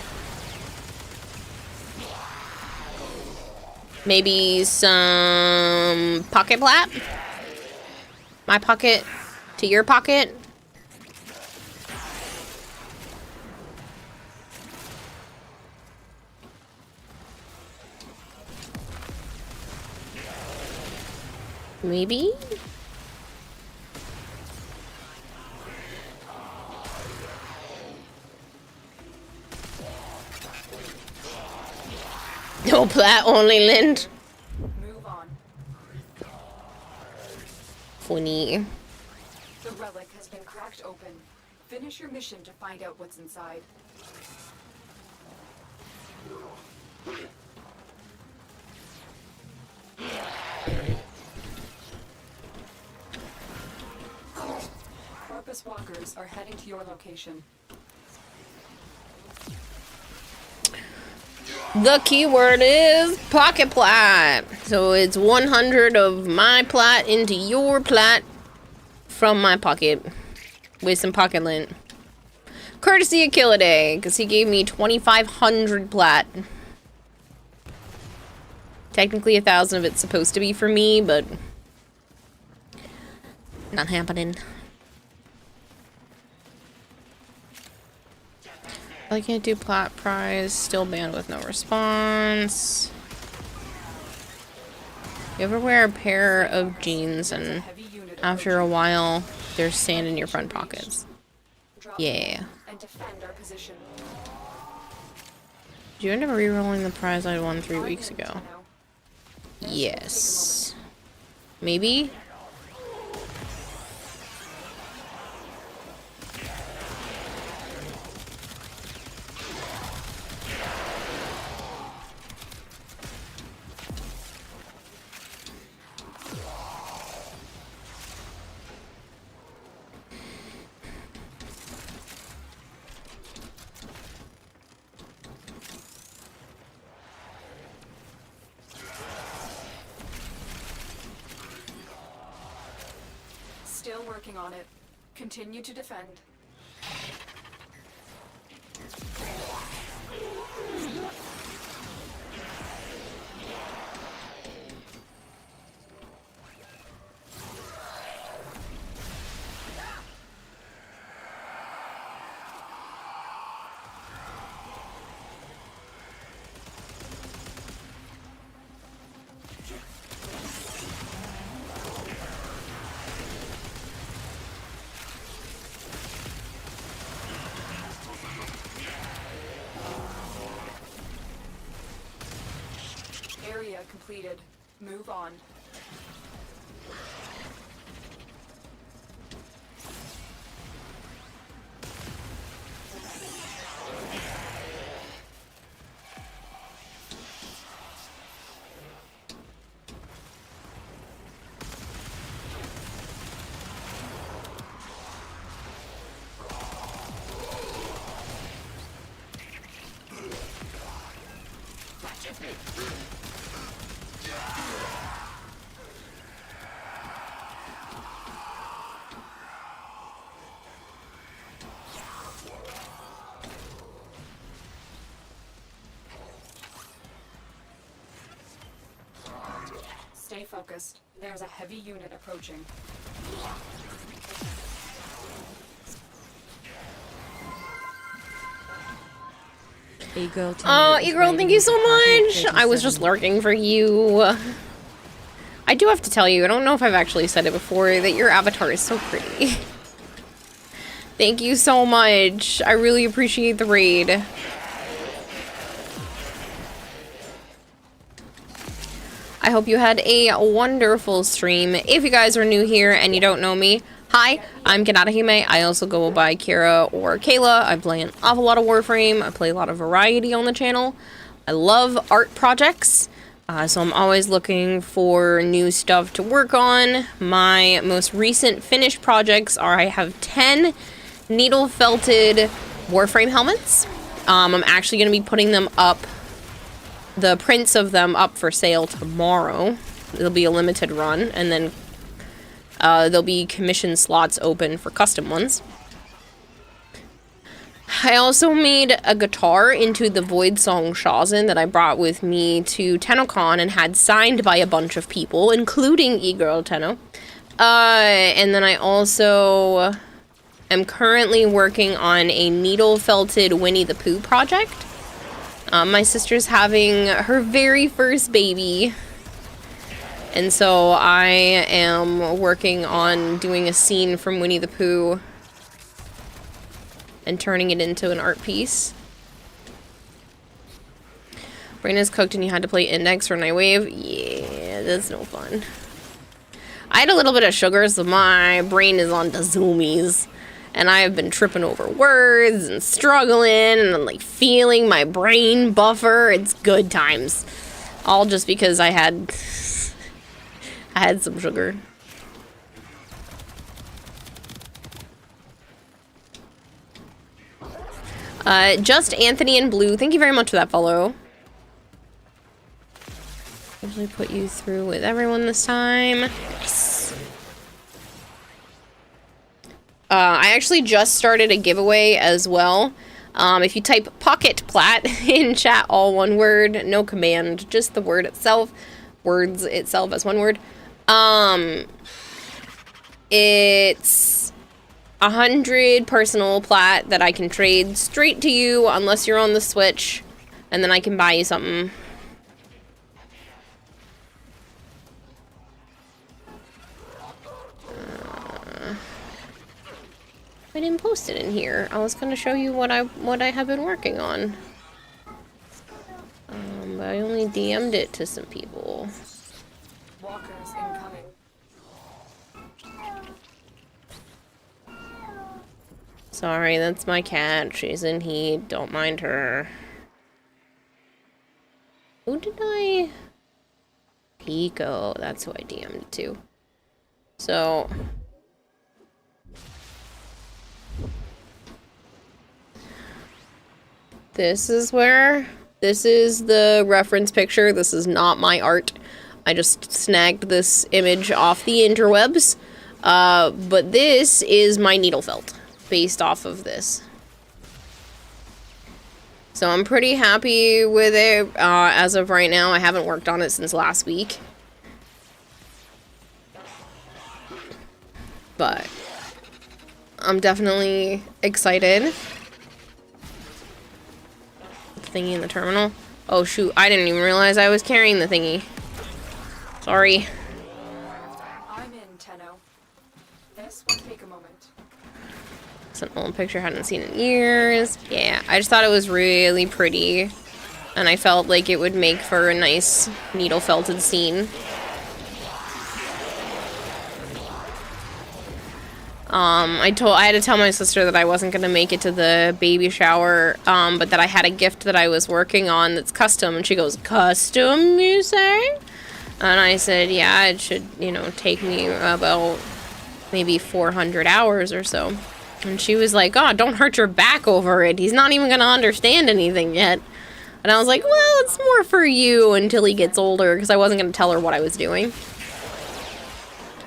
[SPEAKER 1] Maybe some pocket plat? My pocket to your pocket? Maybe? No plat, only lint.
[SPEAKER 3] Move on.
[SPEAKER 1] Funny.
[SPEAKER 3] The relic has been cracked open. Finish your mission to find out what's inside. Corpus walkers are heading to your location.
[SPEAKER 1] The keyword is pocket plat. So it's 100 of my plat into your plat from my pocket with some pocket lint. Courtesy of Killaday, because he gave me 2,500 plat. Technically 1,000 of it's supposed to be for me, but not happening. I can't do plat prize, still banned with no response. You ever wear a pair of jeans and after a while there's sand in your front pockets? Yeah. Did you end up re-rolling the prize I won 3 weeks ago? Yes. Maybe?
[SPEAKER 3] Still working on it. Continue to defend. Area completed. Move on. Stay focused. There's a heavy unit approaching.
[SPEAKER 1] E-girl, thank you so much! I was just lurking for you. I do have to tell you, I don't know if I've actually said it before, that your avatar is so pretty. Thank you so much. I really appreciate the raid. I hope you had a wonderful stream. If you guys are new here and you don't know me, hi, I'm Kanatahime. I also go by Kira or Kayla. I play an awful lot of Warframe. I play a lot of variety on the channel. I love art projects, so I'm always looking for new stuff to work on. My most recent finished projects are I have 10 needle-felted Warframe helmets. I'm actually going to be putting them up, the prints of them up for sale tomorrow. It'll be a limited run, and then there'll be commission slots open for custom ones. I also made a guitar into the Void Song Shazin that I brought with me to TennoCon and had signed by a bunch of people, including E-Girl Tenno. And then I also am currently working on a needle-felted Winnie the Pooh project. My sister's having her very first baby, and so I am working on doing a scene from Winnie the Pooh and turning it into an art piece. Brain is cooked and you had to play Index for Nightwave? Yeah, that's no fun. I had a little bit of sugar, so my brain is on the zoomies. And I have been tripping over words and struggling and I'm like feeling my brain buffer. It's good times. All just because I had some sugar. Just Anthony and Blue, thank you very much for that follow. Usually put you through with everyone this time. Yes. I actually just started a giveaway as well. If you type pocket plat in chat, all one word, no command, just the word itself, words itself as one word. It's 100 personal plat that I can trade straight to you unless you're on the Switch, and then I can buy you something. I didn't post it in here. I was gonna show you what I have been working on. But I only DM'd it to some people.
[SPEAKER 3] Walkers incoming.
[SPEAKER 1] Sorry, that's my cat. She's in heat. Don't mind her. Who did I... Pico. That's who I DM'd to. So... This is the reference picture. This is not my art. I just snagged this image off the interwebs. But this is my needle felt, based off of this. So I'm pretty happy with it as of right now. I haven't worked on it since last week. But I'm definitely excited. Thingy in the terminal. Oh shoot, I didn't even realize I was carrying the thingy. Sorry.
[SPEAKER 3] I'm in, Tenno. This will take a moment.
[SPEAKER 1] It's an old picture I hadn't seen in years. Yeah, I just thought it was really pretty. And I felt like it would make for a nice needle felted scene. I had to tell my sister that I wasn't gonna make it to the baby shower, but that I had a gift that I was working on that's custom, and she goes, "Custom, you say?" And I said, yeah, it should, you know, take me about maybe 400 hours or so. And she was like, "Oh, don't hurt your back over it. He's not even gonna understand anything yet." And I was like, well, it's more for you until he gets older, because I wasn't gonna tell her what I was doing.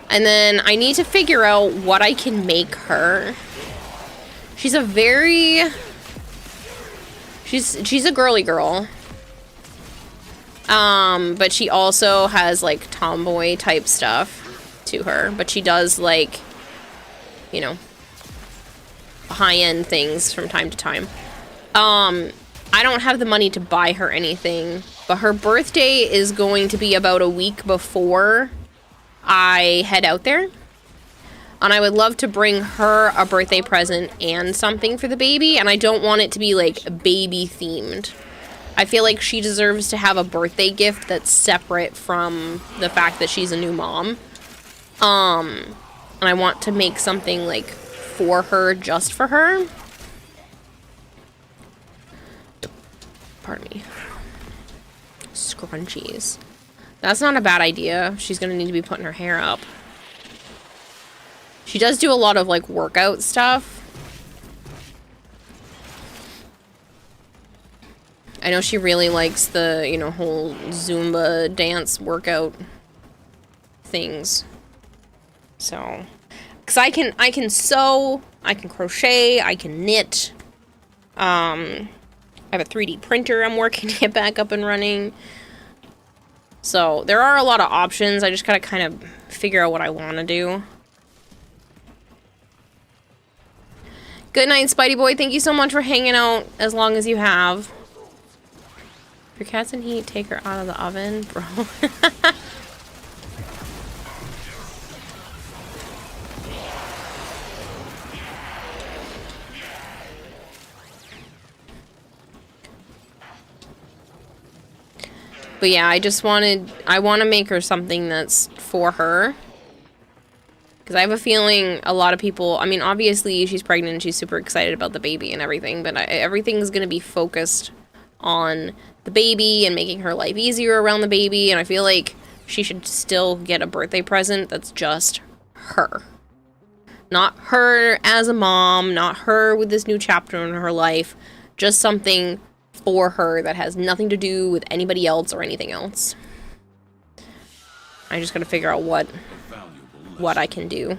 [SPEAKER 1] And then I need to figure out what I can make her. She's a very... She's a girly girl. But she also has, like, tomboy type stuff to her. But she does, like, you know, high-end things from time to time. I don't have the money to buy her anything. But her birthday is going to be about a week before I head out there, and I would love to bring her a birthday present and something for the baby, and I don't want it to be like baby themed. I feel like she deserves to have a birthday gift that's separate from the fact that she's a new mom. And I want to make something like for her, just for her. Pardon me. Scrunchies. That's not a bad idea. She's gonna need to be putting her hair up. She does do a lot of, like, workout stuff. I know she really likes the, you know, whole Zumba dance workout things. So, because I can sew, I can crochet, I can knit. I have a 3D printer I'm working to get back up and running. So, there are a lot of options. I just gotta kind of figure out what I want to do. Good night, Spidey Boy. Thank you so much for hanging out as long as you have. If your cat's in heat, take her out of the oven, bro. But yeah, I want to make her something that's for her. Because I have a feeling a lot of people, I mean, obviously she's pregnant and she's super excited about the baby and everything, but everything's going to be focused on the baby and making her life easier around the baby, and I feel like she should still get a birthday present that's just her. Not her as a mom, not her with this new chapter in her life, just something for her that has nothing to do with anybody else or anything else. I just gotta figure out what I can do.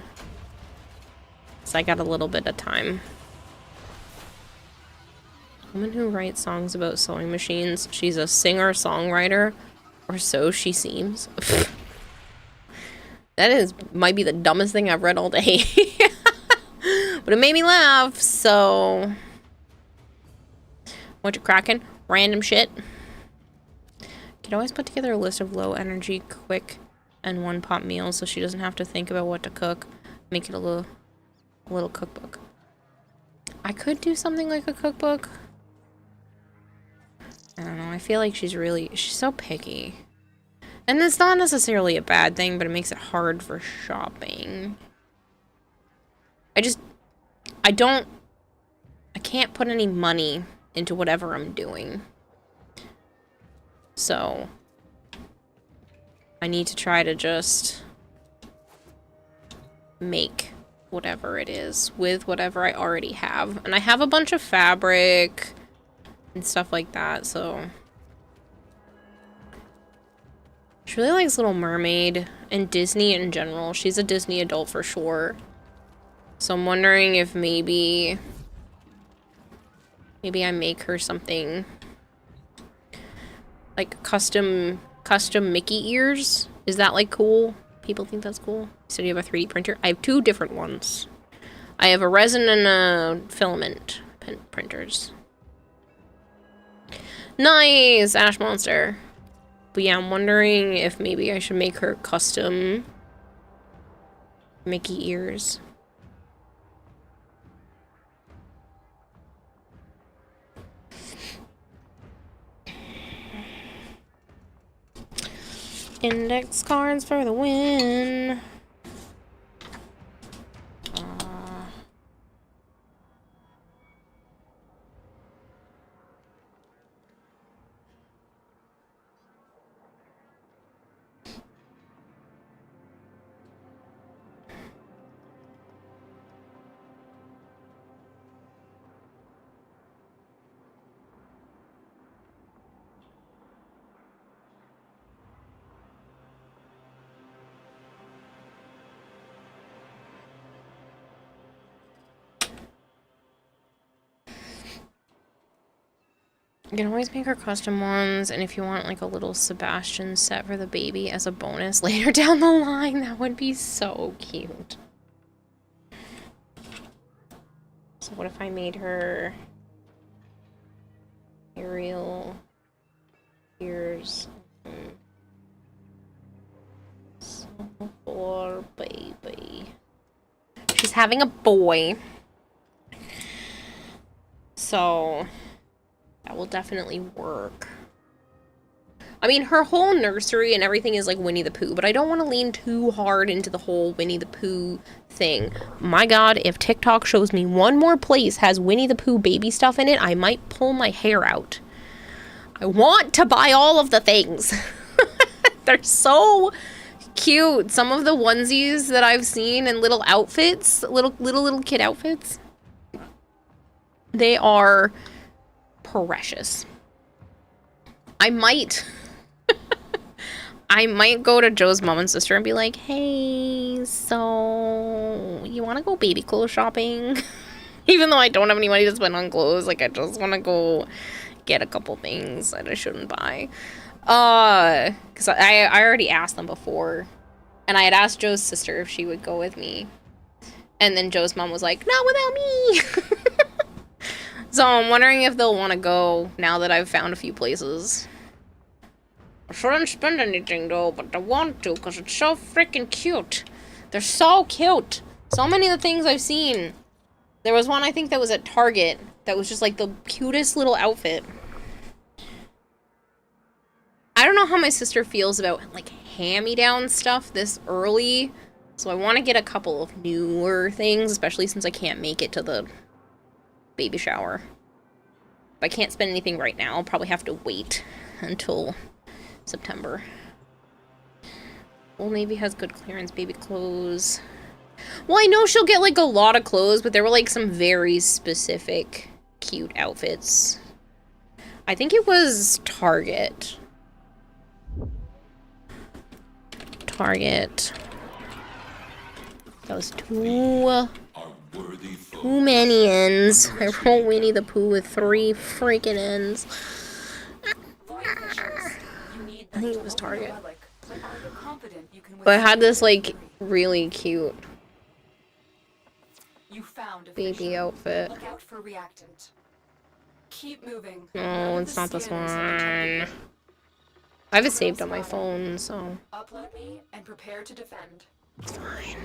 [SPEAKER 1] So I got a little bit of time. Woman who writes songs about sewing machines. She's a singer-songwriter, or so she seems. That might be the dumbest thing I've read all day. But it made me laugh, so... What you cracking? Random shit. Could always put together a list of low-energy, quick, and one-pot meals so she doesn't have to think about what to cook. Make it a little cookbook. I could do something like a cookbook. I don't know, I feel like she's so picky. And it's not necessarily a bad thing, but it makes it hard for shopping. I can't put any money into whatever I'm doing. So, I need to try to just make whatever it is with whatever I already have. And I have a bunch of fabric and stuff like that, so... She really likes Little Mermaid and Disney in general. She's a Disney adult for sure. So I'm wondering if maybe I make her something like custom Mickey ears. Is that like cool? People think that's cool. So you have a 3D printer? I have 2 different ones. I have a resin and a filament printers. Nice! Ash Monster. But yeah, I'm wondering if maybe I should make her custom Mickey ears. Index cards for the win. You can always make her custom ones, and if you want like a little Sebastian set for the baby as a bonus later down the line, that would be so cute. So what if I made her Ariel ears for baby? She's having a boy. So that will definitely work. I mean, her whole nursery and everything is like Winnie the Pooh, but I don't want to lean too hard into the whole Winnie the Pooh thing. My God, if TikTok shows me one more place has Winnie the Pooh baby stuff in it, I might pull my hair out. I want to buy all of the things. They're so cute. Some of the onesies that I've seen and little outfits, little kid outfits, they are precious. I might go to Joe's mom and sister and be like, hey, so you want to go baby clothes shopping? Even though I don't have any money to spend on clothes, like I just want to go get a couple things that I shouldn't buy. Because I already asked them before, and I had asked Joe's sister if she would go with me, and then Joe's mom was like, not without me. So I'm wondering if they'll want to go now that I've found a few places. I shouldn't spend anything though, but I want to because it's so freaking cute. They're so cute. So many of the things I've seen. There was one I think that was at Target that was just like the cutest little outfit. I don't know how my sister feels about like hand-me-down stuff this early. So I want to get a couple of newer things, especially since I can't make it to the baby shower. If I can't spend anything right now, I'll probably have to wait until September. Old Navy has good clearance baby clothes. Well, I know she'll get like a lot of clothes, but there were like some very specific cute outfits. I think it was Target. That was 2
[SPEAKER 13] worthy foe.
[SPEAKER 1] Too many ends. I roll Winnie the Pooh with 3 freaking ends. I think it was Target. But I had this, like, really cute baby outfit.
[SPEAKER 3] Look out for reactant. Keep moving.
[SPEAKER 1] No, it's not this one. I have it saved on my phone, so.
[SPEAKER 3] Upload me and prepare to defend.
[SPEAKER 1] It's fine.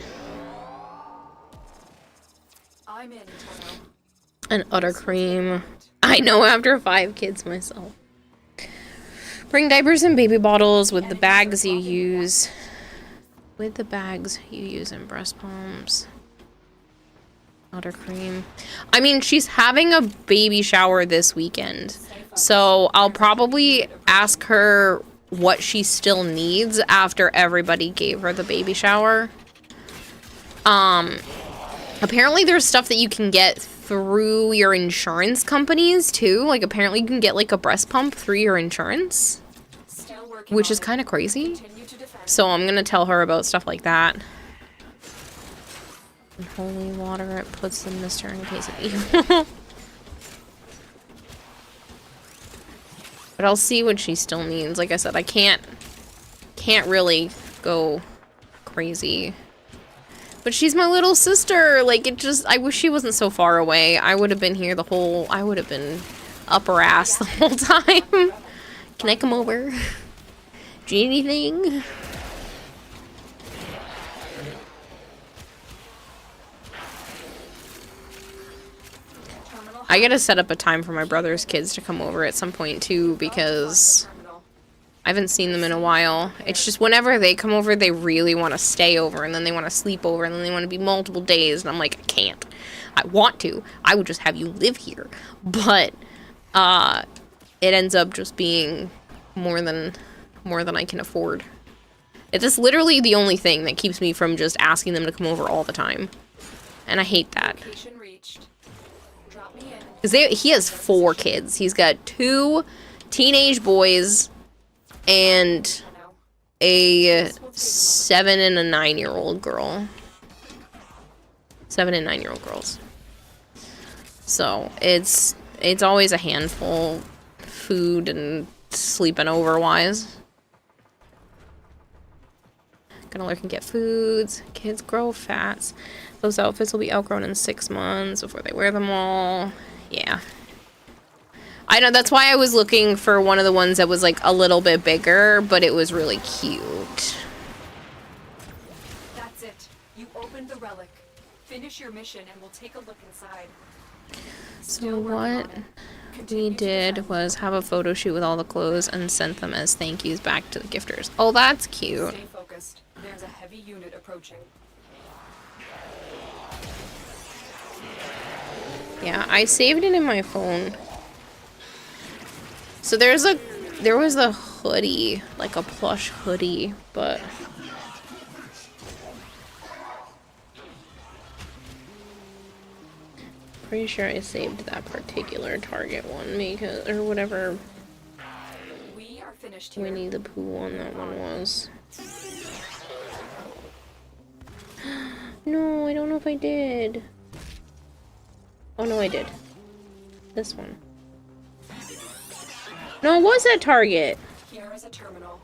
[SPEAKER 3] I'm in, Tono.
[SPEAKER 1] An utter cream. I know after 5 kids myself. Bring diapers and baby bottles with the bags you use. With the bags you use in breast pumps. Utter cream. I mean, she's having a baby shower this weekend. So I'll probably ask her what she still needs after everybody gave her the baby shower. Apparently there's stuff that you can get through your insurance companies too. Like apparently you can get like a breast pump through your insurance, which is kind of crazy. So I'm gonna tell her about stuff like that. And holy water, it puts the mister in case of evil. But I'll see what she still needs. Like I said, I can't really go crazy. But she's my little sister. Like, it just, I wish she wasn't so far away. I would have been here I would have been up her ass the whole time. Can I come over? Do you need anything? I gotta set up a time for my brother's kids to come over at some point too, because I haven't seen them in a while. It's just whenever they come over, they really want to stay over, and then they want to sleep over, and then they want to be multiple days, and I'm like, I can't. I want to. I would just have you live here. But it ends up just being more than I can afford. It's literally the only thing that keeps me from just asking them to come over all the time. And I hate that. Because he has 4 kids. He's got 2 teenage boys and a 7 and a 9-year-old girl. 7 and 9-year-old girls. So it's always a handful, food and sleeping over wise. Gonna lurk and get foods. Kids grow fats. Those outfits will be outgrown in 6 months before they wear them all. Yeah. I know, that's why I was looking for one of the ones that was like a little bit bigger, but it was really cute.
[SPEAKER 3] That's it. You opened the relic. Finish your mission and we'll take a look inside.
[SPEAKER 1] So what we did was have a photo shoot with all the clothes and sent them as thank yous back to the gifters. Oh, that's cute.
[SPEAKER 3] Stay focused. There's a heavy unit approaching.
[SPEAKER 1] Yeah, I saved it in my phone. So there was a hoodie, like a plush hoodie, but pretty sure I saved that particular Target one because, or whatever
[SPEAKER 3] We are finished here.
[SPEAKER 1] Winnie the Pooh one that one was. No, I don't know if I did. Oh no, I did. This one. No, it was at Target.
[SPEAKER 3] Here is a terminal.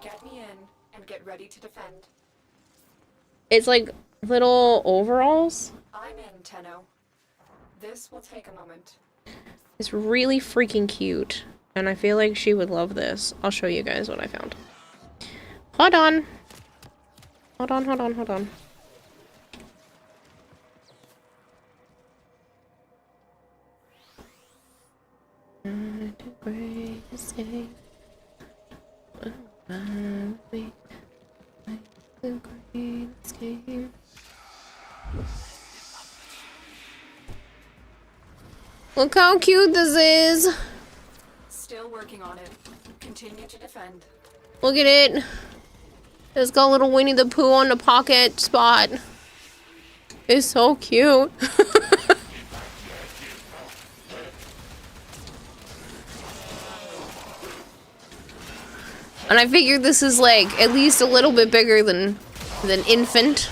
[SPEAKER 3] Get me in and get ready to defend.
[SPEAKER 1] It's like little overalls.
[SPEAKER 3] I'm in, Tenno. This will take a moment.
[SPEAKER 1] It's really freaking cute. And I feel like she would love this. I'll show you guys what I found. Hold on. Hold on, hold on, hold on. Look how cute this is.
[SPEAKER 3] Still working on it. Continue to defend.
[SPEAKER 1] Look at it. It's got little Winnie the Pooh on the pocket spot. It's so cute. And I figured this is like at least a little bit bigger than infant.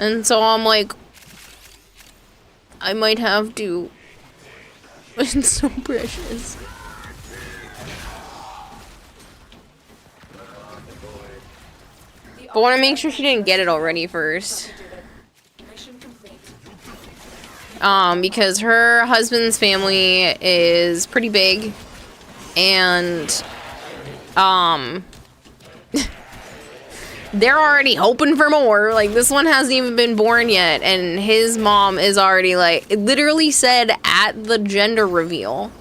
[SPEAKER 1] And so I'm like, I might have to. It's so precious. But I want to make sure she didn't get it already first. Because her husband's family is pretty big, and they're already hoping for more. Like, this one hasn't even been born yet, and his mom is already like, it literally said at the gender reveal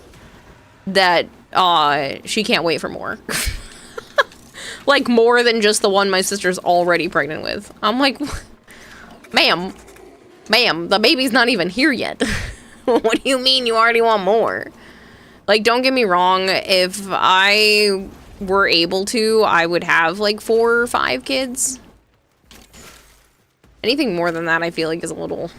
[SPEAKER 1] that she can't wait for more. Like, more than just the one my sister's already pregnant with. I'm like, ma'am, the baby's not even here yet. What do you mean you already want more? Like, don't get me wrong, if I were able to, I would have like 4 or 5 kids. Anything more than that, I feel like, is a little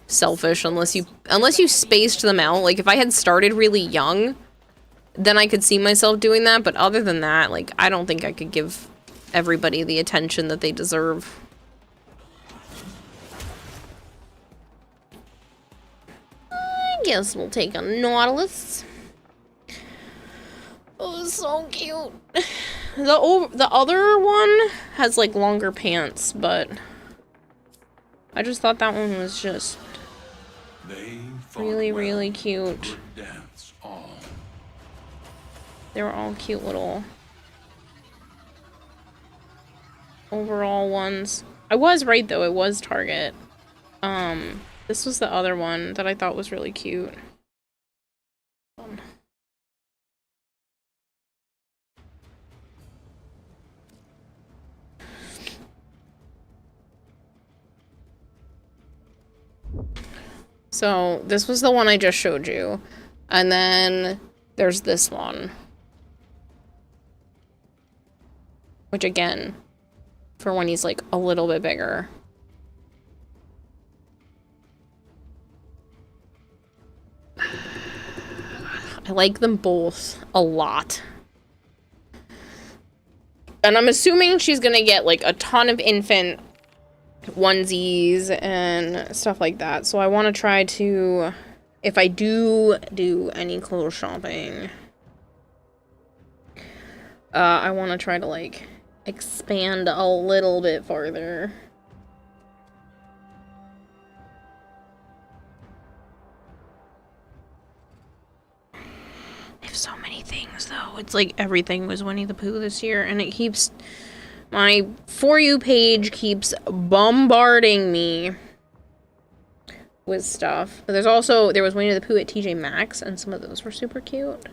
[SPEAKER 1] selfish unless you spaced them out. Like, if I had started really young, then I could see myself doing that, but other than that, like, I don't think I could give everybody the attention that they deserve. I guess we'll take a Nautilus. Oh, so cute. The other one has, like, longer pants, but I just thought that one was just really, really cute. They were all cute little overall ones. I was right, though. It was Target. This was the other one that I thought was really cute. So, this was the one I just showed you. And then there's this one. Which, again, for when he's, like, a little bit bigger. I like them both a lot. And I'm assuming she's gonna get, like, a ton of infant onesies and stuff like that. So I want to try to, if I do any clothes shopping, I want to try to, like, expand a little bit farther. I have so many things, though. It's like everything was Winnie the Pooh this year, and it keeps, my For You page keeps bombarding me with stuff. But there was Winnie the Pooh at TJ Maxx, and some of those were super cute.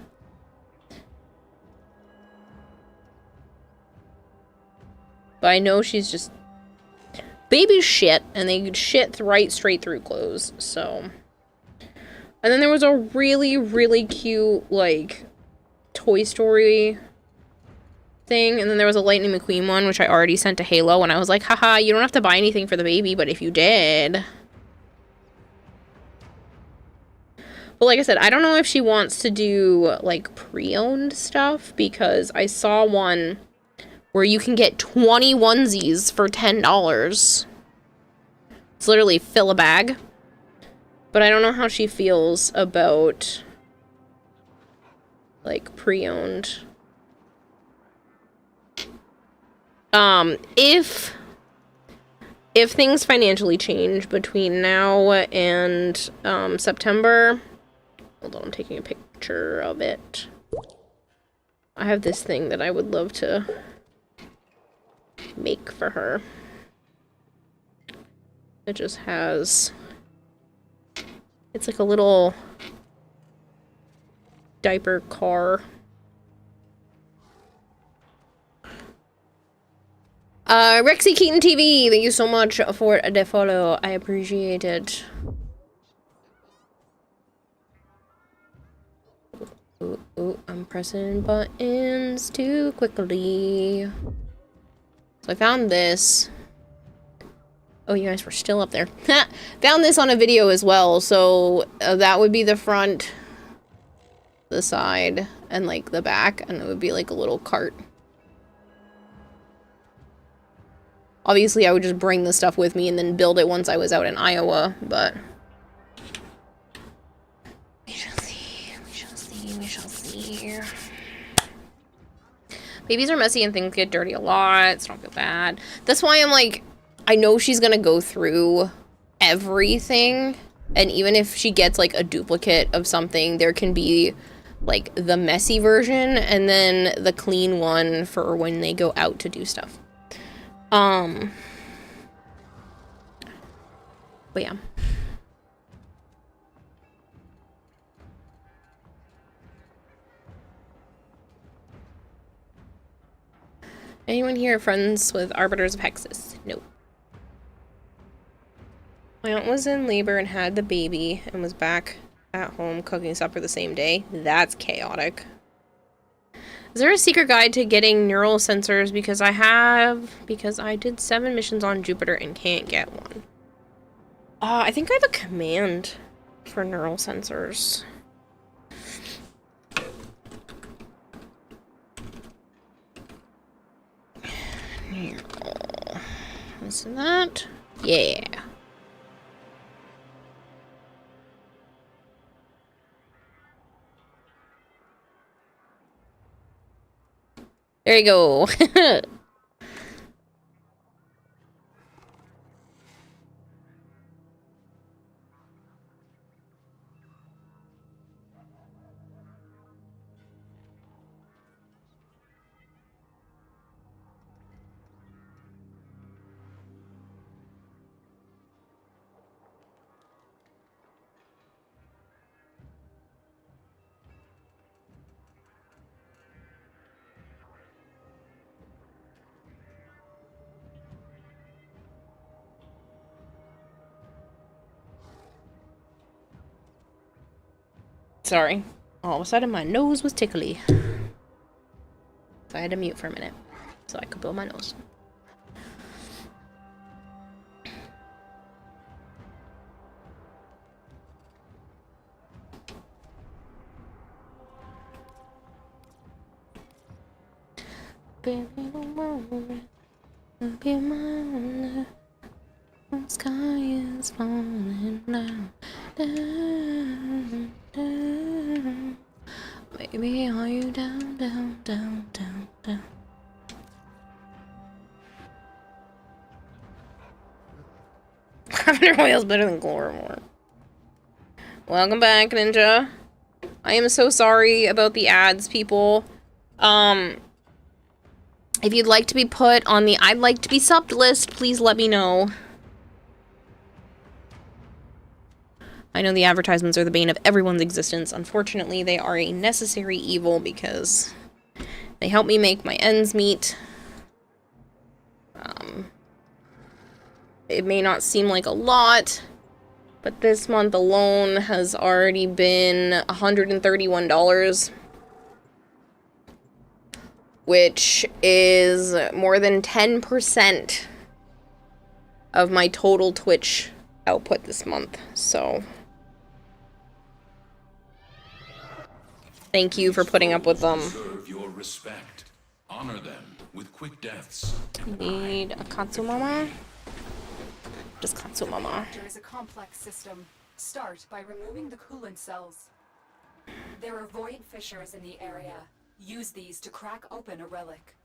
[SPEAKER 1] But I know she's just, babies shit, and they shit right straight through clothes, so. And then there was a really, really cute, like, Toy Story thing, and then there was a Lightning McQueen one, which I already sent to Halo, and I was like, haha, you don't have to buy anything for the baby, but if you did. But like I said, I don't know if she wants to do, like, pre-owned stuff, because I saw one where you can get 20 onesies for $10. It's literally fill a bag. But I don't know how she feels about, like, pre-owned. If things financially change between now and September, hold on, I'm taking a picture of it. I have this thing that I would love to make for her. It just has, it's like a little diaper car. Rexy Keaton TV, thank you so much for the follow. I appreciate it. Ooh, I'm pressing buttons too quickly. So I found this. Oh, you guys were still up there. Found this on a video as well, so that would be the front, the side, and like the back, and it would be like a little cart. Obviously, I would just bring the stuff with me and then build it once I was out in Iowa, but... We shall see, we shall see, we shall see. Babies are messy and things get dirty a lot, so don't feel bad. That's why I'm like, I know she's gonna go through everything, and even if she gets like a duplicate of something, there can be like the messy version and then the clean one for when they go out to do stuff. But yeah. Anyone here friends with Arbiters of Hexus? Nope. My aunt was in labor and had the baby and was back at home cooking supper the same day. That's chaotic. Is there a secret guide to getting neural sensors? Because I did 7 missions on Jupiter and can't get one. I think I have a command for neural sensors. Listen to that. Yeah. There you go. Sorry. All of a sudden, my nose was tickly. So I had to mute for a minute so I could blow my nose. Baby, don't worry. I'll be mine. The sky is falling down, down, down. Baby, are you down, down, down, down, down? Lavender oil is better than Glorimore. Welcome back, Ninja. I am so sorry about the ads, people. If you'd like to be put on the I'd like to be subbed list, please let me know. I know the advertisements are the bane of everyone's existence. Unfortunately, they are a necessary evil because they help me make my ends meet. It may not seem like a lot, but this month alone has already been $131, which is more than 10% of my total Twitch output this month. So thank you for putting up with them.
[SPEAKER 13] Deserve your respect. Honor them with quick deaths.
[SPEAKER 1] Need a Katsumama? Just Katsumama.
[SPEAKER 3] There is a complex system. Start by removing the coolant cells. There are void fissures in the area. Use these to crack open a relic.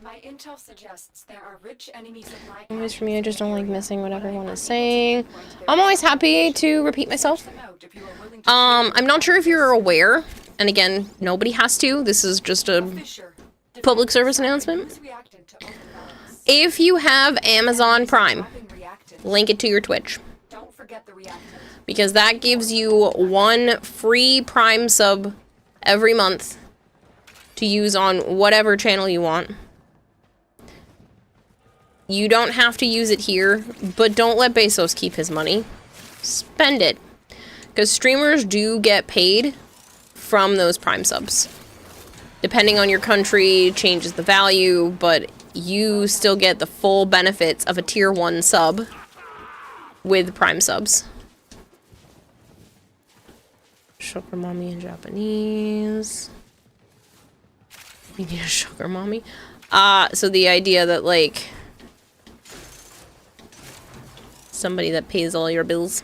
[SPEAKER 3] My intel suggests there are rich enemy supply.
[SPEAKER 1] Anyways, for me, I just don't like missing what everyone is saying. I'm always happy to repeat myself. I'm not sure if you're aware, and again, nobody has to. This is just a public service announcement. If you have Amazon Prime, link it to your Twitch. Because that gives you 1 free Prime sub every month to use on whatever channel you want. You don't have to use it here, but don't let Bezos keep his money. Spend it. Because streamers do get paid from those Prime subs. Depending on your country, changes the value, but you still get the full benefits of a tier 1 sub with Prime subs. Sugar mommy in Japanese. You need a sugar mommy. So the idea that, like, somebody that pays all your bills.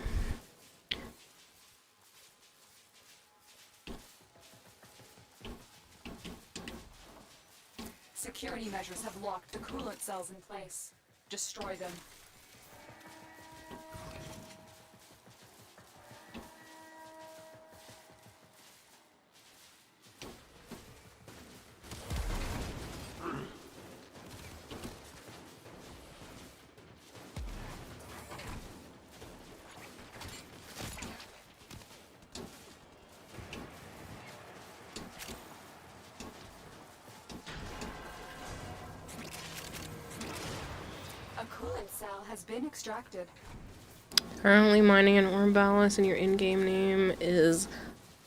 [SPEAKER 3] Security measures have locked the coolant cells in place. Destroy them. A coolant cell has been extracted.
[SPEAKER 1] Currently mining an ore ballast, and your in-game name is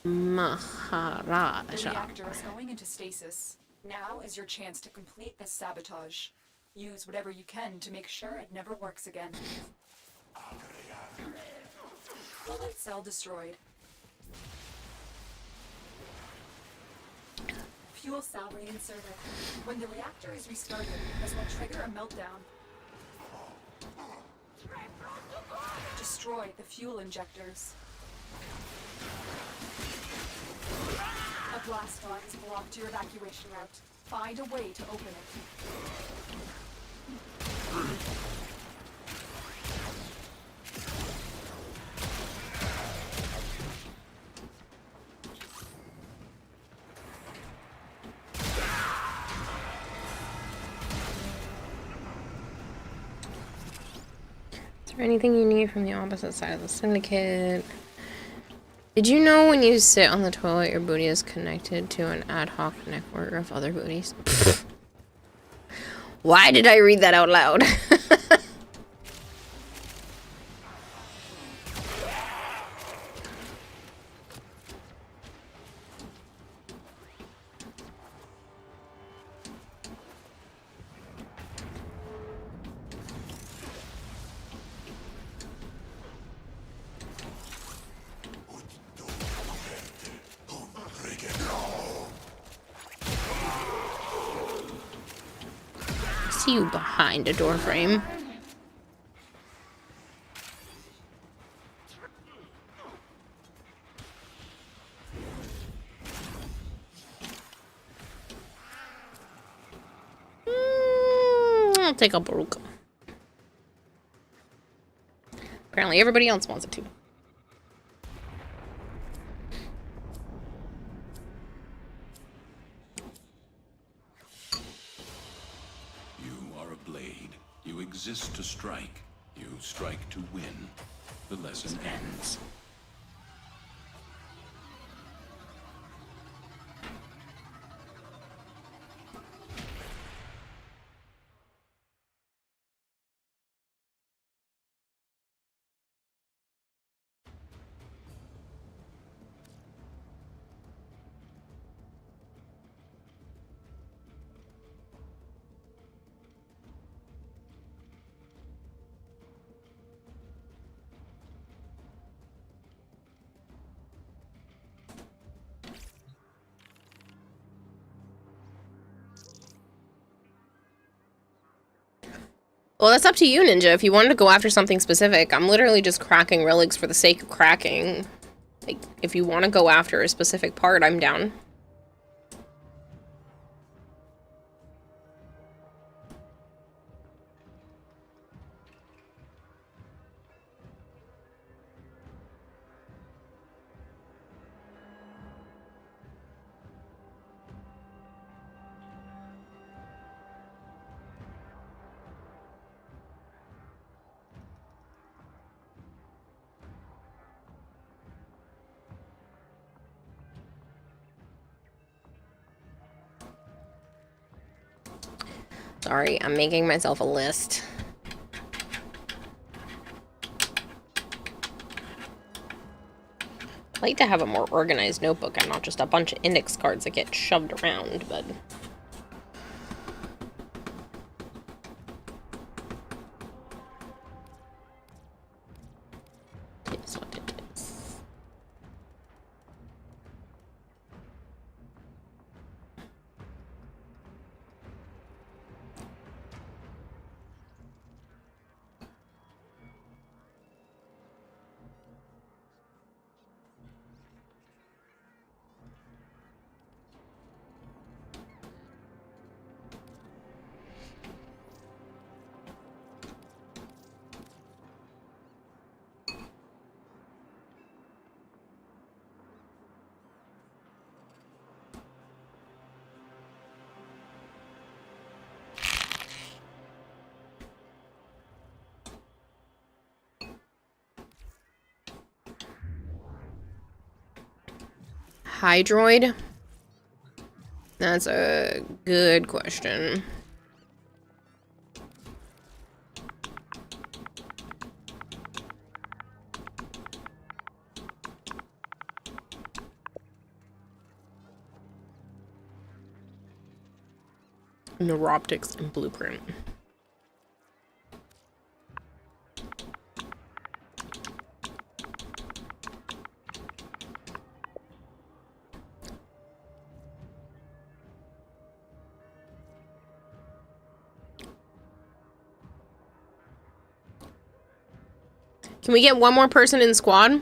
[SPEAKER 3] The
[SPEAKER 1] Maharaja.
[SPEAKER 3] reactor is going into stasis. Now is your chance to complete this sabotage. Use whatever you can to make sure it never works again. Coolant cell destroyed. Fuel cell reinserted. When the reactor is restarted, this will trigger a meltdown. Destroy the fuel injectors. A blast line has blocked your evacuation route. Find a way to open it.
[SPEAKER 1] Is there anything you need from the opposite side of the syndicate? Did you know when you sit on the toilet, your booty is connected to an ad hoc network of other booties? Why did I read that out loud? See you behind a door frame. I'll take a Baruka. Apparently everybody else wants it too.
[SPEAKER 13] You exist to strike. You strike to win. The lesson ends.
[SPEAKER 1] Well, that's up to you, Ninja. If you wanted to go after something specific, I'm literally just cracking relics for the sake of cracking. Like, if you want to go after a specific part, I'm down. Sorry, I'm making myself a list. I'd like to have a more organized notebook and not just a bunch of index cards that get shoved around, but... it is what it is. Hydroid? That's a good question. Neuroptics and blueprint. Can we get one more person in squad? I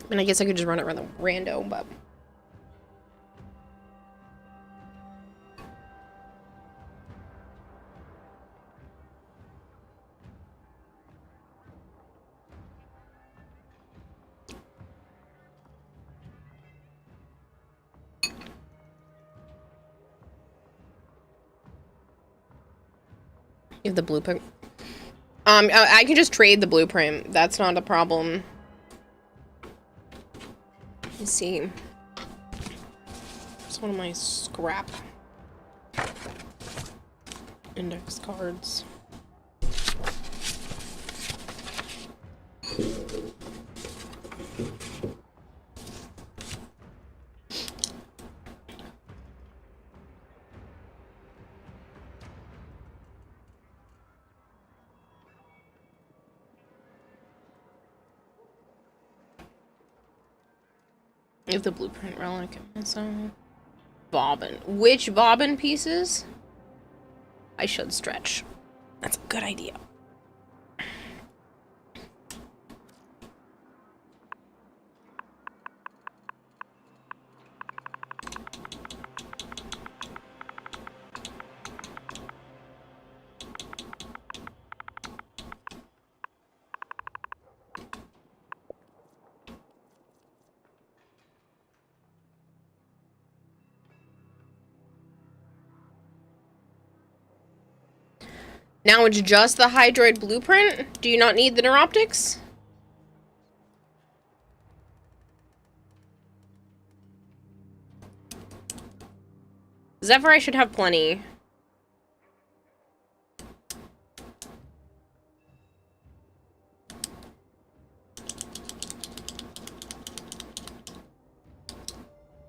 [SPEAKER 1] mean, I guess I could just run it rando, but... You have the blueprint. I can just trade the blueprint. That's not a problem. Let's see. It's one of my scrap index cards. If the blueprint relic and so bobbin. Which bobbin pieces? I should stretch. That's a good idea. Now it's just the Hydroid blueprint? Do you not need the neuroptics? Zephyr, I should have plenty.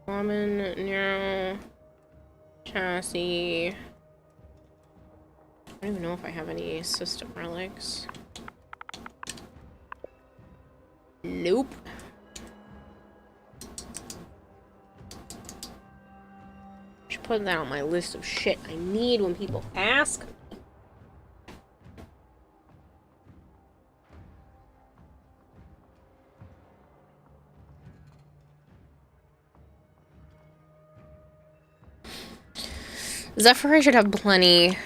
[SPEAKER 1] Common, narrow, chassis... I don't even know if I have any system relics. Nope. Should put that on my list of shit I need when people ask. Zephyr, I should have plenty.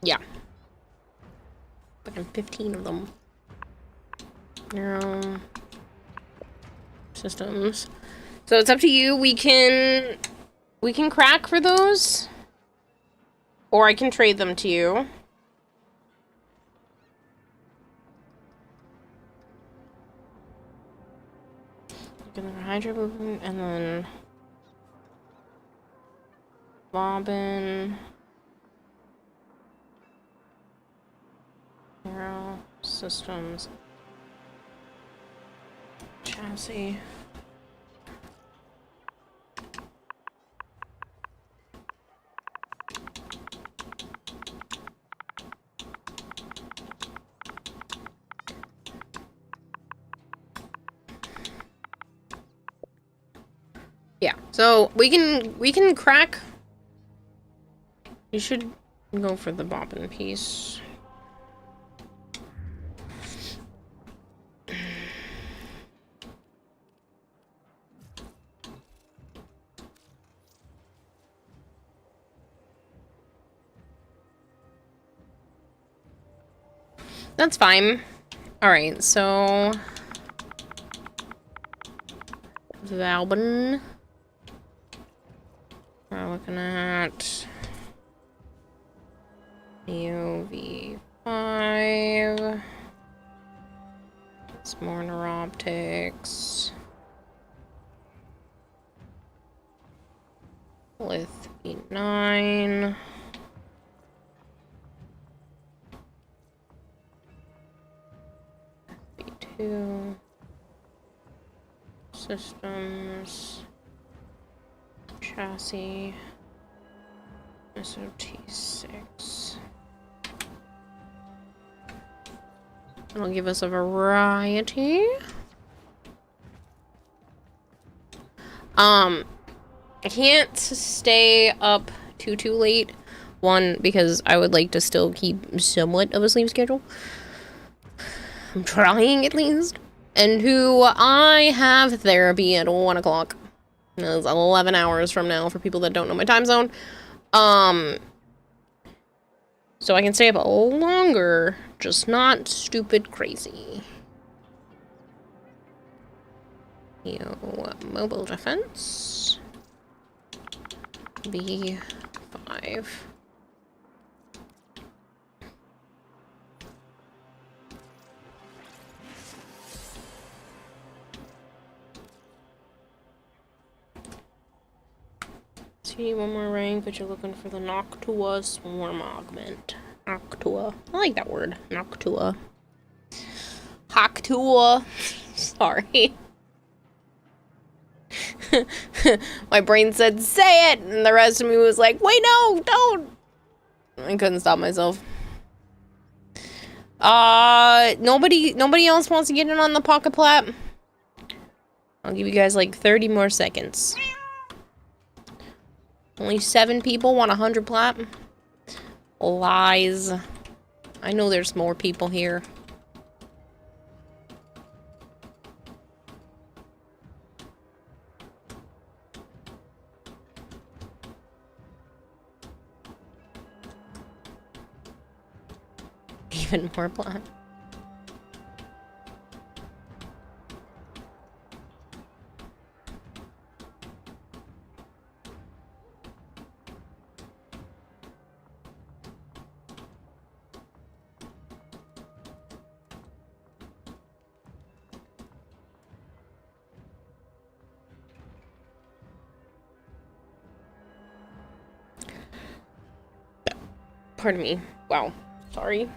[SPEAKER 1] Yeah. Fucking 15 of them. Narrow systems. So it's up to you. We can crack for those. Or I can trade them to you. Hydro movement and then bobbin. Arrow systems. Chassis. Yeah, so we can crack. You should go for the bobbin piece. That's fine. Alright, so... Valbin. We're looking at... EOV5. It's more neuroptics. With E9. B2. Systems. Chassis. SOT6. It'll give us a variety. I can't stay up too late. One, because I would like to still keep somewhat of a sleep schedule. I'm trying, at least. And two, I have therapy at 1 o'clock. That's 11 hours from now for people that don't know my time zone. So I can stay up longer, just not stupid crazy. Mobile defense. B5. See, one more rank, but you're looking for the Noctua Swarm Augment. Noctua. I like that word. Noctua. Hoctua. Sorry. My brain said, say it! And the rest of me was like, wait, no, don't! I couldn't stop myself. Nobody else wants to get in on the pocket plat? I'll give you guys like 30 more seconds. Only 7 people want 100 plat? Lies. I know there's more people here. Even more plat. Pardon me. Wow. Sorry.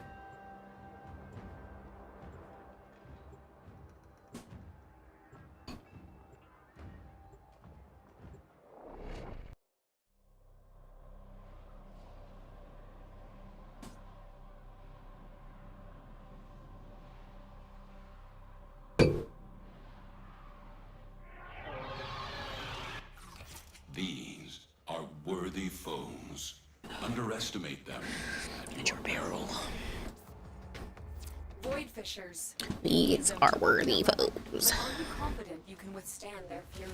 [SPEAKER 13] These are worthy foes. Underestimate them at your peril.
[SPEAKER 3] Void fissures.
[SPEAKER 1] These are worthy foes.
[SPEAKER 3] But are you confident you can withstand their fury?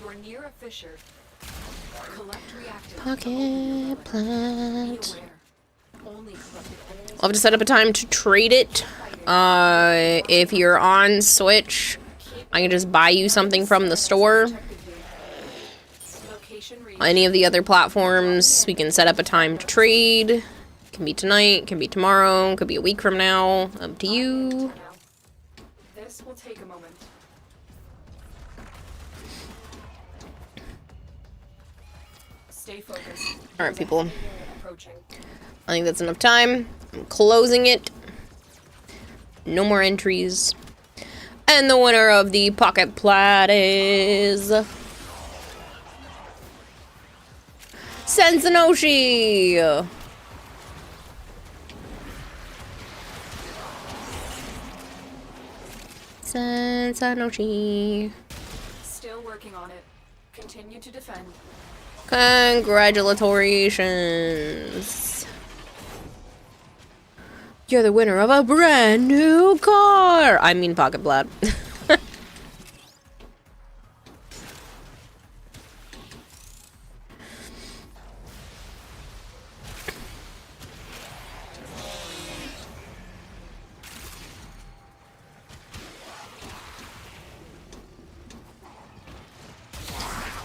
[SPEAKER 3] You're near a fissure. Collect reactive.
[SPEAKER 1] Pocket plant. I'll have to set up a time to trade it. If you're on Switch, I can just buy you something from the store. Any of the other platforms, we can set up a time to trade. It can be tonight, can be tomorrow, could be a week from now. Up to you.
[SPEAKER 3] This will take a moment. Stay focused.
[SPEAKER 1] Alright, people. I think that's enough time. I'm closing it. No more entries. And the winner of the pocket plat is Sensanoshi. Sensanoshi.
[SPEAKER 3] Still working on it. Continue to defend.
[SPEAKER 1] Congratulations. You're the winner of a brand new car. I mean pocket plat.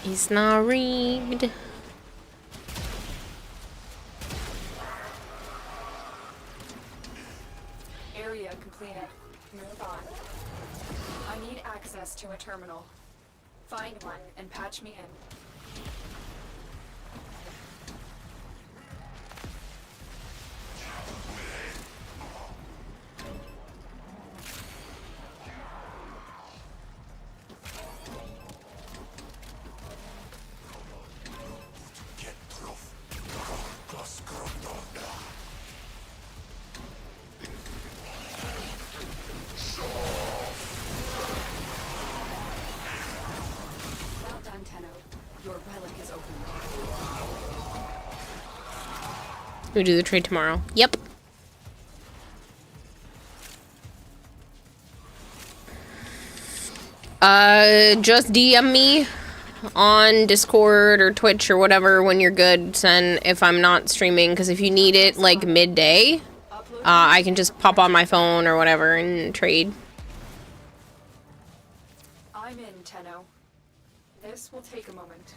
[SPEAKER 1] It's not rigged.
[SPEAKER 3] Area completed. Move on. I need access to a terminal. Find one and patch me in. Well done, Tenno. Your relic is open.
[SPEAKER 1] We do the trade tomorrow. Yep. Just DM me on Discord or Twitch or whatever when you're good, send if I'm not streaming, because if you need it like midday, I can just pop on my phone or whatever and trade.
[SPEAKER 3] I'm in, Tenno. This will take a moment.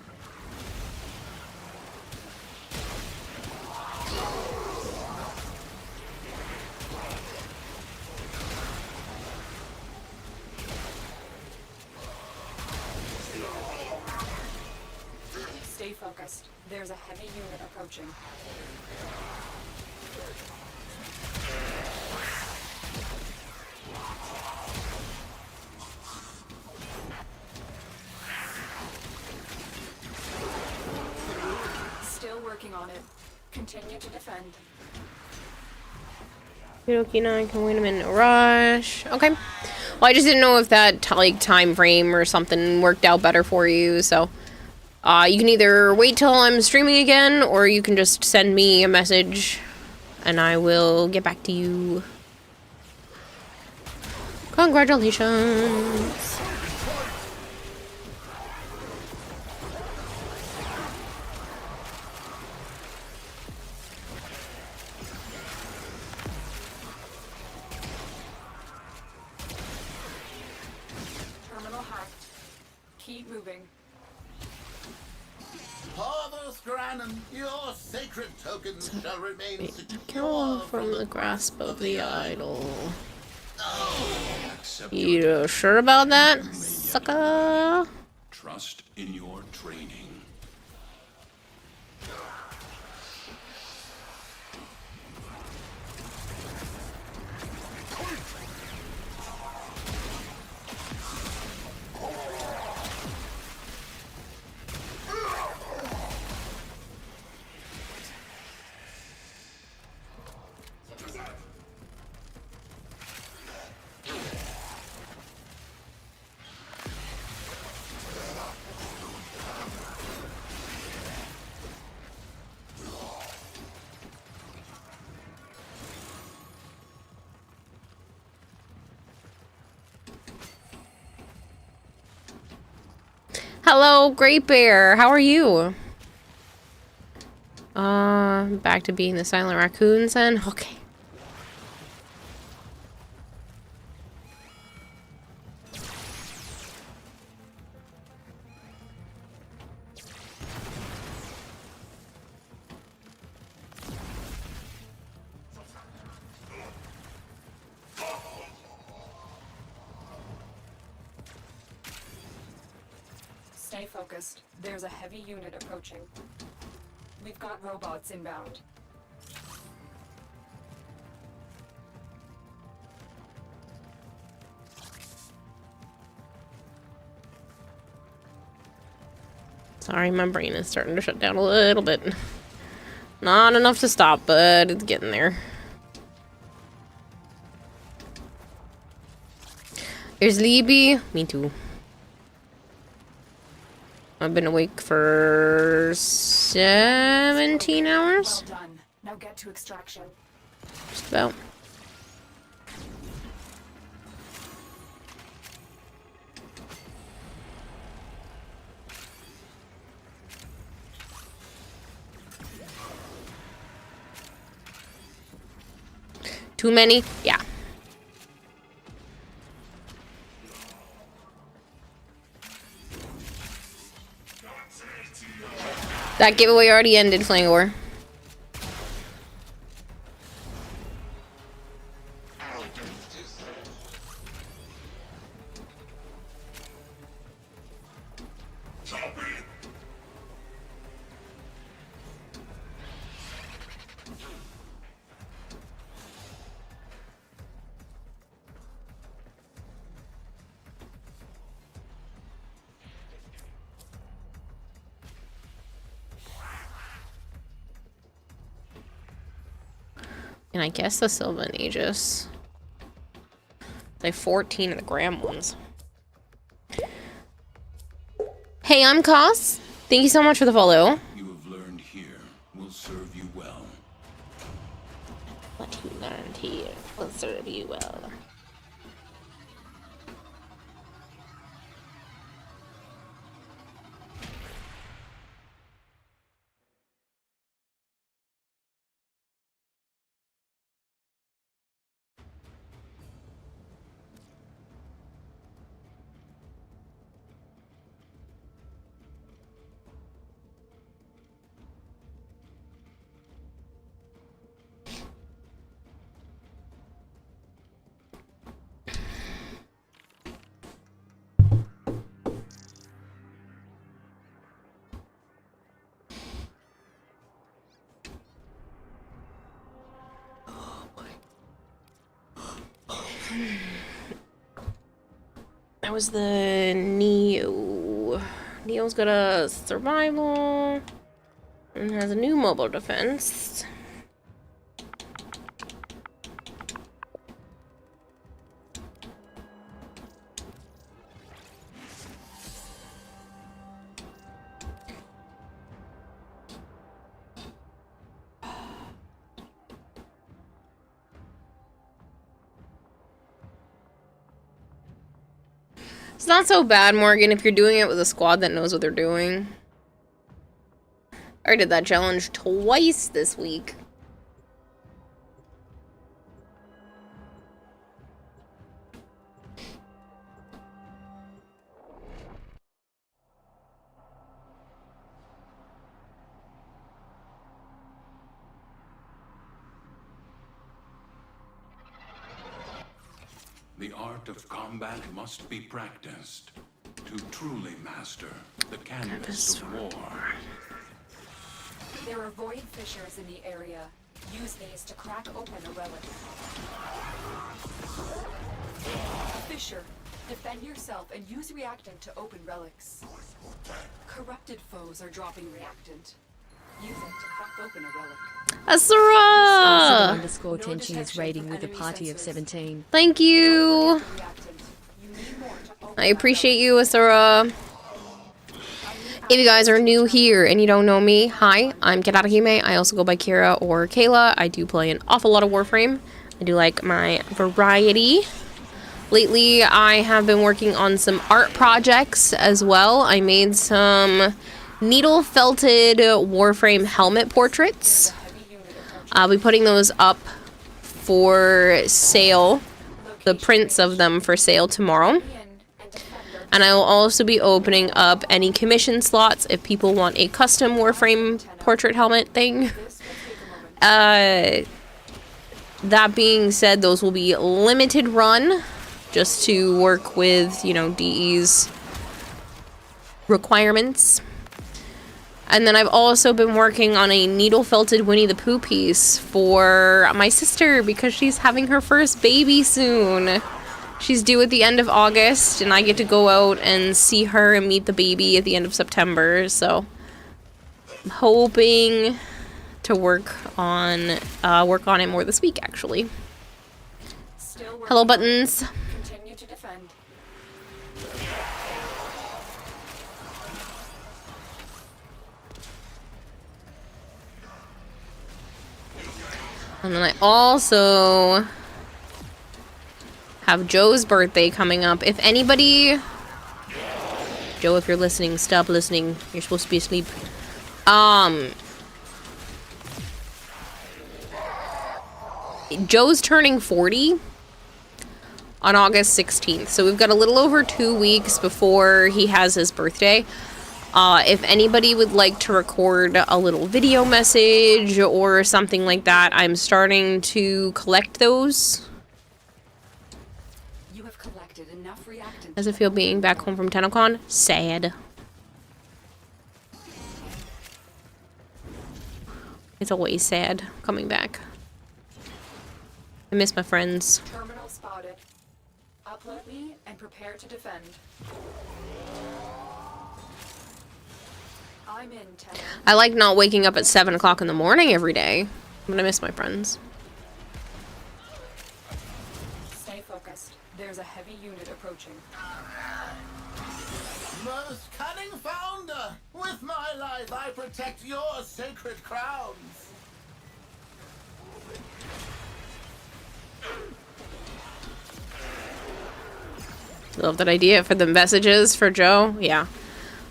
[SPEAKER 3] Stay focused. There's a heavy unit approaching. Still working on it. Continue to defend.
[SPEAKER 1] Okay, now I can wait a minute. Rush. Okay. Well, I just didn't know if that like time frame or something worked out better for you, so you can either wait till I'm streaming again, or you can just send me a message, and I will get back to you. Congratulations.
[SPEAKER 3] Terminal hacked. Keep moving.
[SPEAKER 15] Harvest Granon, your sacred tokens shall remain
[SPEAKER 1] Secure from the grasp of the idol. You sure about that, sucker?
[SPEAKER 13] Trust in your training.
[SPEAKER 1] Hello, Great Bear. How are you? Back to being the silent raccoons then? Okay.
[SPEAKER 3] Stay focused. There's a heavy unit approaching. We've got robots inbound.
[SPEAKER 1] Sorry, my brain is starting to shut down a little bit. Not enough to stop, but it's getting there. There's Libby. Me too. I've been awake for 17 hours.
[SPEAKER 3] Well done. Now get to extraction.
[SPEAKER 1] Just about. Too many? Yeah. That giveaway already ended, Flangor. And I guess the Sylvan Aegis. Like 14 of the Graham ones. Hey, I'm Cos. Thank you so much for the follow.
[SPEAKER 13] You have learned here will serve you well.
[SPEAKER 1] What you learned here will serve you well. That was the Neo. Neo's got a survival and has a new mobile defense. It's not so bad, Morgan, if you're doing it with a squad that knows what they're doing. I did that challenge twice this week.
[SPEAKER 13] The art of combat must be practiced to truly master the canvas of war.
[SPEAKER 3] There are void fissures in the area. Use these to crack open a relic. Fissure. Defend yourself and use reactant to open relics. Corrupted foes are dropping reactant. Use it to crack open a relic.
[SPEAKER 1] Asura!
[SPEAKER 16] Underscore tension is raiding with a party of 17.
[SPEAKER 1] Thank you. I appreciate you, Asura. If you guys are new here and you don't know me, hi, I'm Ketatahime. I also go by Kira or Kayla. I do play an awful lot of Warframe. I do like my variety. Lately, I have been working on some art projects as well. I made some needle-felted Warframe helmet portraits. I'll be putting those up for sale, the prints of them for sale tomorrow. And I will also be opening up any commission slots if people want a custom Warframe portrait helmet thing. That being said, those will be limited run, just to work with, you know, DE's requirements. And then I've also been working on a needle-felted Winnie the Pooh piece for my sister because she's having her first baby soon. She's due at the end of August, and I get to go out and see her and meet the baby at the end of September. So I'm hoping to work on it more this week, actually. Hello, Buttons.
[SPEAKER 3] Continue to defend.
[SPEAKER 1] And then I also have Joe's birthday coming up. If anybody... Joe, if you're listening, stop listening. You're supposed to be asleep. Joe's turning 40 on August 16th. So we've got a little over 2 weeks before he has his birthday. If anybody would like to record a little video message or something like that, I'm starting to collect those.
[SPEAKER 3] You have collected enough reactants.
[SPEAKER 1] Does it feel being back home from TennoCon? Sad. It's always sad coming back. I miss my friends.
[SPEAKER 3] Terminal spotted. Upload me and prepare to defend. I'm in, Tenno.
[SPEAKER 1] I like not waking up at 7 o'clock in the morning every day, but I miss my friends.
[SPEAKER 3] Stay focused. There's a heavy unit approaching.
[SPEAKER 15] Most cunning founder! With my life, I protect your sacred crowns!
[SPEAKER 1] Love that idea for the messages for Joe. Yeah.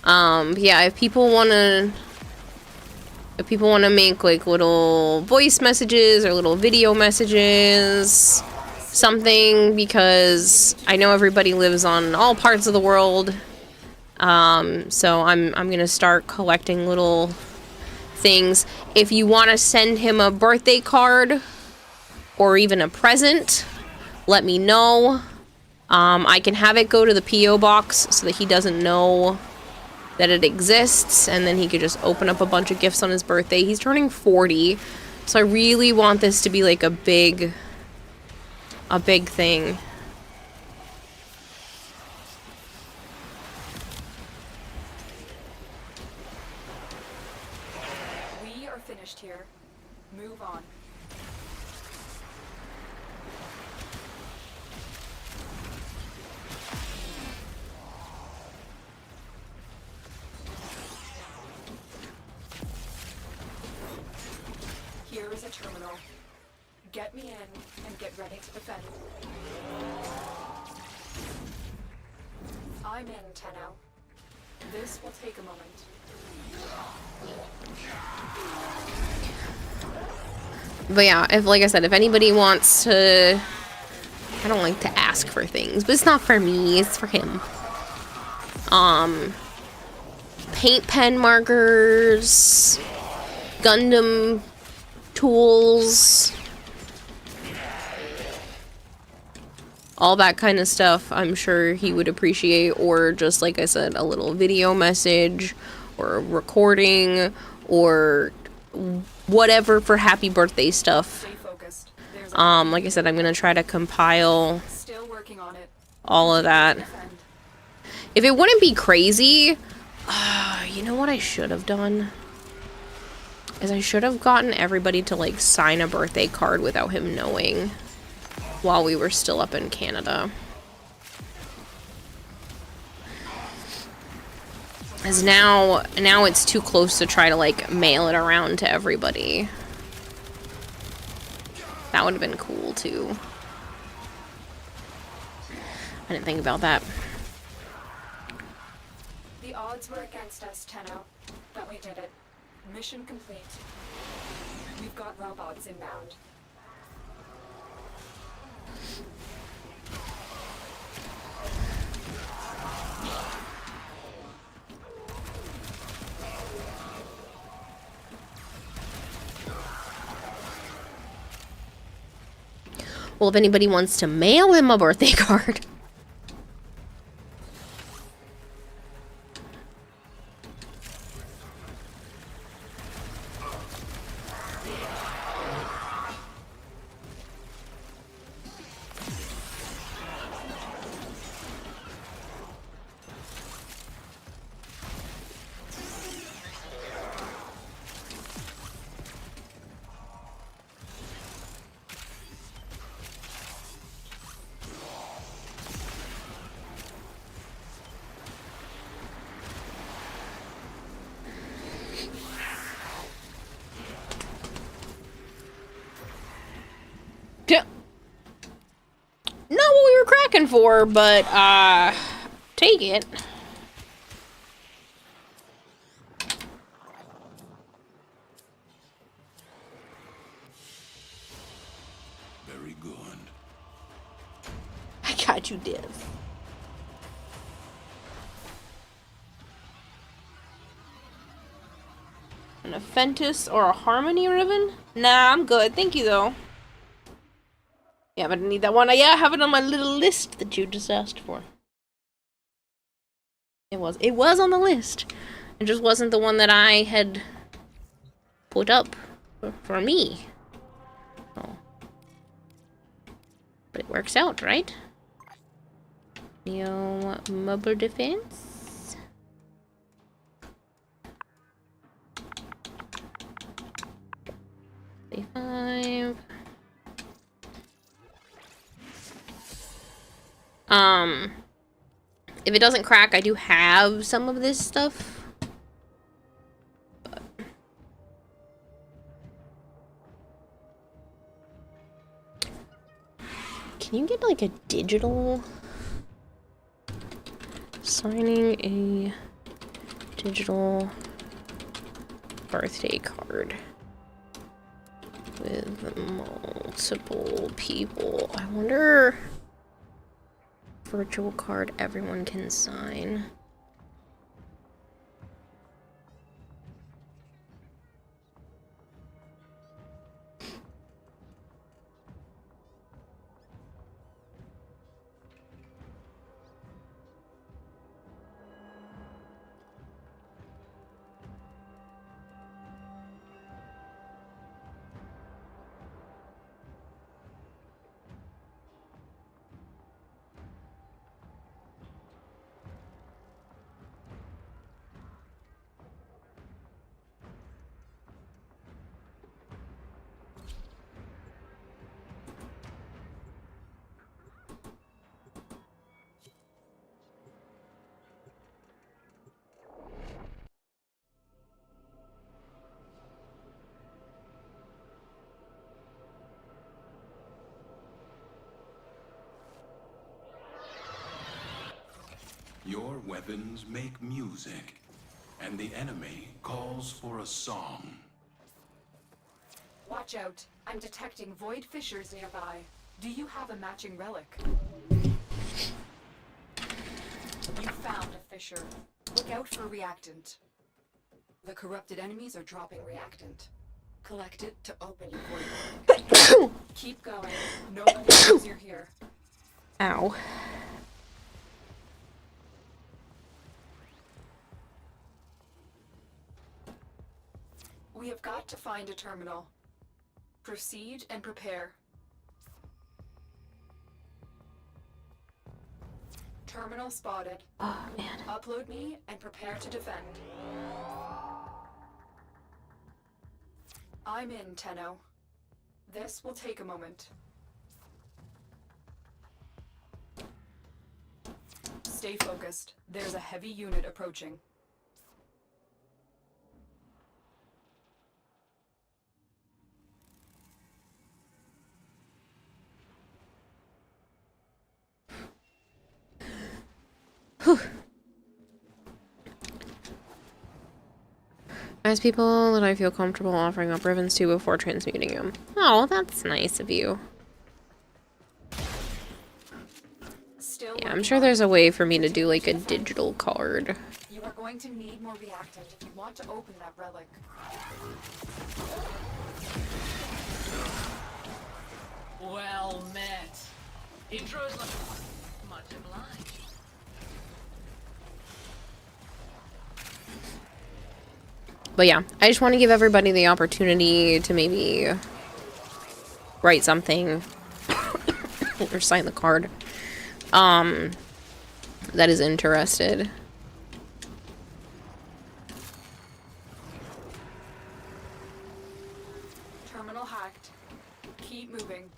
[SPEAKER 1] Yeah, if people wanna make like little voice messages or little video messages, something, because I know everybody lives on all parts of the world. So I'm gonna start collecting little things. If you want to send him a birthday card or even a present, let me know. I can have it go to the P.O. box so that he doesn't know that it exists, and then he could just open up a bunch of gifts on his birthday. He's turning 40, so I really want this to be like a big thing.
[SPEAKER 3] We are finished here. Move on. Here is a terminal. Get me in and get ready to defend. I'm in, Tenno. This will take a moment.
[SPEAKER 1] But yeah, if, like I said, if anybody wants to, I don't like to ask for things, but it's not for me, it's for him. Paint pen markers, Gundam tools, all that kind of stuff, I'm sure he would appreciate. Or just, like I said, a little video message or a recording or whatever for happy birthday stuff. Like I said, I'm gonna try to compile
[SPEAKER 3] Still working on it.
[SPEAKER 1] all of that. If it wouldn't be crazy, you know what I should have done? Is I should have gotten everybody to like sign a birthday card without him knowing while we were still up in Canada. As now it's too close to try to like mail it around to everybody. That would have been cool too. I didn't think about that.
[SPEAKER 3] The odds were against us, Tenno, but we did it. Mission complete. We've got robots inbound.
[SPEAKER 1] Well, if anybody wants to mail him a birthday card. Not what we were cracking for, but, take it.
[SPEAKER 13] Very good.
[SPEAKER 1] I got you, Div. An Aphentus or a Harmony ribbon? Nah, I'm good. Thank you, though. Yeah, but I need that one. Yeah, I have it on my little list that you just asked for. It was on the list. It just wasn't the one that I had put up for me. Oh. But it works out, right? Neo mobile defense. $5. If it doesn't crack, I do have some of this stuff. But can you get like a digital signing a digital birthday card with multiple people? I wonder. Virtual card everyone can sign.
[SPEAKER 13] Your weapons make music, and the enemy calls for a song.
[SPEAKER 3] Watch out. I'm detecting void fissures nearby. Do you have a matching relic? You found a fissure. Look out for reactant. The corrupted enemies are dropping reactant. Collect it to open your void. Keep going. Nobody knows you're here.
[SPEAKER 1] Ow.
[SPEAKER 3] We have got to find a terminal. Proceed and prepare. Terminal spotted.
[SPEAKER 1] Oh, man.
[SPEAKER 3] Upload me and prepare to defend. I'm in, Tenno. This will take a moment. Stay focused. There's a heavy unit approaching.
[SPEAKER 1] Whew. As people that I feel comfortable offering up ribbons to before transmuting them. Oh, that's nice of you. Yeah, I'm sure there's a way for me to do like a digital card.
[SPEAKER 3] You are going to need more reactant if you want to open that relic.
[SPEAKER 10] Well met. Intros like much obliged.
[SPEAKER 1] But yeah, I just want to give everybody the opportunity to maybe write something or sign the card that is interested.
[SPEAKER 3] Terminal hacked. Keep moving.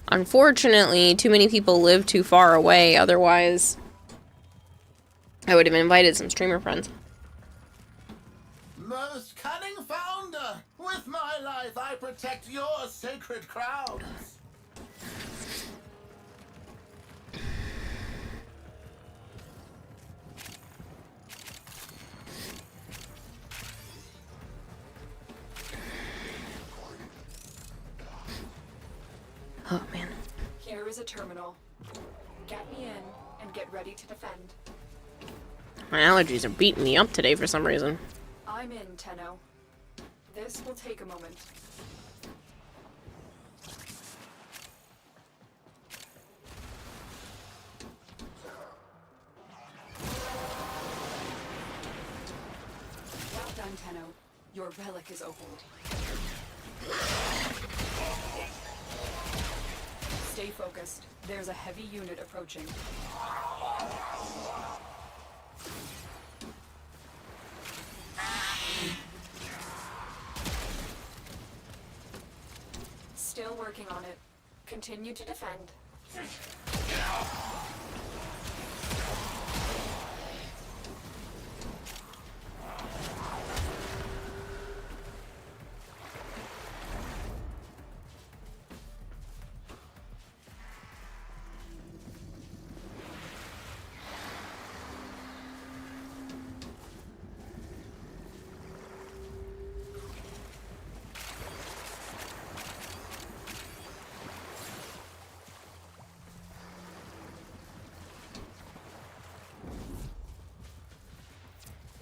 [SPEAKER 1] Unfortunately, too many people live too far away, otherwise I would have invited some streamer friends.
[SPEAKER 15] Most cunning founder, with my life I protect your sacred crowns.
[SPEAKER 1] Oh man.
[SPEAKER 3] Here is a terminal. Get me in and get ready to defend.
[SPEAKER 1] My allergies are beating me up today for some reason.
[SPEAKER 3] I'm in, Tenno. This will take a moment. Well done, Tenno. Your relic is opened. Stay focused. There's a heavy unit approaching. Still working on it. Continue to defend.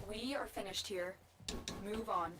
[SPEAKER 3] We are finished here. Move on.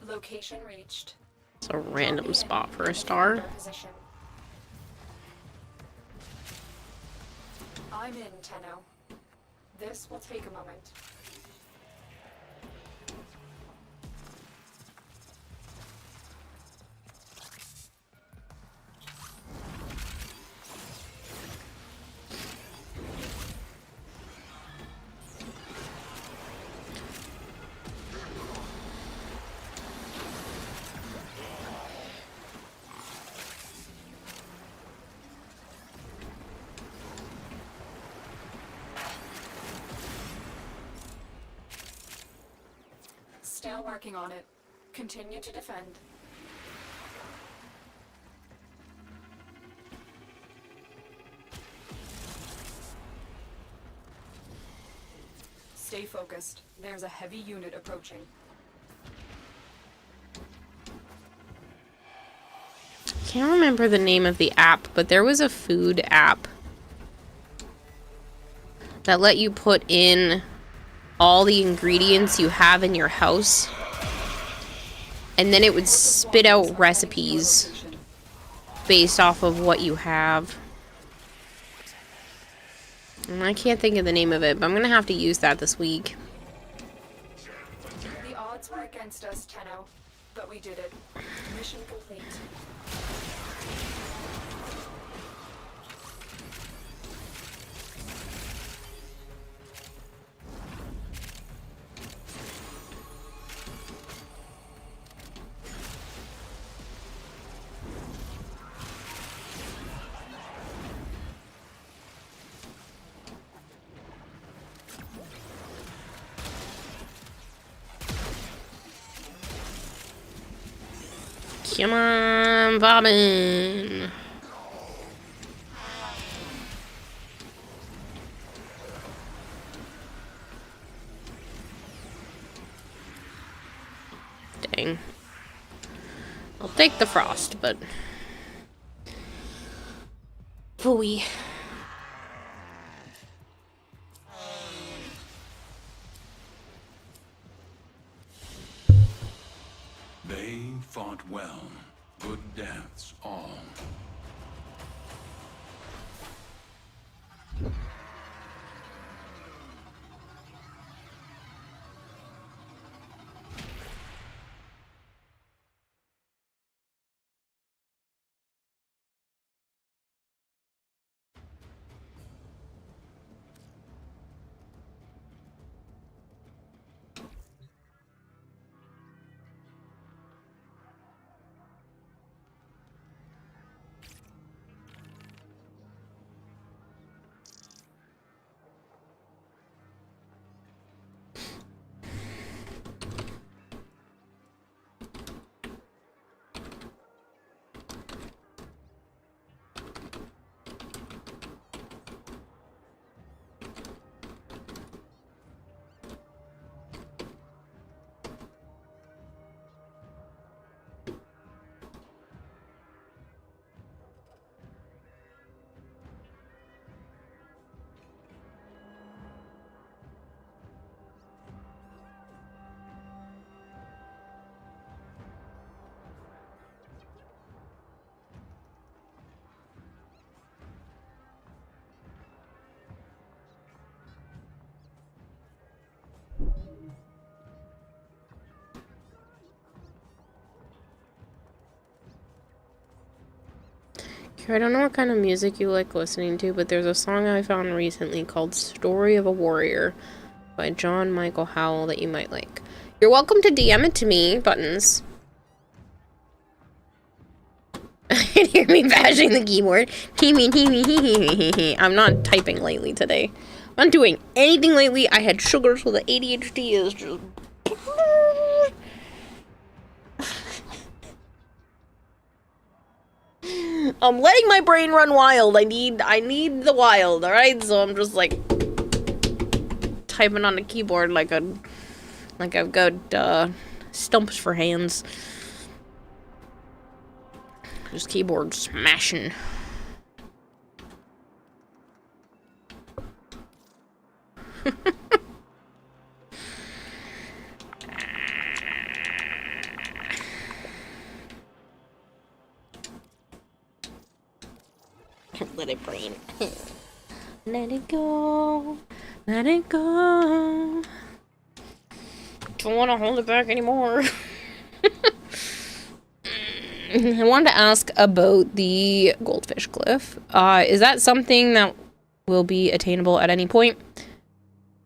[SPEAKER 3] Location reached.
[SPEAKER 1] It's a random spot for a star.
[SPEAKER 3] Position. I'm in, Tenno. This will take a moment. Still working on it. Continue to defend. Stay focused. There's a heavy unit approaching.
[SPEAKER 1] Can't remember the name of the app, but there was a food app that let you put in all the ingredients you have in your house, and then it would spit out recipes based off of what you have. And I can't think of the name of it, but I'm gonna have to use that this week.
[SPEAKER 3] The odds were against us, Tenno, but we did it. Mission complete.
[SPEAKER 1] Come on, Bobbin. Dang. I'll take the frost, but... Phooey.
[SPEAKER 13] They fought well. Good deaths all.
[SPEAKER 1] I don't know what kind of music you like listening to, but there's a song I found recently called Story of a Warrior by John Michael Howell that you might like. You're welcome to DM it to me, Buttons. You hear me bashing the keyboard. I'm not typing lately today. I'm not doing anything lately. I had sugar, so the ADHD is just... I'm letting my brain run wild. I need the wild, alright? So I'm just like typing on the keyboard like I've got stumps for hands. Just keyboard smashing. Let it brain. Let it go. Let it go. Don't want to hold it back anymore. I wanted to ask about the goldfish glyph. Is that something that will be attainable at any point?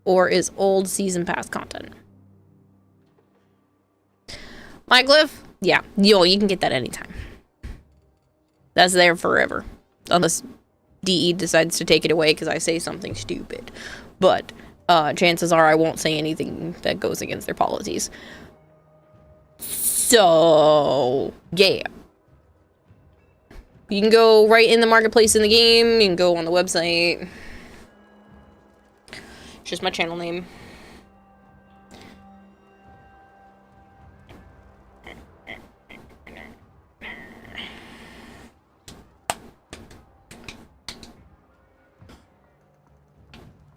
[SPEAKER 1] Or is old season pass content? My glyph? Yeah. You can get that anytime. That's there forever. Unless DE decides to take it away because I say something stupid. But chances are I won't say anything that goes against their policies. So, yeah. You can go right in the marketplace in the game. You can go on the website. It's just my channel name.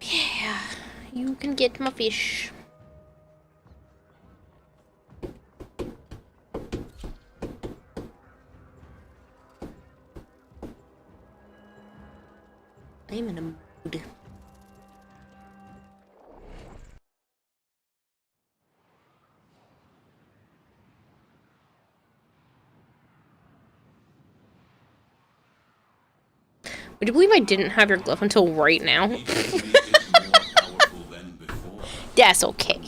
[SPEAKER 1] Yeah, you can get my fish. I'm in a mood. Would you believe I didn't have your glyph until right now? That's okay.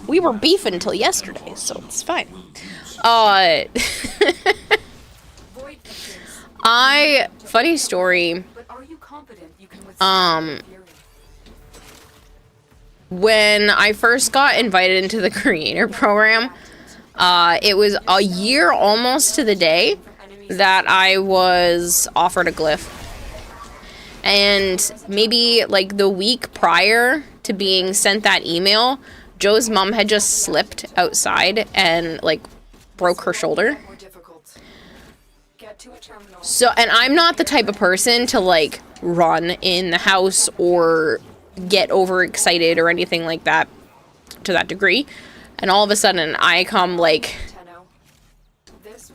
[SPEAKER 1] We were beefing until yesterday, so it's fine. Funny story. When I first got invited into the creator program, it was a year almost to the day that I was offered a glyph. And maybe like the week prior to being sent that email, Joe's mom had just slipped outside and like broke her shoulder. So, and I'm not the type of person to like run in the house or get overexcited or anything like that to that degree. And all of a sudden I come like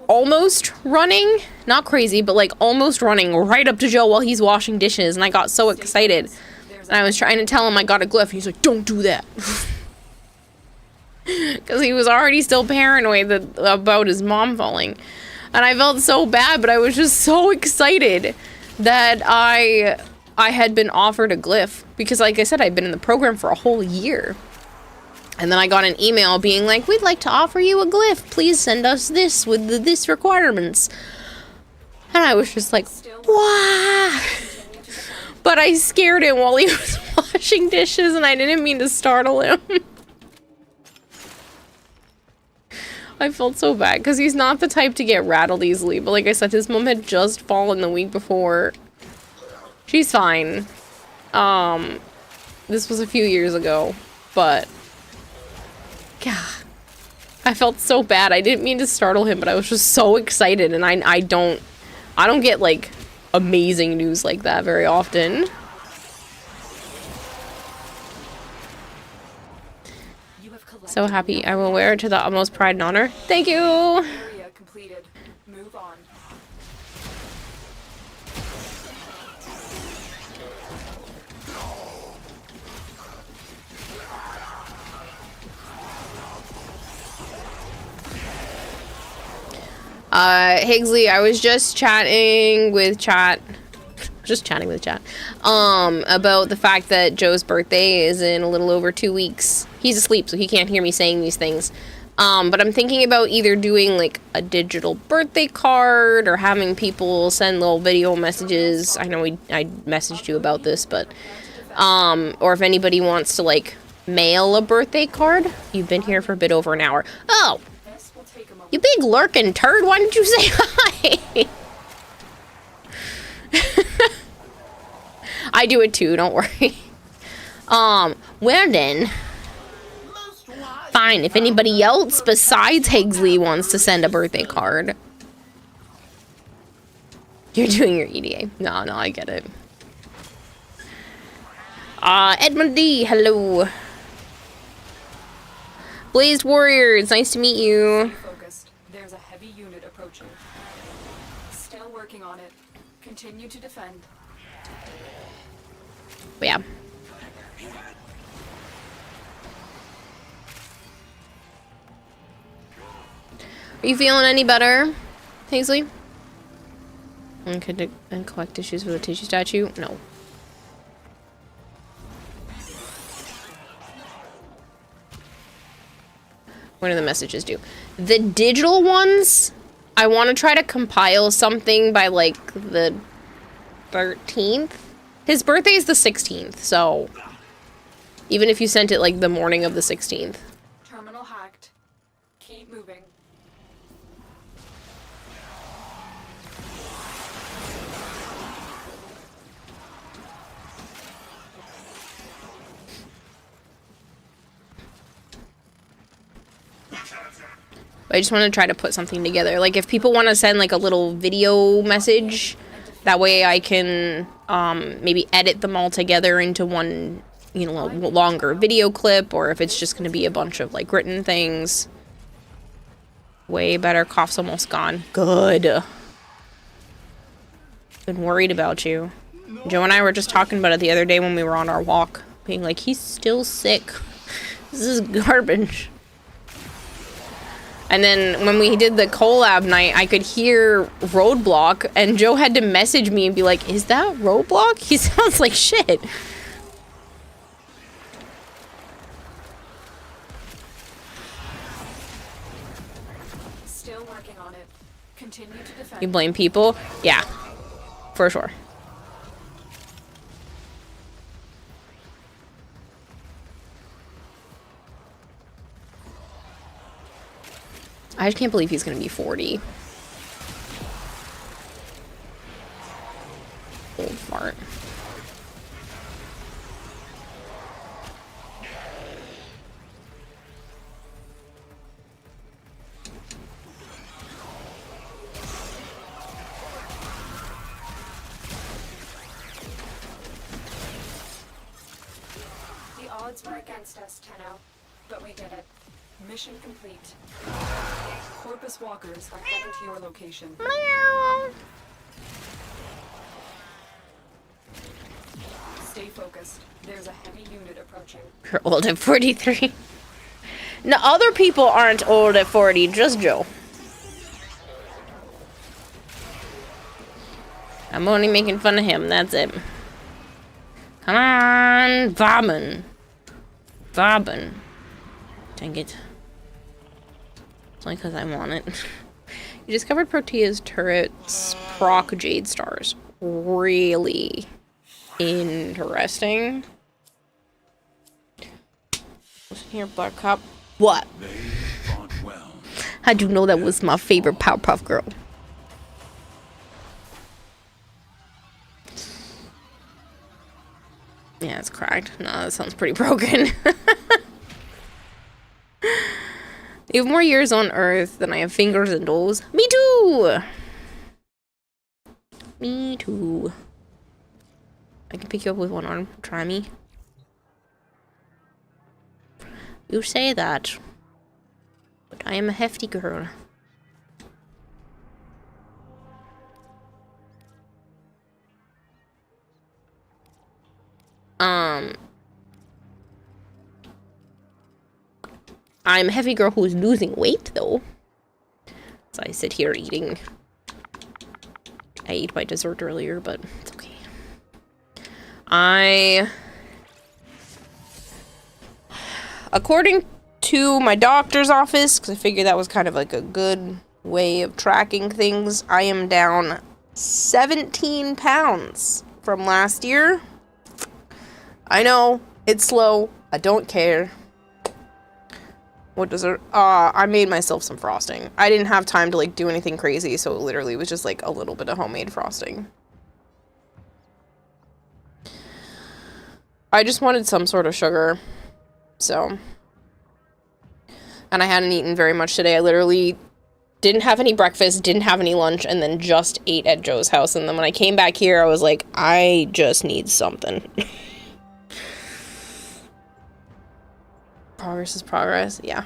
[SPEAKER 1] almost running, not crazy, but like almost running right up to Joe while he's washing dishes, and I got so excited. And I was trying to tell him I got a glyph, and he's like, don't do that. Because he was already still paranoid about his mom falling. And I felt so bad, but I was just so excited that I had been offered a glyph. Because like I said, I'd been in the program for a whole year. And then I got an email being like, we'd like to offer you a glyph. Please send us this with this requirements. And I was just like, wow. But I scared him while he was washing dishes, and I didn't mean to startle him. I felt so bad because he's not the type to get rattled easily. But like I said, his mom had just fallen the week before. She's fine. This was a few years ago, but God, I felt so bad. I didn't mean to startle him, but I was just so excited, and I don't get like amazing news like that very often. So happy. I will wear it to the utmost pride and honor. Thank you.
[SPEAKER 3] Area completed. Move on.
[SPEAKER 1] Higsley, I was just chatting with chat. About the fact that Joe's birthday is in a little over 2 weeks. He's asleep, so he can't hear me saying these things. But I'm thinking about either doing like a digital birthday card or having people send little video messages. I know I messaged you about this, but or if anybody wants to like mail a birthday card. You've been here for a bit over an hour. Oh, you big lurking turd! Why didn't you say hi? I do it too. Don't worry. Well then. Fine, if anybody else besides Higsley wants to send a birthday card. You're doing your EDA. No, I get it. Edmund D, hello. Blazed Warriors, nice to meet you.
[SPEAKER 3] Stay focused. There's a heavy unit approaching. Still working on it. Continue to defend.
[SPEAKER 1] But yeah. Are you feeling any better, Higsley? And collect tissues for the tissue statue? No. What do the messages do? The digital ones, I want to try to compile something by like the 13th. His birthday is the 16th, so even if you sent it like the morning of the 16th.
[SPEAKER 3] Terminal hacked. Keep moving.
[SPEAKER 1] I just want to try to put something together. Like if people want to send like a little video message, that way I can maybe edit them all together into one, you know, longer video clip, or if it's just going to be a bunch of like written things. Way better. Cough's almost gone. Good. Been worried about you. Joe and I were just talking about it the other day when we were on our walk, being like, he's still sick. This is garbage. And then when we did the collab night, I could hear Roadblock, and Joe had to message me and be like, is that Roadblock? He sounds like shit.
[SPEAKER 3] Still working on it. Continue to defend.
[SPEAKER 1] You blame people? Yeah, for sure. I just can't believe he's gonna be 40. Old fart.
[SPEAKER 3] The odds were against us, Tenno, but we did it. Mission complete. Corpus walkers are heading to your location. Stay focused. There's a heavy unit approaching.
[SPEAKER 1] You're old at 43. No, other people aren't old at 40, just Joe. I'm only making fun of him, that's it. Come on, Bobbin. Bobbin. Dang it. It's only because I want it. You discovered Protea's turrets proc Jade Stars. Really interesting. Listen here, Buttercup. What? How'd you know that was my favorite Powerpuff Girl? Yeah, it's cracked. No, that sounds pretty broken. You have more years on Earth than I have fingers and toes. Me too! Me too. I can pick you up with one arm. Try me. You say that. But I am a hefty girl. I'm a heavy girl who's losing weight, though. So sit here eating. I ate my dessert earlier, but it's okay. According to my doctor's office, because I figured that was kind of like a good way of tracking things, I am down 17 pounds from last year. I know, it's slow. I don't care. What dessert? I made myself some frosting. I didn't have time to, like, do anything crazy, so it literally was just, like, a little bit of homemade frosting. I just wanted some sort of sugar, so. And I hadn't eaten very much today. I literally didn't have any breakfast, didn't have any lunch, and then just ate at Joe's house. And then when I came back here, I was like, I just need something. Progress is progress, yeah.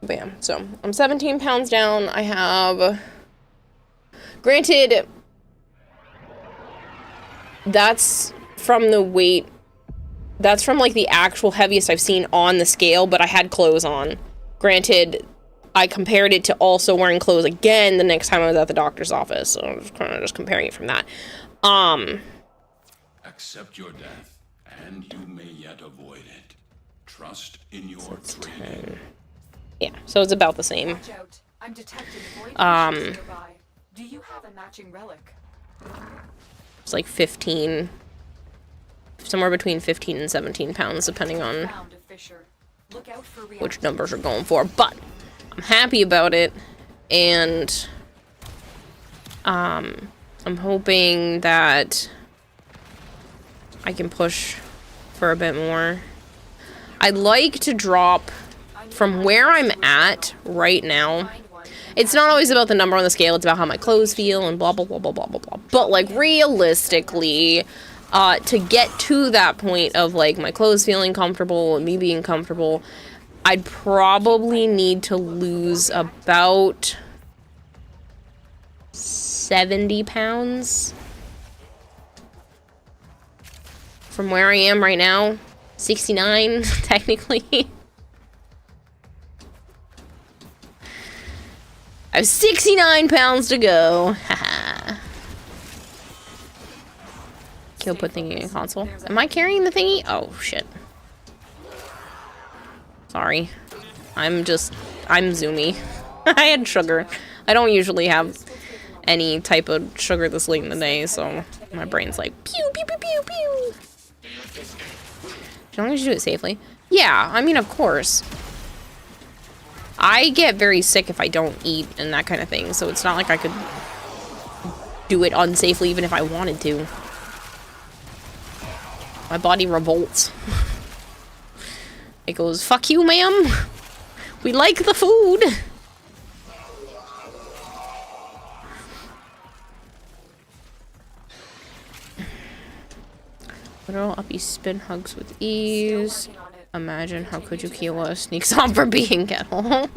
[SPEAKER 1] Bam. So, I'm 17 pounds down. I have... Granted, that's from the weight... That's from, like, the actual heaviest I've seen on the scale, but I had clothes on. Granted, I compared it to also wearing clothes again the next time I was at the doctor's office, so I'm kind of just comparing it from that.
[SPEAKER 13] Accept your death, and you may yet avoid it. Trust in your training.
[SPEAKER 1] Yeah, so it's about the same.
[SPEAKER 3] Watch out. I'm detecting void fishes nearby. Do you have a matching relic?
[SPEAKER 1] It's like 15, somewhere between 15 and 17 pounds, depending on which numbers are going for. But I'm happy about it, and I'm hoping that I can push for a bit more. I'd like to drop from where I'm at right now. It's not always about the number on the scale, it's about how my clothes feel and blah, blah, blah, blah, blah, blah, blah. But, like, realistically, to get to that point of, like, my clothes feeling comfortable and me being comfortable, I'd probably need to lose about 70 pounds from where I am right now. 69, technically. I have 69 pounds to go. Haha. Kill put thingy in console. Am I carrying the thingy? Oh, shit. Sorry. I'm zoomy. I had sugar. I don't usually have any type of sugar this late in the day, so my brain's like, pew, pew, pew, pew, pew. As long as you do it safely. Yeah, I mean, of course. I get very sick if I don't eat and that kind of thing, so it's not like I could do it unsafely even if I wanted to. My body revolts. It goes, fuck you, ma'am. We like the food. Little uppy spin hugs with ease. Imagine how could you kill us? Sneaks on for being kettle.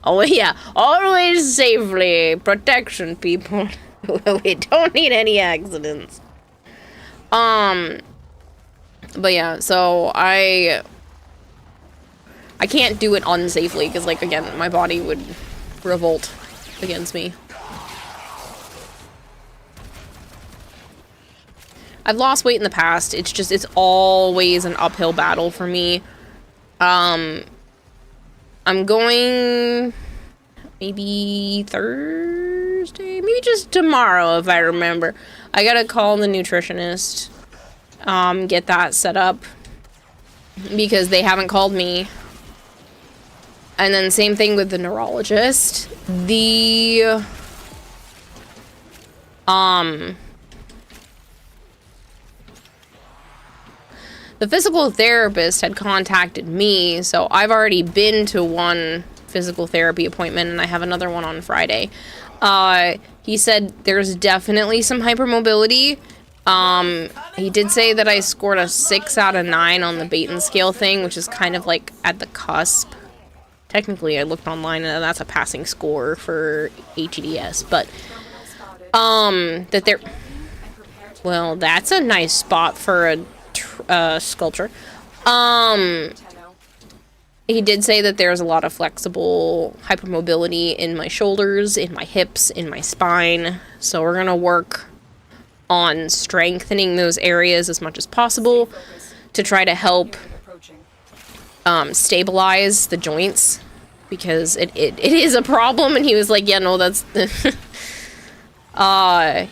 [SPEAKER 1] Oh yeah, always safely. Protection, people. We don't need any accidents. But yeah, so I can't do it unsafely because, like, again, my body would revolt against me. I've lost weight in the past. It's just, it's always an uphill battle for me. I'm going maybe Thursday, maybe just tomorrow if I remember. I gotta call the nutritionist, get that set up because they haven't called me. And then same thing with the neurologist. The physical therapist had contacted me, so I've already been to one physical therapy appointment, and I have another one on Friday. He said there's definitely some hypermobility. He did say that I scored a 6 out of 9 on the Baton scale thing, which is kind of like at the cusp. Technically, I looked online, and that's a passing score for HEDS, but, that they're... Well, that's a nice spot for a sculpture. He did say that there's a lot of flexible hypermobility in my shoulders, in my hips, in my spine. So we're gonna work on strengthening those areas as much as possible to try to help stabilize the joints, because it is a problem. And he was like, yeah, no, that's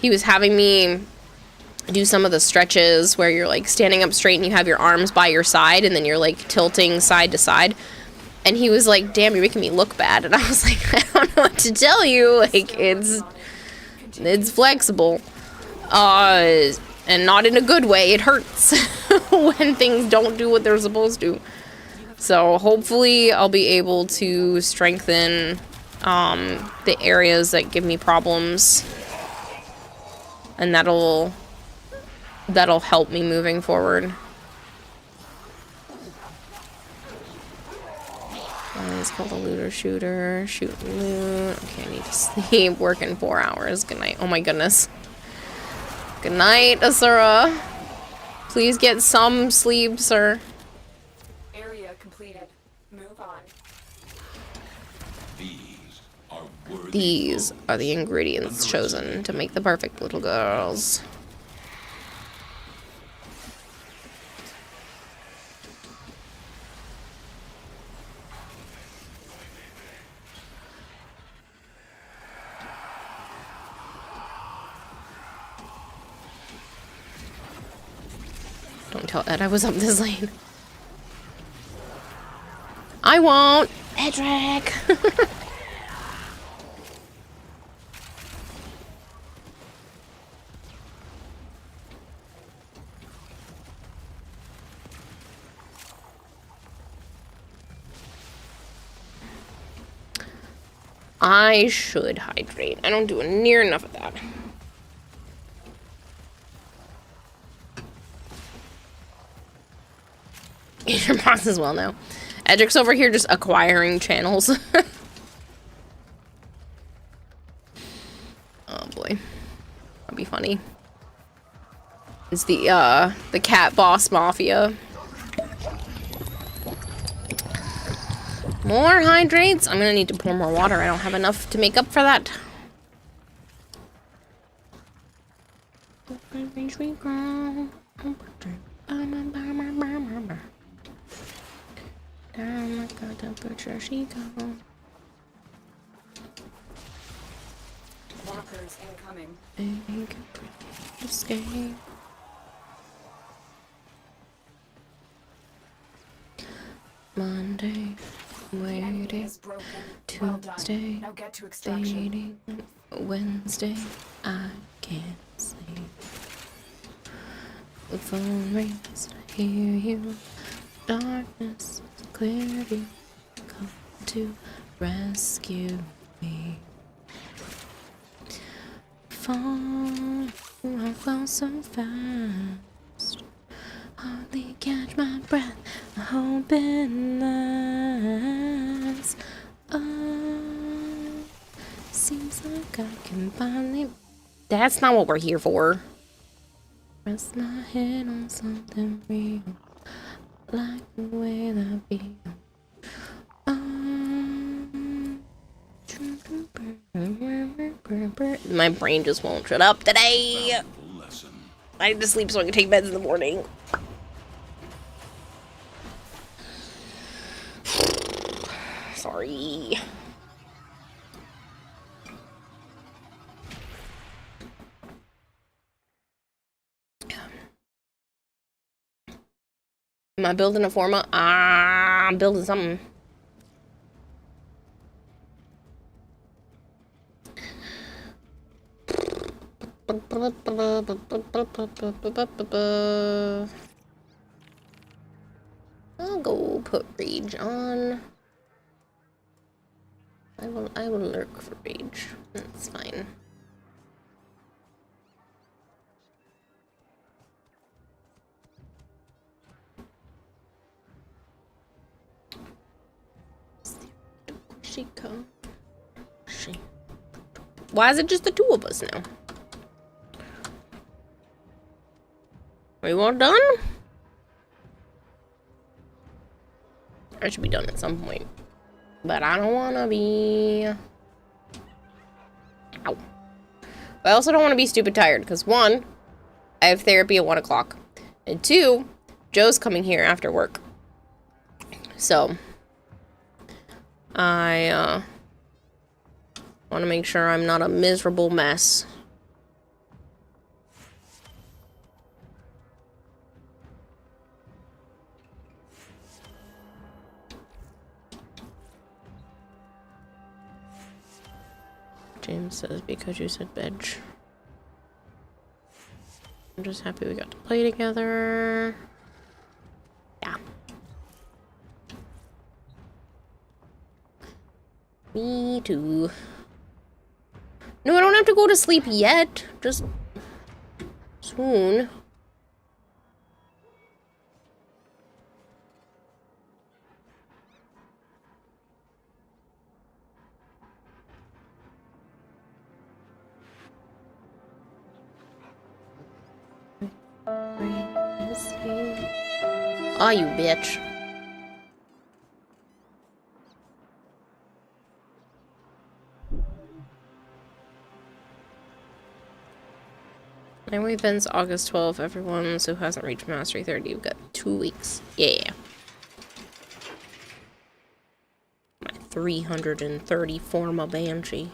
[SPEAKER 1] he was having me do some of the stretches where you're like standing up straight and you have your arms by your side and then you're like tilting side to side. And he was like, damn, you're making me look bad. And I was like, I don't know what to tell you. Like, it's flexible. And not in a good way. It hurts when things don't do what they're supposed to. So hopefully I'll be able to strengthen the areas that give me problems. And that'll help me moving forward. It's called a looter shooter. Shoot and loot. Okay, I need to sleep. Working 4 hours. Good night. Oh my goodness. Good night, Asura. Please get some sleep, sir.
[SPEAKER 3] Area completed. Move on.
[SPEAKER 1] These are the ingredients chosen to make the perfect little girls. Don't tell Ed I was up this lane. I won't! Edric! I should hydrate. I don't do near enough of that. Your boss as well now. Edric's over here just acquiring channels. Oh boy. That'll be funny. It's the cat boss mafia. More hydrates? I'm gonna need to pour more water. I don't have enough to make up for that.
[SPEAKER 3] Walkers incoming.
[SPEAKER 1] Escape. Monday, waiting. Tuesday,
[SPEAKER 3] Now get to extraction.
[SPEAKER 1] waiting. Wednesday, I can't sleep. The phone rings, I hear you. Darkness, clear you. Come to rescue me. Fall, I fall so fast. Hardly catch my breath. I hope it lasts. Oh, seems like I can finally. That's not what we're here for. Rest my head on something real, like the way that be. My brain just won't shut up today. I need to sleep so I can take meds in the morning. Sorry. Am I building a forma? I'm building something. I'll go put rage on. I will lurk for rage. That's fine. Why is it just the two of us now? Are you all done? I should be done at some point. But I don't want to be... Ow. But I also don't want to be stupid tired, because 1, I have therapy at 1 o'clock. And 2, Joe's coming here after work. So, I want to make sure I'm not a miserable mess. James says, because you said veg. I'm just happy we got to play together. Yeah. Me too. No, I don't have to go to sleep yet. Just soon. Ah, you bitch. Nightwave events August 12th. Everyone who hasn't reached Mastery 30, you've got 2 weeks. Yeah. My 330 Forma Banshee.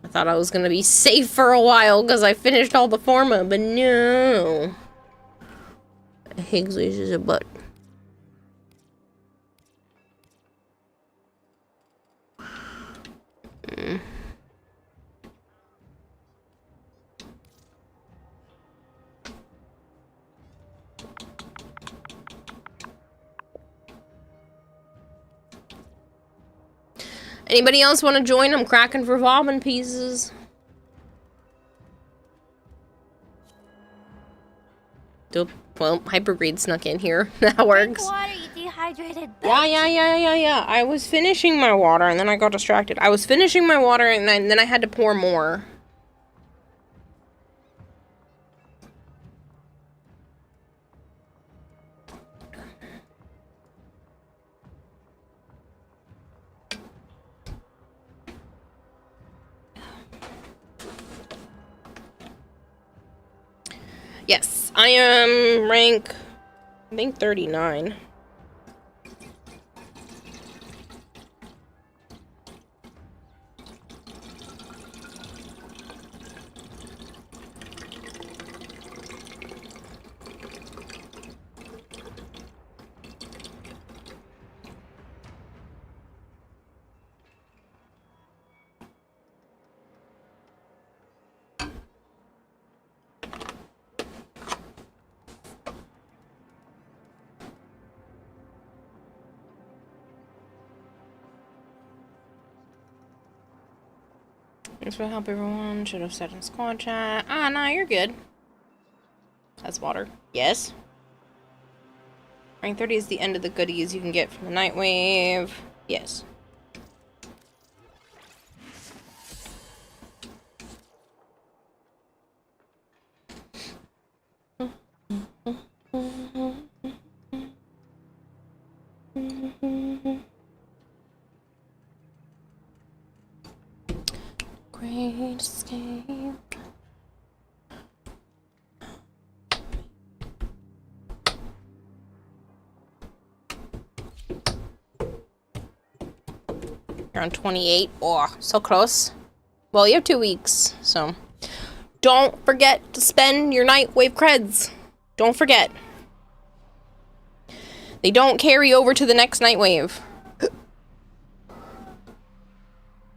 [SPEAKER 1] I thought I was gonna be safe for a while because I finished all the Forma, but no. Higgsley's is a butt. Anybody else want to join? I'm cracking for vomit pieces. Well, Hypergreed snuck in here. That works.
[SPEAKER 4] Water, you dehydrated.
[SPEAKER 1] Yeah. I was finishing my water and then I got distracted. I was finishing my water and then I had to pour more. Yes, I am rank, I think 39. Thanks for the help, everyone. Should have said in squad chat. Ah, nah, you're good. That's water. Yes. Rank 30 is the end of the goodies you can get from the Nightwave. Yes. Great escape. You're on 28. Oh, so close. Well, you have 2 weeks, so don't forget to spend your Nightwave creds. Don't forget. They don't carry over to the next Nightwave.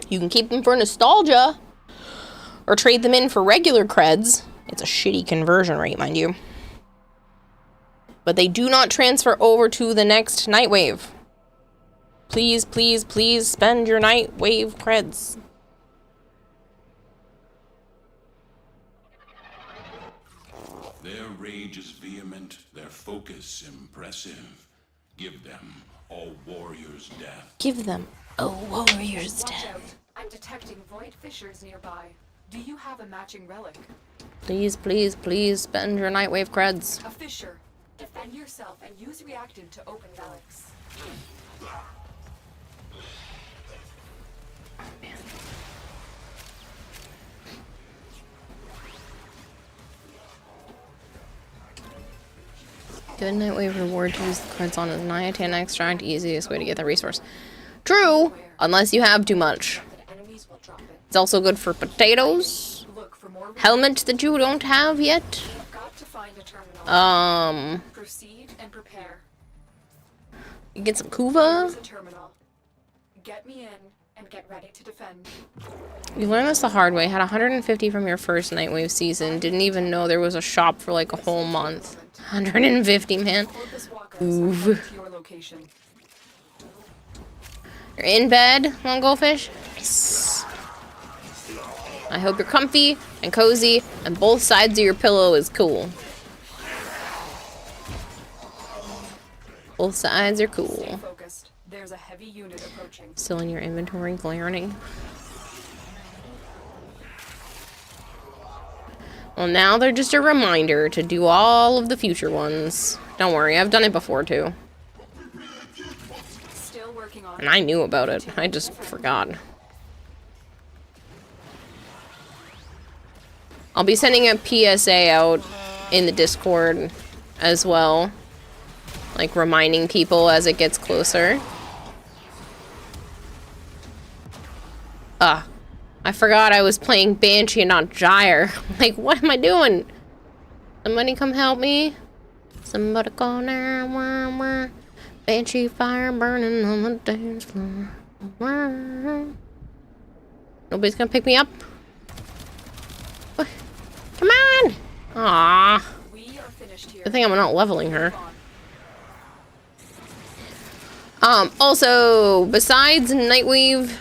[SPEAKER 1] You can keep them for nostalgia or trade them in for regular creds. It's a shitty conversion rate, mind you. But they do not transfer over to the next Nightwave. Please, please, please spend your Nightwave creds.
[SPEAKER 13] Their rage is vehement, their focus impressive. Give them a warrior's death.
[SPEAKER 1] Give them a warrior's
[SPEAKER 3] Watch
[SPEAKER 1] death.
[SPEAKER 3] out. I'm detecting void fissures nearby. Do you have a matching relic?
[SPEAKER 1] Please, please, please spend your Nightwave creds.
[SPEAKER 3] A fissure. Defend yourself and use reactant to open relics.
[SPEAKER 1] Good Nightwave reward to use the creds on a Niatan extract. Easiest way to get the resource. True, unless you have too much. It's also good for potatoes. Helmet that you don't have yet.
[SPEAKER 3] Proceed and prepare.
[SPEAKER 1] You get some kuva.
[SPEAKER 3] Get me in and get ready to defend.
[SPEAKER 1] You learned this the hard way. Had 150 from your first Nightwave season. Didn't even know there was a shop for like a whole month. 150, man. Oof. You're in bed, long goldfish. Nice. I hope you're comfy and cozy, and both sides of your pillow is cool. Both sides are cool.
[SPEAKER 3] There's a heavy unit approaching.
[SPEAKER 1] Still in your inventory, glaring. Well, now they're just a reminder to do all of the future ones. Don't worry, I've done it before too.
[SPEAKER 3] Still working on
[SPEAKER 1] And I knew about it. I just forgot. I'll be sending a PSA out in the Discord as well. Like reminding people as it gets closer. I forgot I was playing Banshee and not Gyre. Like, what am I doing? Somebody come help me. Somebody call 911. Banshee fire burning on the dance floor. Nobody's gonna pick me up? What? Come on! Aww. Good thing I'm not leveling her. Also, besides Nightwave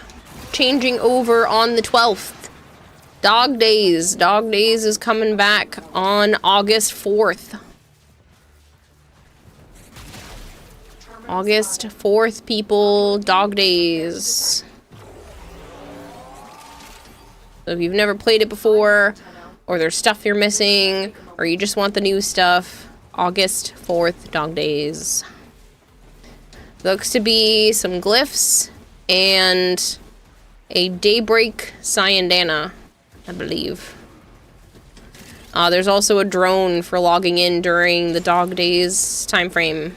[SPEAKER 1] changing over on the 12th, Dog Days. Dog Days is coming back on August 4th. August 4th, people. Dog Days. So if you've never played it before, or there's stuff you're missing, or you just want the new stuff, August 4th, Dog Days. Looks to be some glyphs and a Daybreak Cyandana, I believe. There's also a drone for logging in during the Dog Days time frame.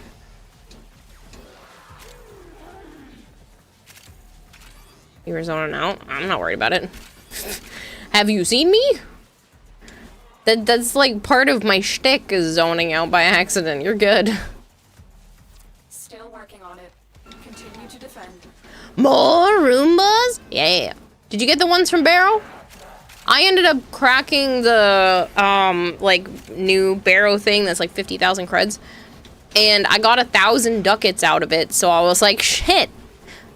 [SPEAKER 1] You were zoning out? I'm not worried about it. Have you seen me? That's like part of my shtick is zoning out by accident. You're good.
[SPEAKER 3] Still working on it. Continue to defend.
[SPEAKER 1] More Roombas? Yeah. Did you get the ones from Barrow? I ended up cracking the, like, new Barrow thing that's like 50,000 creds. And I got 1,000 ducats out of it, so I was like, shit.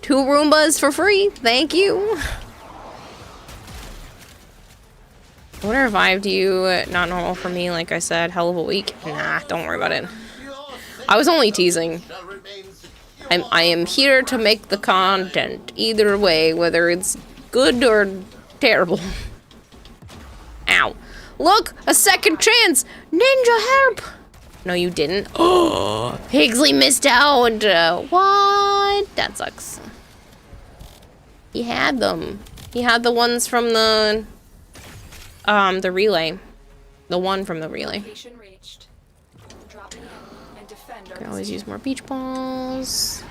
[SPEAKER 1] 2 Roombas for free. Thank you. What revived you? Not normal for me, like I said. Hell of a week. Nah, don't worry about it. I was only teasing. I am here to make the content. Either way, whether it's good or terrible. Ow. Look! A second chance! Ninja help! No, you didn't. Oh, Pigsley missed out. What? That sucks. He had them. He had the ones from the relay. The one from the relay. Can always use more beach balls.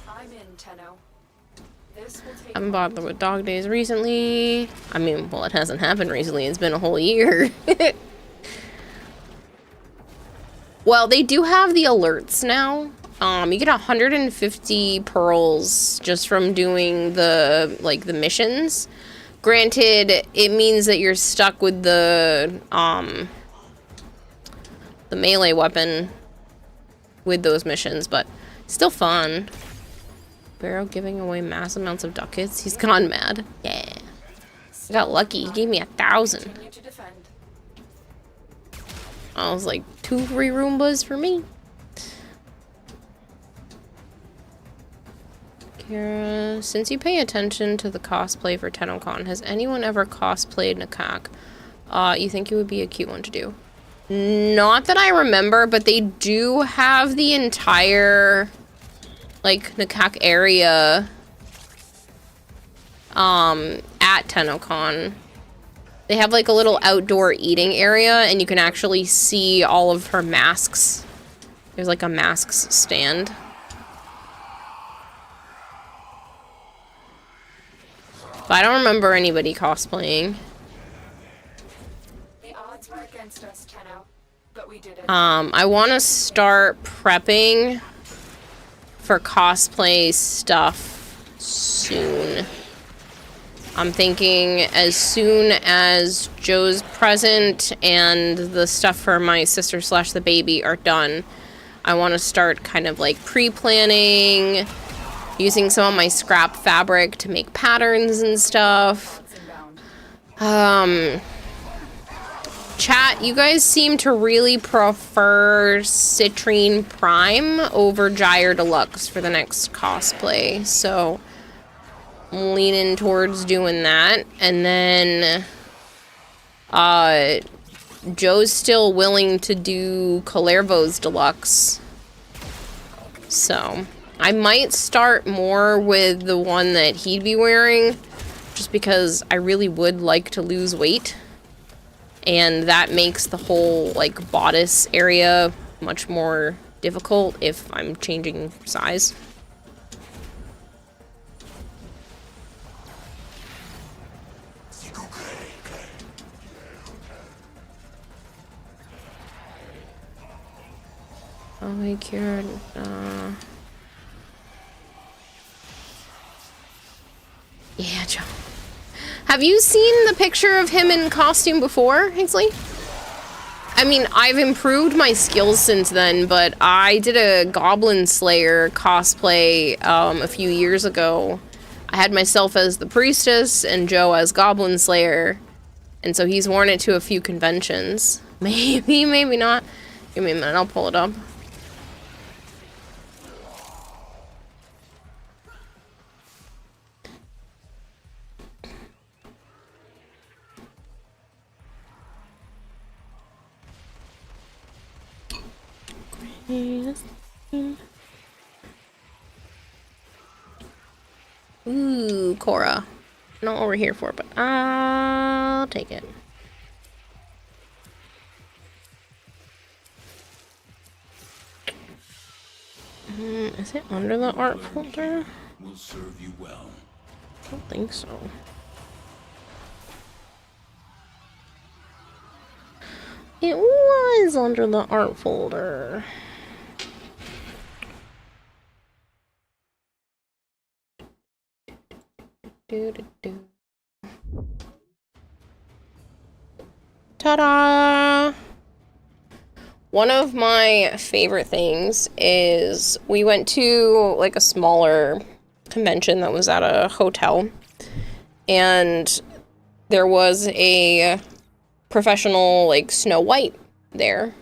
[SPEAKER 3] I'm in, Tenno. This will take.
[SPEAKER 1] I haven't bothered with Dog Days recently. I mean, well, it hasn't happened recently. It's been a whole year. Well, they do have the alerts now. You get 150 pearls just from doing the missions. Granted, it means that you're stuck with the melee weapon with those missions, but still fun. Barrow giving away mass amounts of ducats. He's gone mad. Yeah. I got lucky. He gave me 1,000. I was like, 2 free Roombas for me. Kira, since you pay attention to the cosplay for TennoCon, has anyone ever cosplayed Nakak? You think it would be a cute one to do? Not that I remember, but they do have the entire, like, Nakak area, at TennoCon. They have, like, a little outdoor eating area, and you can actually see all of her masks. There's, like, a masks stand. But I don't remember anybody cosplaying.
[SPEAKER 3] The odds were against us, Tenno, but we did it.
[SPEAKER 1] I want to start prepping for cosplay stuff soon. I'm thinking as soon as Joe's present and the stuff for my sister / the baby are done, I want to start kind of like pre-planning, using some of my scrap fabric to make patterns and stuff. Chat, you guys seem to really prefer Citrine Prime over Gyre Deluxe for the next cosplay, so I'm leaning towards doing that. And then Joe's still willing to do Calervo's Deluxe, so I might start more with the one that he'd be wearing, just because I really would like to lose weight. And that makes the whole, like, bodice area much more difficult if I'm changing size. Oh, I cured, yeah, Joe. Have you seen the picture of him in costume before, Hinksley? I mean, I've improved my skills since then, but I did a Goblin Slayer cosplay a few years ago. I had myself as the Priestess and Joe as Goblin Slayer, and so he's worn it to a few conventions. Maybe, maybe not. Give me a minute, I'll pull it up. Ooh, Cora. Not what we're here for, but I'll take it. Is it under the art folder?
[SPEAKER 13] Will serve you well.
[SPEAKER 1] I don't think so. It was under the art folder. Ta-da! One of my favorite things is we went to like a smaller convention that was at a hotel, and there was a professional like Snow White there.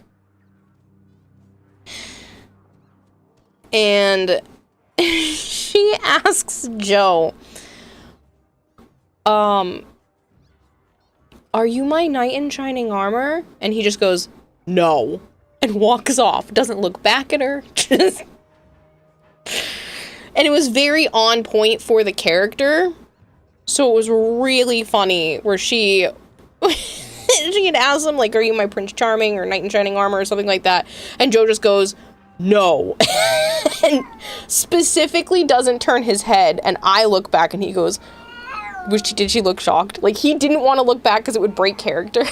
[SPEAKER 1] And she asks Joe, are you my knight in shining armor? And he just goes, no, and walks off. Doesn't look back at her. Just... And it was very on point for the character. So it was really funny where she had asked him, like, are you my Prince Charming or knight in shining armor or something like that? And Joe just goes, no. And specifically doesn't turn his head. And I look back and he goes, did she look shocked? Like, he didn't want to look back because it would break character.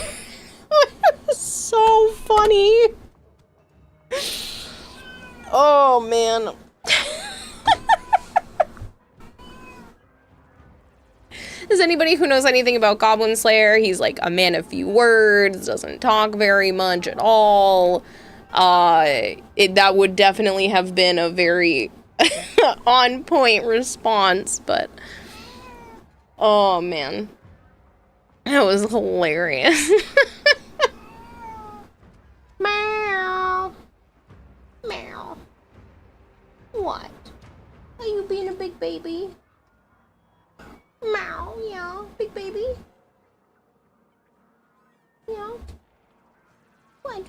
[SPEAKER 1] So funny. Oh, man. As anybody who knows anything about Goblin Slayer, he's like a man of few words, doesn't talk very much at all. That would definitely have been a very on-point response, but... Oh, man. That was hilarious. Meow. Meow. What? Are you being a big baby? Meow, yeah, big baby. Yeah. What?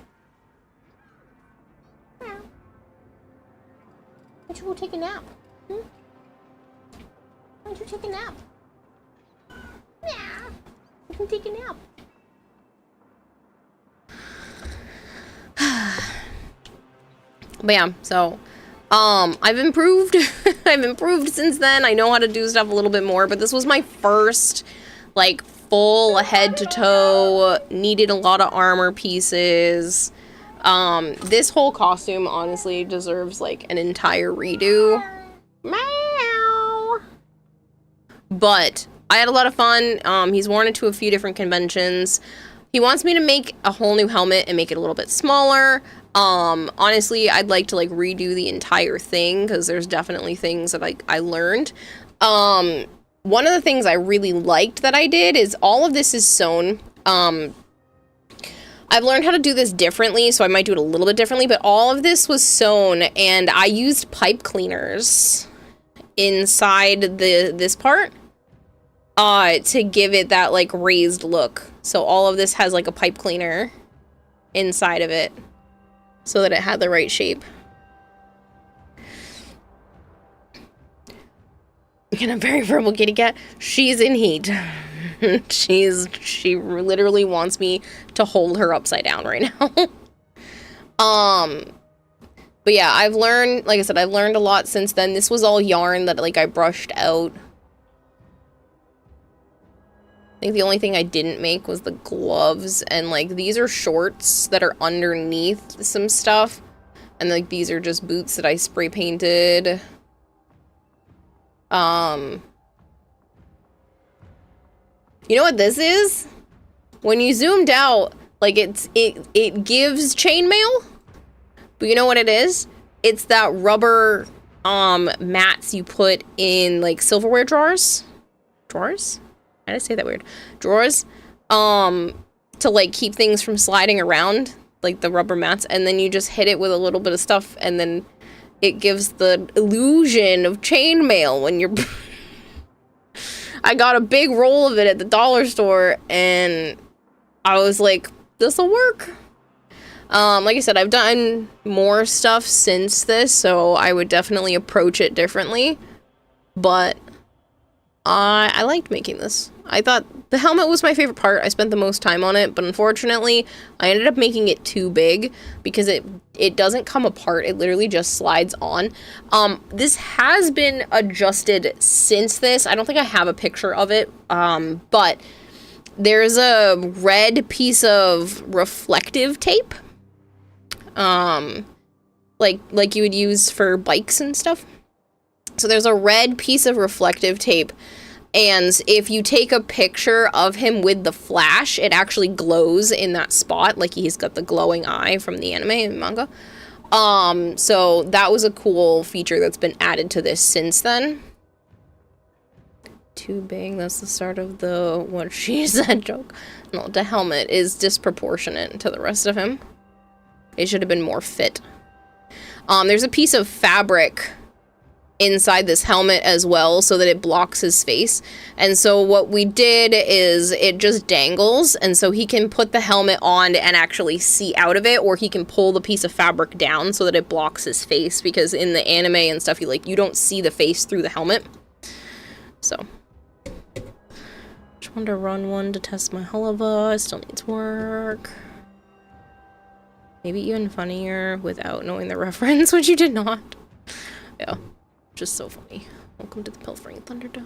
[SPEAKER 1] Meow. Why don't you go take a nap? Hmm? Why don't you take a nap? Yeah. You can take a nap. But yeah, so I've improved. I've improved since then. I know how to do stuff a little bit more, but this was my first like full head to toe, needed a lot of armor pieces. This whole costume honestly deserves like an entire redo. Meow. But I had a lot of fun. He's worn it to a few different conventions. He wants me to make a whole new helmet and make it a little bit smaller. Honestly, I'd like to like redo the entire thing because there's definitely things that I learned. One of the things I really liked that I did is all of this is sewn. I've learned how to do this differently, so I might do it a little bit differently, but all of this was sewn and I used pipe cleaners inside this part to give it that like raised look. So all of this has like a pipe cleaner inside of it so that it had the right shape. And a very verbal kitty cat. She's in heat. She literally wants me to hold her upside down right now. But yeah, I've learned, like I said, I've learned a lot since then. This was all yarn that like I brushed out. I think the only thing I didn't make was the gloves, and like these are shorts that are underneath some stuff, and like these are just boots that I spray painted. You know what this is? When you zoomed out, like it gives chainmail, but you know what it is? It's that rubber mats you put in like silverware drawers. Drawers? How did I say that weird? Drawers, to like keep things from sliding around, like the rubber mats, and then you just hit it with a little bit of stuff, and then it gives the illusion of chainmail when you're... I got a big roll of it at the dollar store, and I was like, this'll work. Like I said, I've done more stuff since this, so I would definitely approach it differently, but I liked making this. I thought the helmet was my favorite part. I spent the most time on it, but unfortunately, I ended up making it too big because it doesn't come apart. It literally just slides on. This has been adjusted since this. I don't think I have a picture of it, but there's a red piece of reflective tape, like you would use for bikes and stuff. So there's a red piece of reflective tape, and if you take a picture of him with the flash, it actually glows in that spot, like he's got the glowing eye from the anime and manga. So that was a cool feature that's been added to this since then. Too big, that's the start of the what she said joke. No, the helmet is disproportionate to the rest of him. It should have been more fit. There's a piece of fabric inside this helmet as well so that it blocks his face, and so what we did is it just dangles, and so he can put the helmet on and actually see out of it, or he can pull the piece of fabric down so that it blocks his face, because in the anime and stuff you don't see the face through the helmet. So just wanted to run one to test my Hullava. It still needs work. Maybe even funnier without knowing the reference, which you did not. Yeah. Just so funny. Welcome to the Pilfering Thunderdome.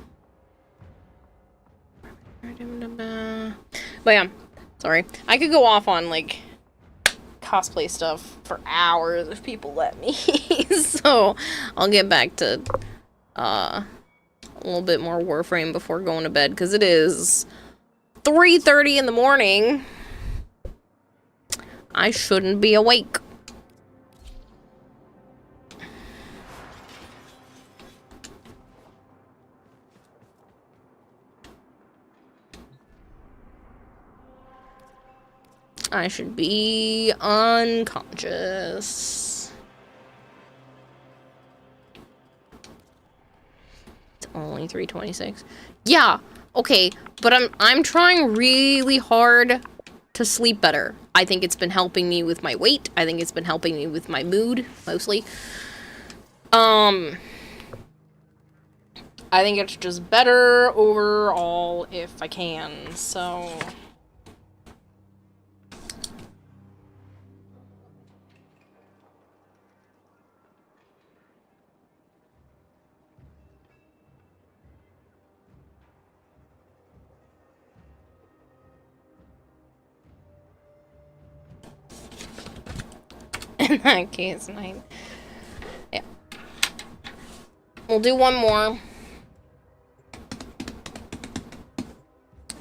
[SPEAKER 1] But yeah, sorry. I could go off on, like, cosplay stuff for hours if people let me. So, I'll get back to, a little bit more Warframe before going to bed, because it is 3:30 in the morning. I shouldn't be awake. I should be unconscious. only 326. Yeah, okay, but I'm trying really hard to sleep better. I think it's been helping me with my weight. I think it's been helping me with my mood, mostly. I think it's just better overall if I can, so... In that case, yeah. We'll do one more.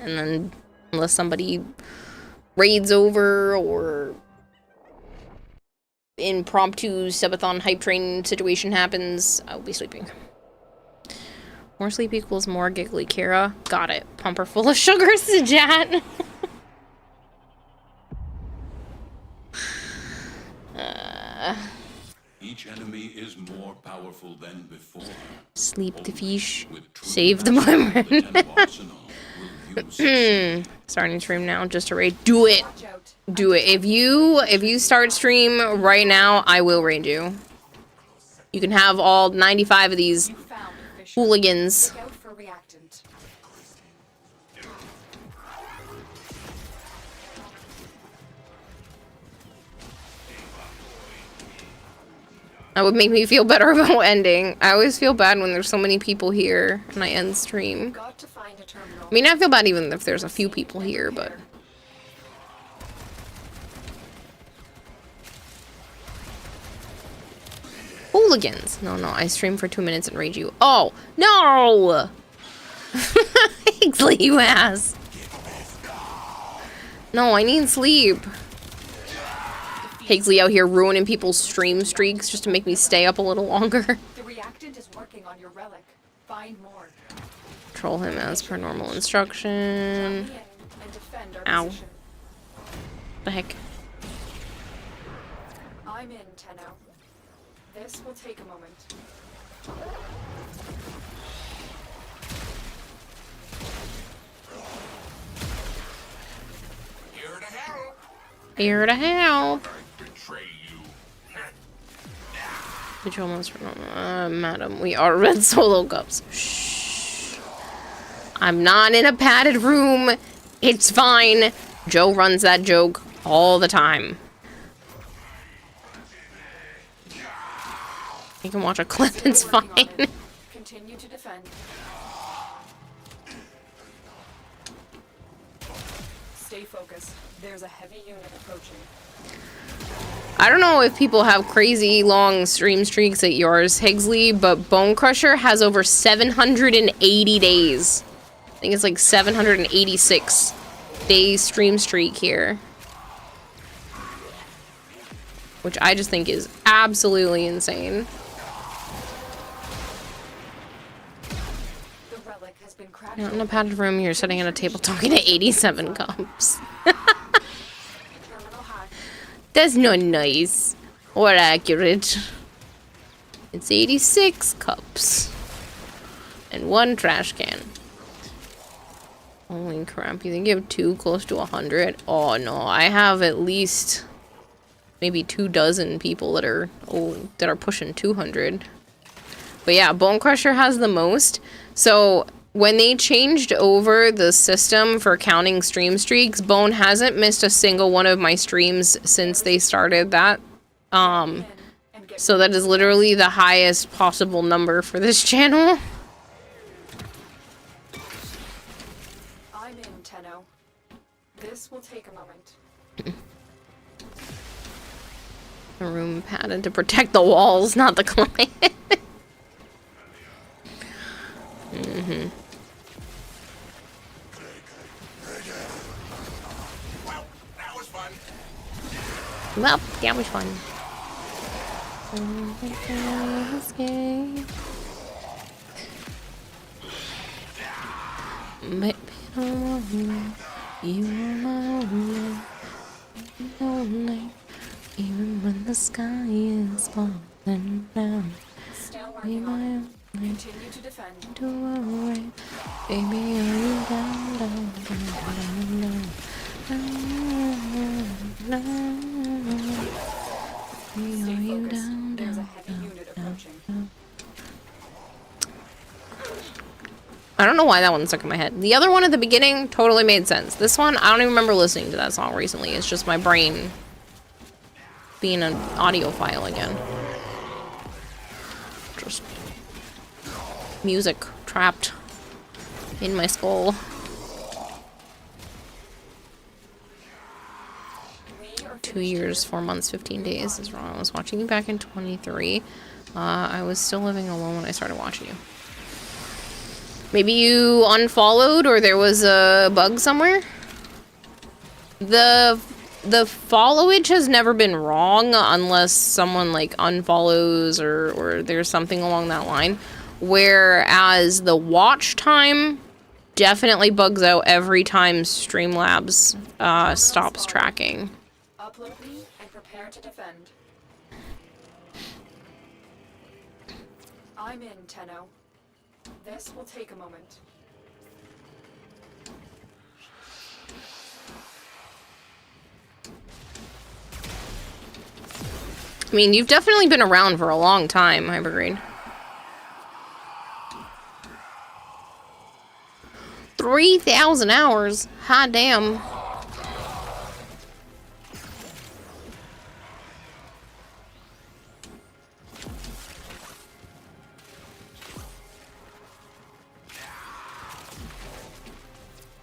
[SPEAKER 1] And then, unless somebody raids over or impromptu subathon hype train situation happens, I'll be sleeping. More sleep equals more giggly, Kara. Got it. Pump her full of sugar, Sajat.
[SPEAKER 13] Each enemy is more powerful than before.
[SPEAKER 1] Sleep the fish. Save the boyfriend. Starting stream now just to raid. Do it. Do it. If you start stream right now, I will raid you. You can have all 95 of these hooligans. That would make me feel better about ending. I always feel bad when there's so many people here and I end stream. I mean, I feel bad even if there's a few people here, but... Hooligans! No, I stream for 2 minutes and raid you. Oh! No! Exley, you ass! No, I need sleep. Higsley out here ruining people's stream streaks just to make me stay up a little longer.
[SPEAKER 3] The reactant is working on your relic. Find more.
[SPEAKER 1] Control him as per normal instruction. Ow. The heck?
[SPEAKER 3] I'm in, Tenno. This will take a moment.
[SPEAKER 15] Here to help.
[SPEAKER 1] Here to help. Did you almost madam, we are red solo cups. Shh. I'm not in a padded room. It's fine. Joe runs that joke all the time. You can watch a clip, it's fine.
[SPEAKER 3] Continue to defend. Stay focused. There's a heavy unit approaching.
[SPEAKER 1] I don't know if people have crazy long stream streaks at yours, Higsley, but Bone Crusher has over 780 days. I think it's like 786 day stream streak here. Which I just think is absolutely insane. Not in a padded room, you're sitting at a table talking to 87 cups. That's not nice or accurate. It's 86 cups and 1 trash can. Holy crap, you think you have 2 close to 100? Oh no, I have at least maybe 24 people that are pushing 200. But yeah, Bone Crusher has the most. So when they changed over the system for counting stream streaks, Bone hasn't missed a single one of my streams since they started that. So that is literally the highest possible number for this channel.
[SPEAKER 3] I'm in, Tenno. This will take a moment.
[SPEAKER 1] A room padded to protect the walls, not the client. Mm-hmm. Well, that was fun. Even when the sky is falling down.
[SPEAKER 3] Still working on it. Continue to defend.
[SPEAKER 1] I don't know why that one stuck in my head. The other one at the beginning totally made sense. This one, I don't even remember listening to that song recently. It's just my brain being an audiophile again. Just music trapped in my skull. Two years, 4 months, 15 days is wrong. I was watching you back in 23. I was still living alone when I started watching you. Maybe you unfollowed or there was a bug somewhere? The followage has never been wrong unless someone like unfollows or there's something along that line. Whereas the watch time definitely bugs out every time Streamlabs stops tracking.
[SPEAKER 3] Upload me and prepare to defend. I'm in, Tenno. This will take a moment.
[SPEAKER 1] I mean, you've definitely been around for a long time, Hypergreen. 3,000 hours? Hot damn.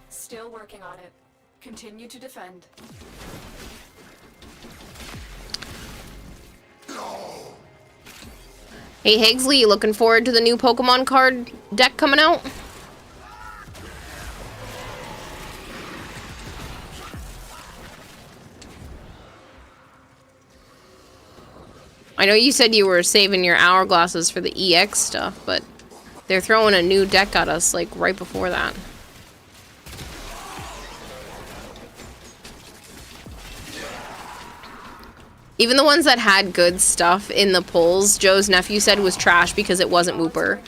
[SPEAKER 3] Still working on it. Continue to defend.
[SPEAKER 1] Hey Higsley, you looking forward to the new Pokemon card deck coming out? I know you said you were saving your hourglasses for the EX stuff, but they're throwing a new deck at us like right before that. Even the ones that had good stuff in the polls, Joe's nephew said was trash because it wasn't Wooper.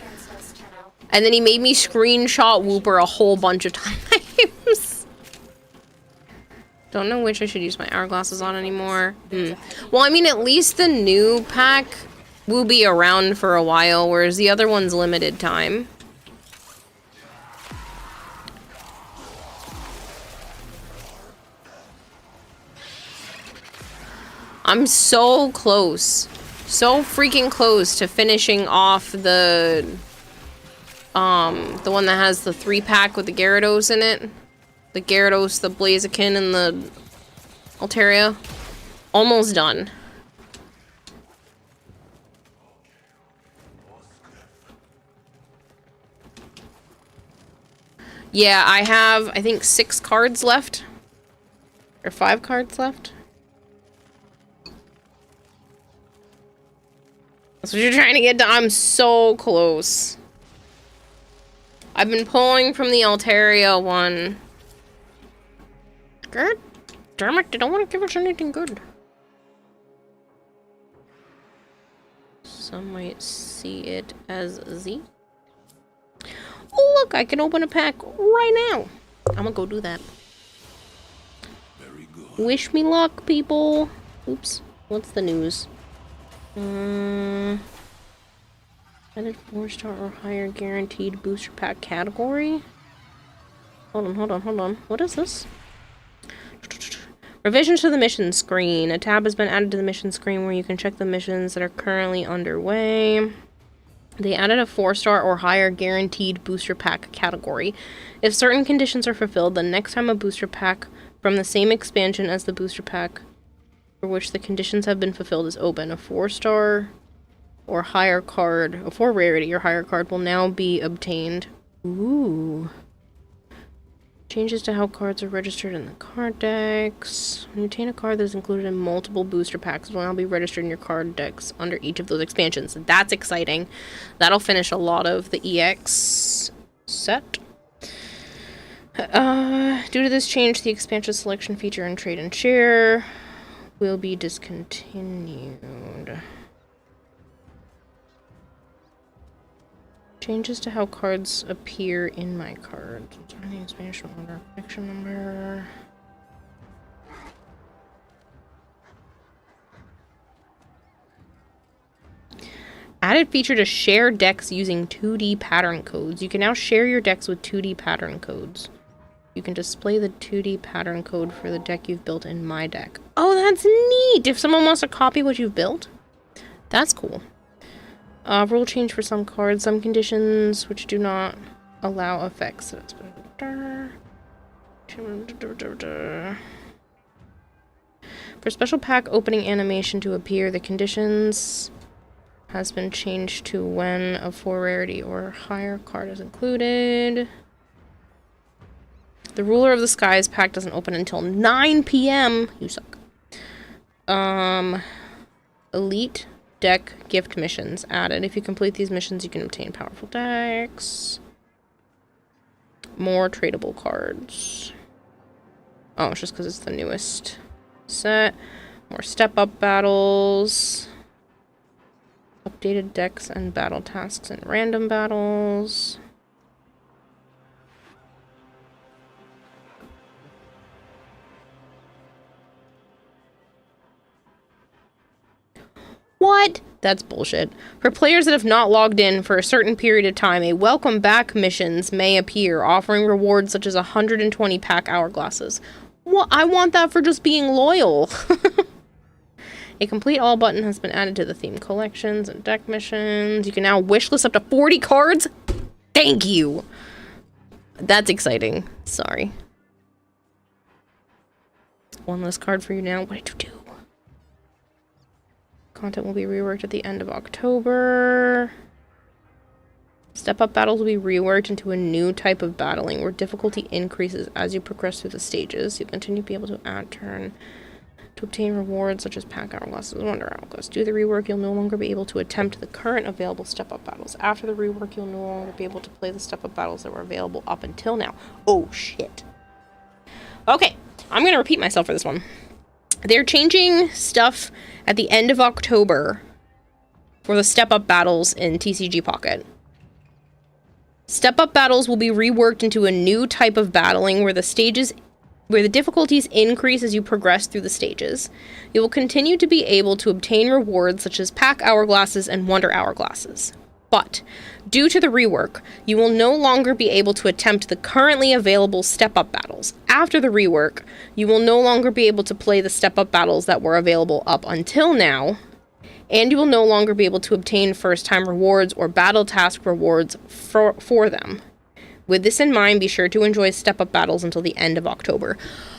[SPEAKER 1] And then he made me screenshot Wooper a whole bunch of times. Don't know which I should use my hourglasses on anymore. Well, I mean, at least the new pack will be around for a while, whereas the other one's limited time. I'm so close. So freaking close to finishing off the one that has the 3-pack with the Gyarados in it. The Gyarados, the Blaziken, and the Altaria. Almost done. Yeah, I have, I think, 6 cards left. Or 5 cards left. That's what you're trying to get done. I'm so close. I've been pulling from the Altaria one. God damn it, they don't want to give us anything good. Some might see it as Z. Oh look, I can open a pack right now. I'm gonna go do that.
[SPEAKER 13] Very good.
[SPEAKER 1] Wish me luck, people. Oops, what's the news? Added 4-star or higher guaranteed booster pack category. Hold on. What is this? Revisions to the mission screen. A tab has been added to the mission screen where you can check the missions that are currently underway. They added a 4-star or higher guaranteed booster pack category. If certain conditions are fulfilled, the next time a booster pack from the same expansion as the booster pack for which the conditions have been fulfilled is open, a 4-star or higher card, a 4 rarity or higher card will now be obtained. Ooh. Changes to how cards are registered in the card decks. When you obtain a card that is included in multiple booster packs, it will now be registered in your card decks under each of those expansions. That's exciting. That'll finish a lot of the EX set. Due to this change, the expansion selection feature in Trade and Share will be discontinued. Changes to how cards appear in my cards. Any expansion order, collection number. Added feature to share decks using 2D pattern codes. You can now share your decks with 2D pattern codes. You can display the 2D pattern code for the deck you've built in My Deck. Oh, that's neat! If someone wants to copy what you've built, that's cool. Rule change for some cards, some conditions which do not allow effects. For special pack opening animation to appear, the conditions has been changed to when a 4 rarity or higher card is included. The Ruler of the Skies pack doesn't open until 9 p.m. You suck. Elite deck gift missions added. If you complete these missions, you can obtain powerful decks. More tradable cards. Oh, it's just because it's the newest set. More step-up battles. Updated decks and battle tasks and random battles. What? That's bullshit. For players that have not logged in for a certain period of time, a welcome back missions may appear, offering rewards such as 120 pack hourglasses. Well, I want that for just being loyal. A complete all button has been added to the theme collections and deck missions. You can now wishlist up to 40 cards. Thank you. That's exciting. Sorry. One less card for you now. What did you do? Content will be reworked at the end of October. Step-up battles will be reworked into a new type of battling where difficulty increases as you progress through the stages. You'll continue to be able to add turn to obtain rewards such as pack hourglasses, wonder hourglass. Due to the rework, you'll no longer be able to attempt the current available step-up battles. After the rework, you'll no longer be able to play the step-up battles that were available up until now. Oh, shit. Okay, I'm going to repeat myself for this one. They're changing stuff at the end of October for the step-up battles in TCG Pocket. Step-up battles will be reworked into a new type of battling where the difficulties increase as you progress through the stages. You will continue to be able to obtain rewards such as pack hourglasses and wonder hourglasses. But, due to the rework, you will no longer be able to attempt the currently available step-up battles. After the rework, you will no longer be able to play the step-up battles that were available up until now, and you will no longer be able to obtain first-time rewards or battle task rewards for them. With this in mind, be sure to enjoy step-up battles until the end of October.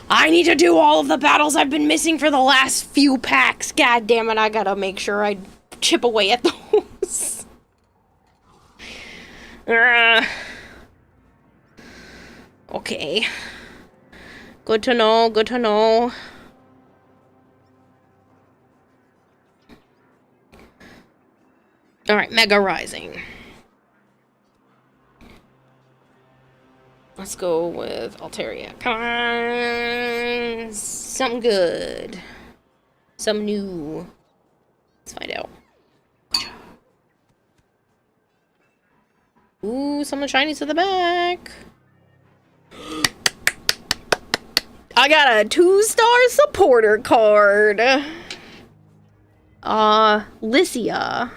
[SPEAKER 1] I need to do all of the battles I've been missing for the last few packs. God damn it, I gotta make sure I chip away at those. Okay. Good to know, good to know. Alright, Mega Rising. Let's go with Altaria. Come on! Something good. Something new. Let's find out. Ooh, some of the shinies to the back. I got a 2-star supporter card. Lycia.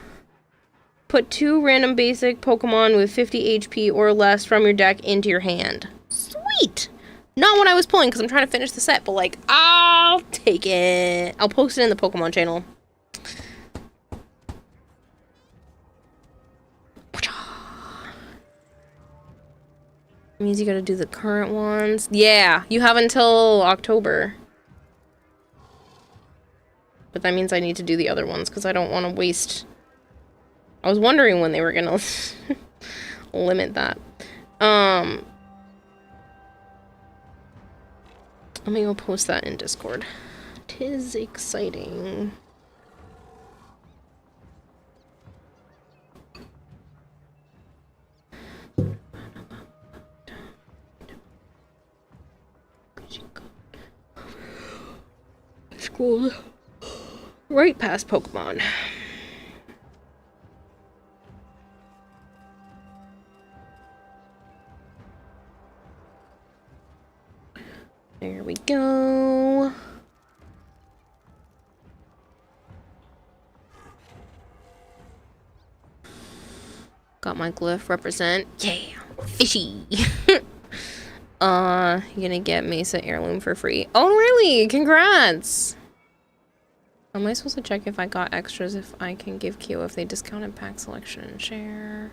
[SPEAKER 1] Put 2 random basic Pokemon with 50 HP or less from your deck into your hand. Sweet! Not what I was pulling because I'm trying to finish the set, but like, I'll take it. I'll post it in the Pokemon channel. Means you gotta do the current ones. Yeah, you have until October. But that means I need to do the other ones because I don't want to waste... I was wondering when they were gonna limit that. Let me go post that in Discord. 'Tis exciting. Scroll right past Pokemon. There we go. Got my glyph represent. Yeah, fishy. You're gonna get Mesa Heirloom for free. Oh, really? Congrats! Am I supposed to check if I got extras if I can give Q if they discounted pack selection and share?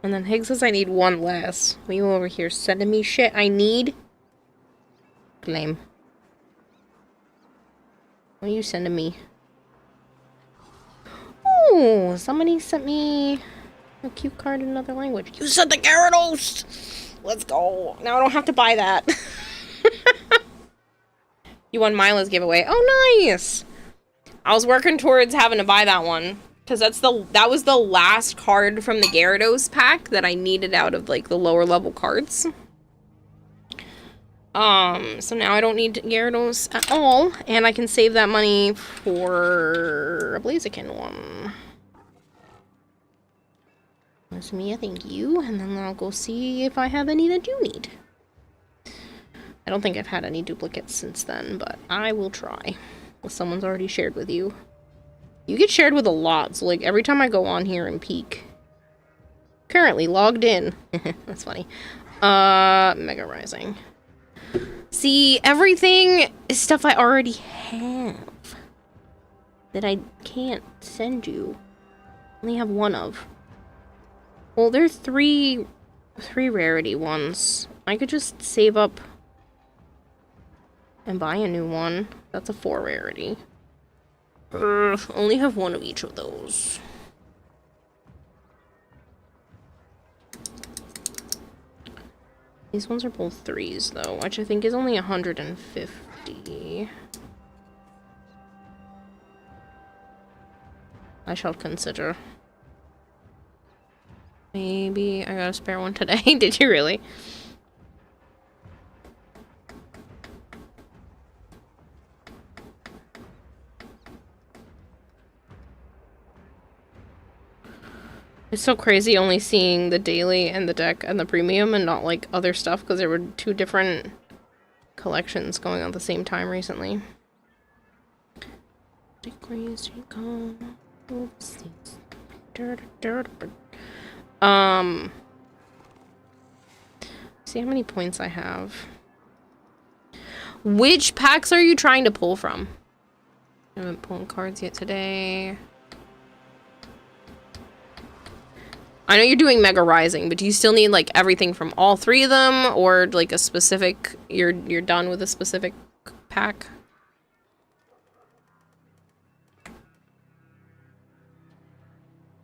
[SPEAKER 1] And then Higgs says I need one less. Are you over here sending me shit I need? Lame. What are you sending me? Oh, somebody sent me a cute card in another language. You sent the Gyarados! Let's go. Now I don't have to buy that. You won Mila's giveaway. Oh, nice! I was working towards having to buy that one. Because that was the last card from the Gyarados pack that I needed out of, like, the lower level cards. So now I don't need Gyarados at all, and I can save that money for a Blaziken one. That's me, thank you, and then I'll go see if I have any that you need. I don't think I've had any duplicates since then, but I will try. If someone's already shared with you. You get shared with a lot, so like every time I go on here and peek. Currently logged in. That's funny. Mega Rising. See, everything is stuff I already have that I can't send you. I only have one of. Well, there's three rarity ones. I could just save up and buy a new one. That's a 4 rarity. Only have one of each of those. These ones are both 3s, though, which I think is only 150. I shall consider. Maybe I got a spare one today. Did you really? It's so crazy only seeing the daily and the deck and the premium and not like other stuff because there were 2 different collections going on at the same time recently. See how many points I have. Which packs are you trying to pull from? I haven't pulled cards yet today. I know you're doing Mega Rising, but do you still need like everything from all 3 of them, or like a specific? You're done with a specific pack.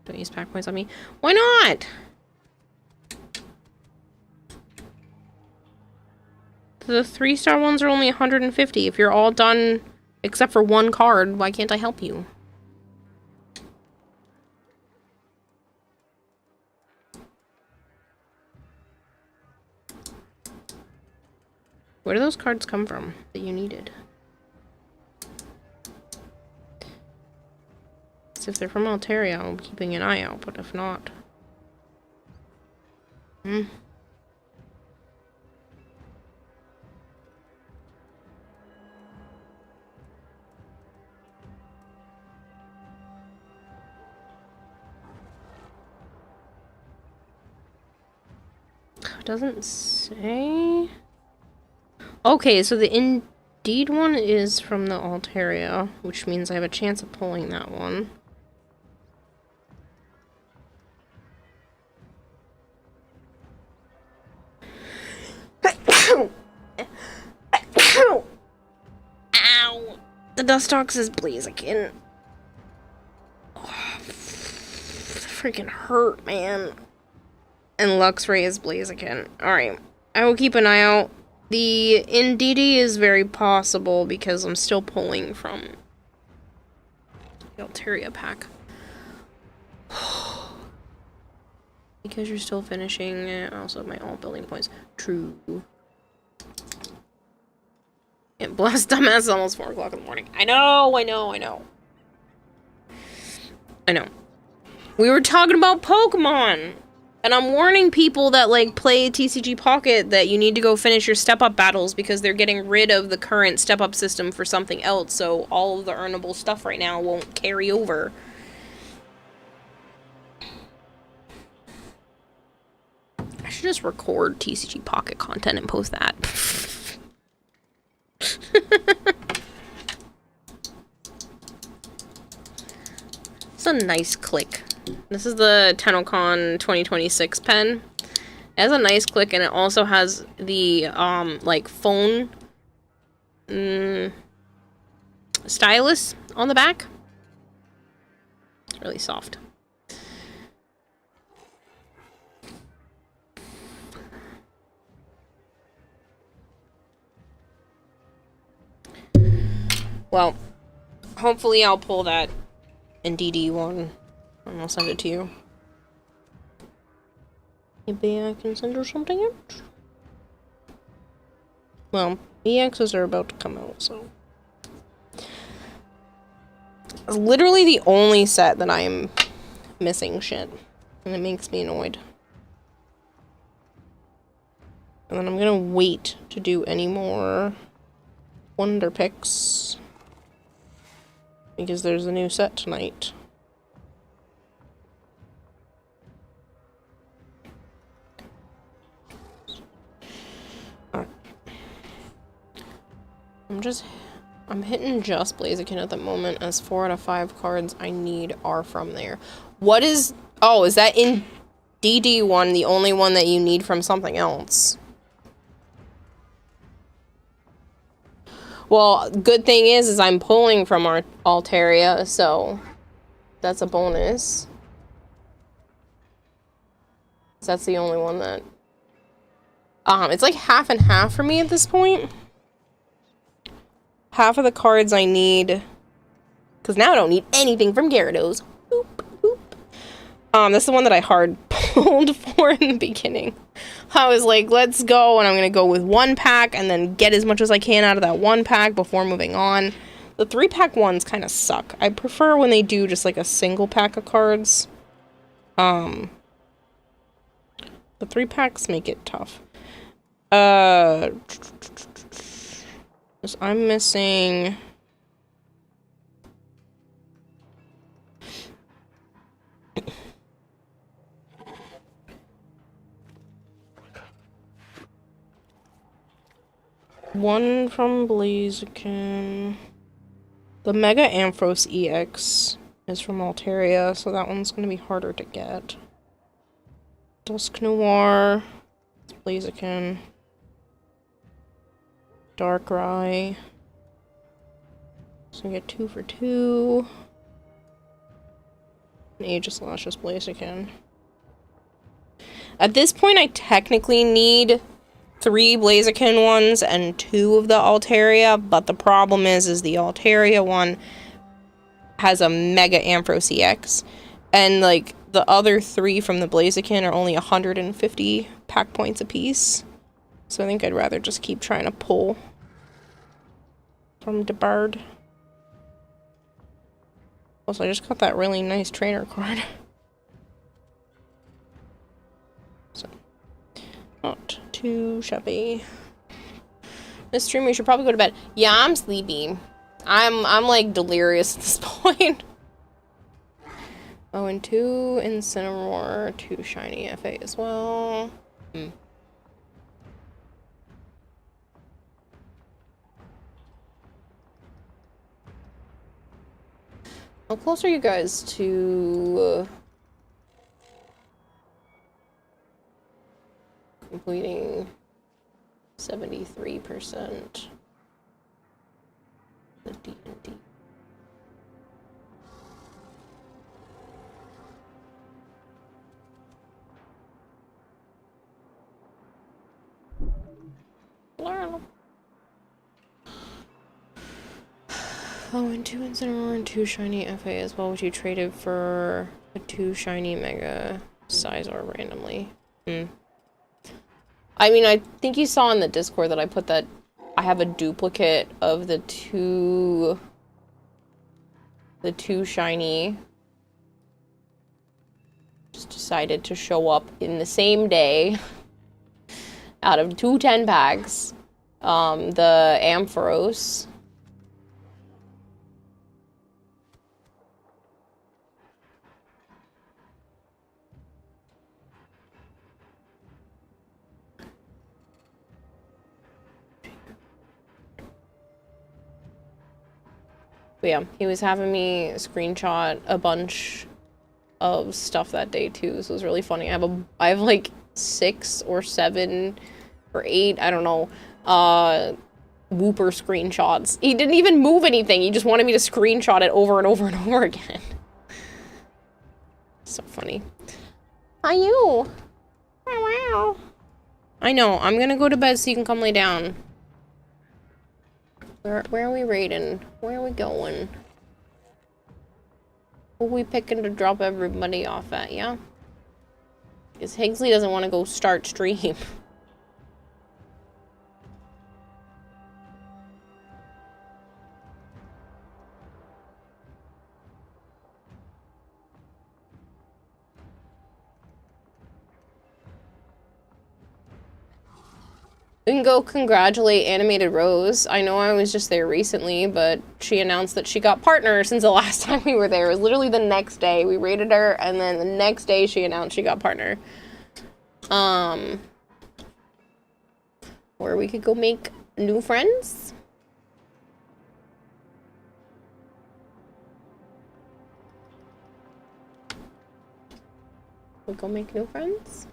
[SPEAKER 1] Don't use pack points on me. Why not? The 3-star ones are only 150. If you're all done except for one card, why can't I help you? Where do those cards come from that you needed? So if they're from Altaria, I'll be keeping an eye out, but if not... It doesn't say... Okay, so the Indeed one is from the Altaria, which means I have a chance of pulling that one. Ow! The Dustox is Blaziken. Oh, freaking hurt, man. And Luxray is Blaziken. Alright, I will keep an eye out. The Indeedee is very possible because I'm still pulling from the Altaria pack. Because you're still finishing also my all building points. True. Yeah, blast dumbass is almost 4 o'clock in the morning. I know. I know. We were talking about Pokemon! And I'm warning people that, like, play TCG Pocket that you need to go finish your step-up battles because they're getting rid of the current step-up system for something else, so all of the earnable stuff right now won't carry over. I should just record TCG Pocket content and post that. It's a nice click. This is the TennoCon 2026 pen. It has a nice click, and it also has the, like, phone stylus on the back. It's really soft. Well, hopefully I'll pull that in DD one, and I'll send it to you. Maybe I can send her something out? Well, EXs are about to come out, so... It's literally the only set that I'm missing shit, and it makes me annoyed. And then I'm gonna wait to do any more Wonder Picks, because there's a new set tonight. I'm hitting just Blaziken at the moment, as 4 out of 5 cards I need are from there. What is... Oh, is that in DD1 the only one that you need from something else? Well, good thing is I'm pulling from our Altaria, so that's a bonus. So that's the only one that... it's like half and half for me at this point. Half of the cards I need, because now I don't need anything from Gyarados. Boop, boop. That's the one that I hard pulled for in the beginning. I was like, let's go, and I'm gonna go with 1 pack and then get as much as I can out of that 1 pack before moving on. The 3-pack ones kind of suck. I prefer when they do just like a single pack of cards. The 3-packs make it tough. I'm missing... one from Blaziken. The Mega Ampharos EX is from Altaria, so that one's gonna be harder to get. Dusk Noir, Blaziken. Darkrai. So I get 2 for 2. And Aegislash is Blaziken. At this point, I technically need 3 Blaziken ones and 2 of the Altaria, but the problem is the Altaria one has a Mega Ampharos EX, and like the other 3 from the Blaziken are only 150 pack points apiece. So I think I'd rather just keep trying to pull from DeBard. Also, I just got that really nice trainer card. So, not too shabby. This stream, we should probably go to bed. Yeah, I'm sleepy. I'm like delirious at this point. Oh, and 2 Incineroar, 2 shiny FA as well. How close are you guys to completing 73% the D&D? Oh, and 2 Incineroar and 2 shiny FA as well, which you traded for a 2 shiny Mega Scizor randomly. I mean, I think you saw in the Discord that I put that I have a duplicate of the two shiny just decided to show up in the same day out of 2 10-packs. The Ampharos. But yeah, he was having me screenshot a bunch of stuff that day too, so it was really funny. I have like 6 or 7 or 8, I don't know, Whooper screenshots. He didn't even move anything, he just wanted me to screenshot it over and over and over again. So funny. Hi, you. Wow. I know, I'm gonna go to bed so you can come lay down. Where are we raiding? Where are we going? Who are we picking to drop everybody off at, yeah? Because Higgsley doesn't want to go start stream. We can go congratulate Animated Rose. I know I was just there recently, but she announced that she got partner since the last time we were there. It was literally the next day. We raided her, and then the next day she announced she got partner. Where we could go make new friends. We'll go make new friends.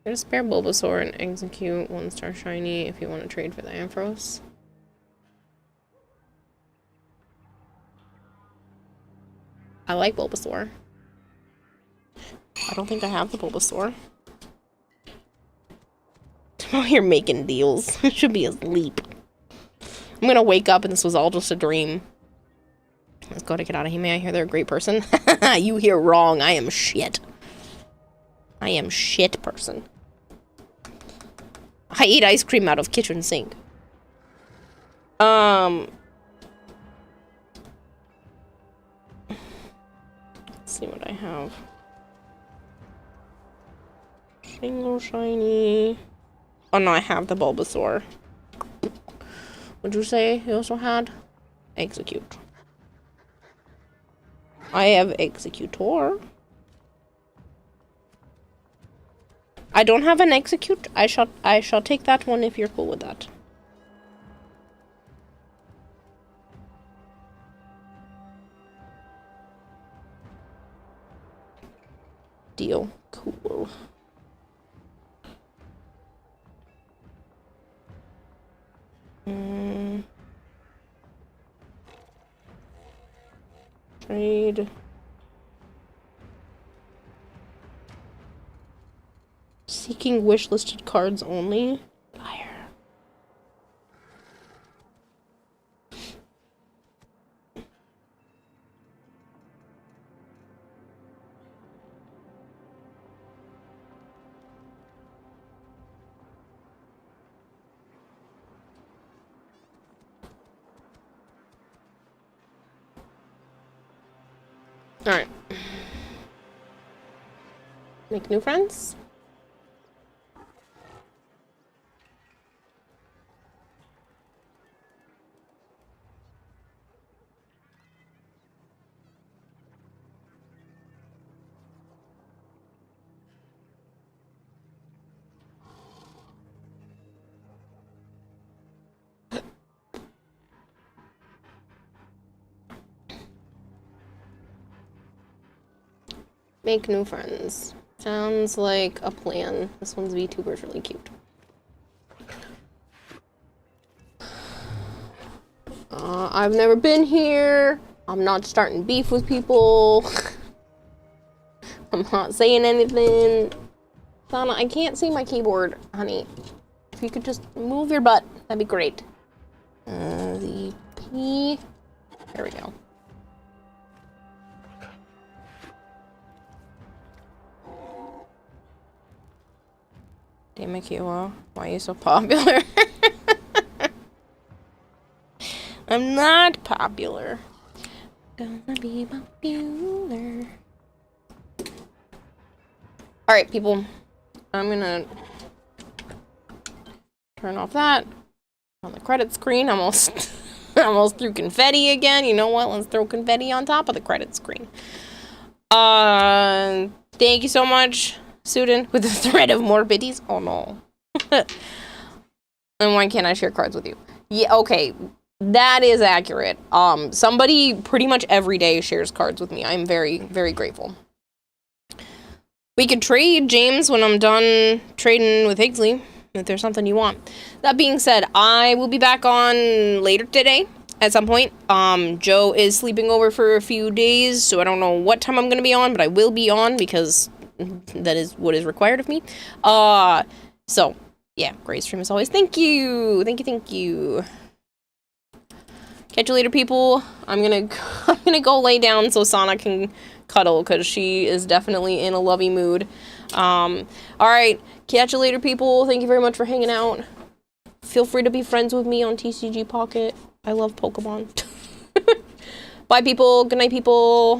[SPEAKER 1] Get a spare Bulbasaur and execute 1-star shiny if you want to trade for the Ampharos. I like Bulbasaur. I don't think I have the Bulbasaur. I'm out here making deals. I should be asleep. I'm gonna wake up and this was all just a dream. Let's go to get out of here. May I hear they're a great person? You hear wrong. I am shit. I am shit person. I eat ice cream out of kitchen sink. Let's see what I have. Single shiny. Oh no, I have the Bulbasaur. What'd you say you also had? Execute. I have Executor. I don't have an Execute. I shall take that one if you're cool with that. Deal. Cool. Trade. Seeking wish-listed cards only. Liar. Alright. Make new friends? Make new friends. Sounds like a plan. This one's VTuber is really cute. I've never been here. I'm not starting beef with people. I'm not saying anything. Donna, I can't see my keyboard, honey. If you could just move your butt, that'd be great. The P. There we go. Damn it, Kiwa. Why are you so popular? I'm not popular. Gonna be popular. Alright, people. I'm gonna turn off that. On the credit screen, almost threw confetti again. You know what? Let's throw confetti on top of the credit screen. Thank you so much, Sudin, with the threat of more biddies. Oh no. And why can't I share cards with you? Yeah, okay. That is accurate. Somebody pretty much every day shares cards with me. I'm very, very grateful. We could trade, James, when I'm done trading with Higgsley, if there's something you want. That being said, I will be back on later today at some point. Joe is sleeping over for a few days, so I don't know what time I'm going to be on, but I will be on because that is what is required of me. So, yeah, great stream as always. Thank you. Thank you. Catch you later, people. I'm gonna go lay down so Sana can cuddle, because she is definitely in a lovey mood. Alright, catch you later, people. Thank you very much for hanging out. Feel free to be friends with me on TCG Pocket. I love Pokemon. Bye, people. Good night, people.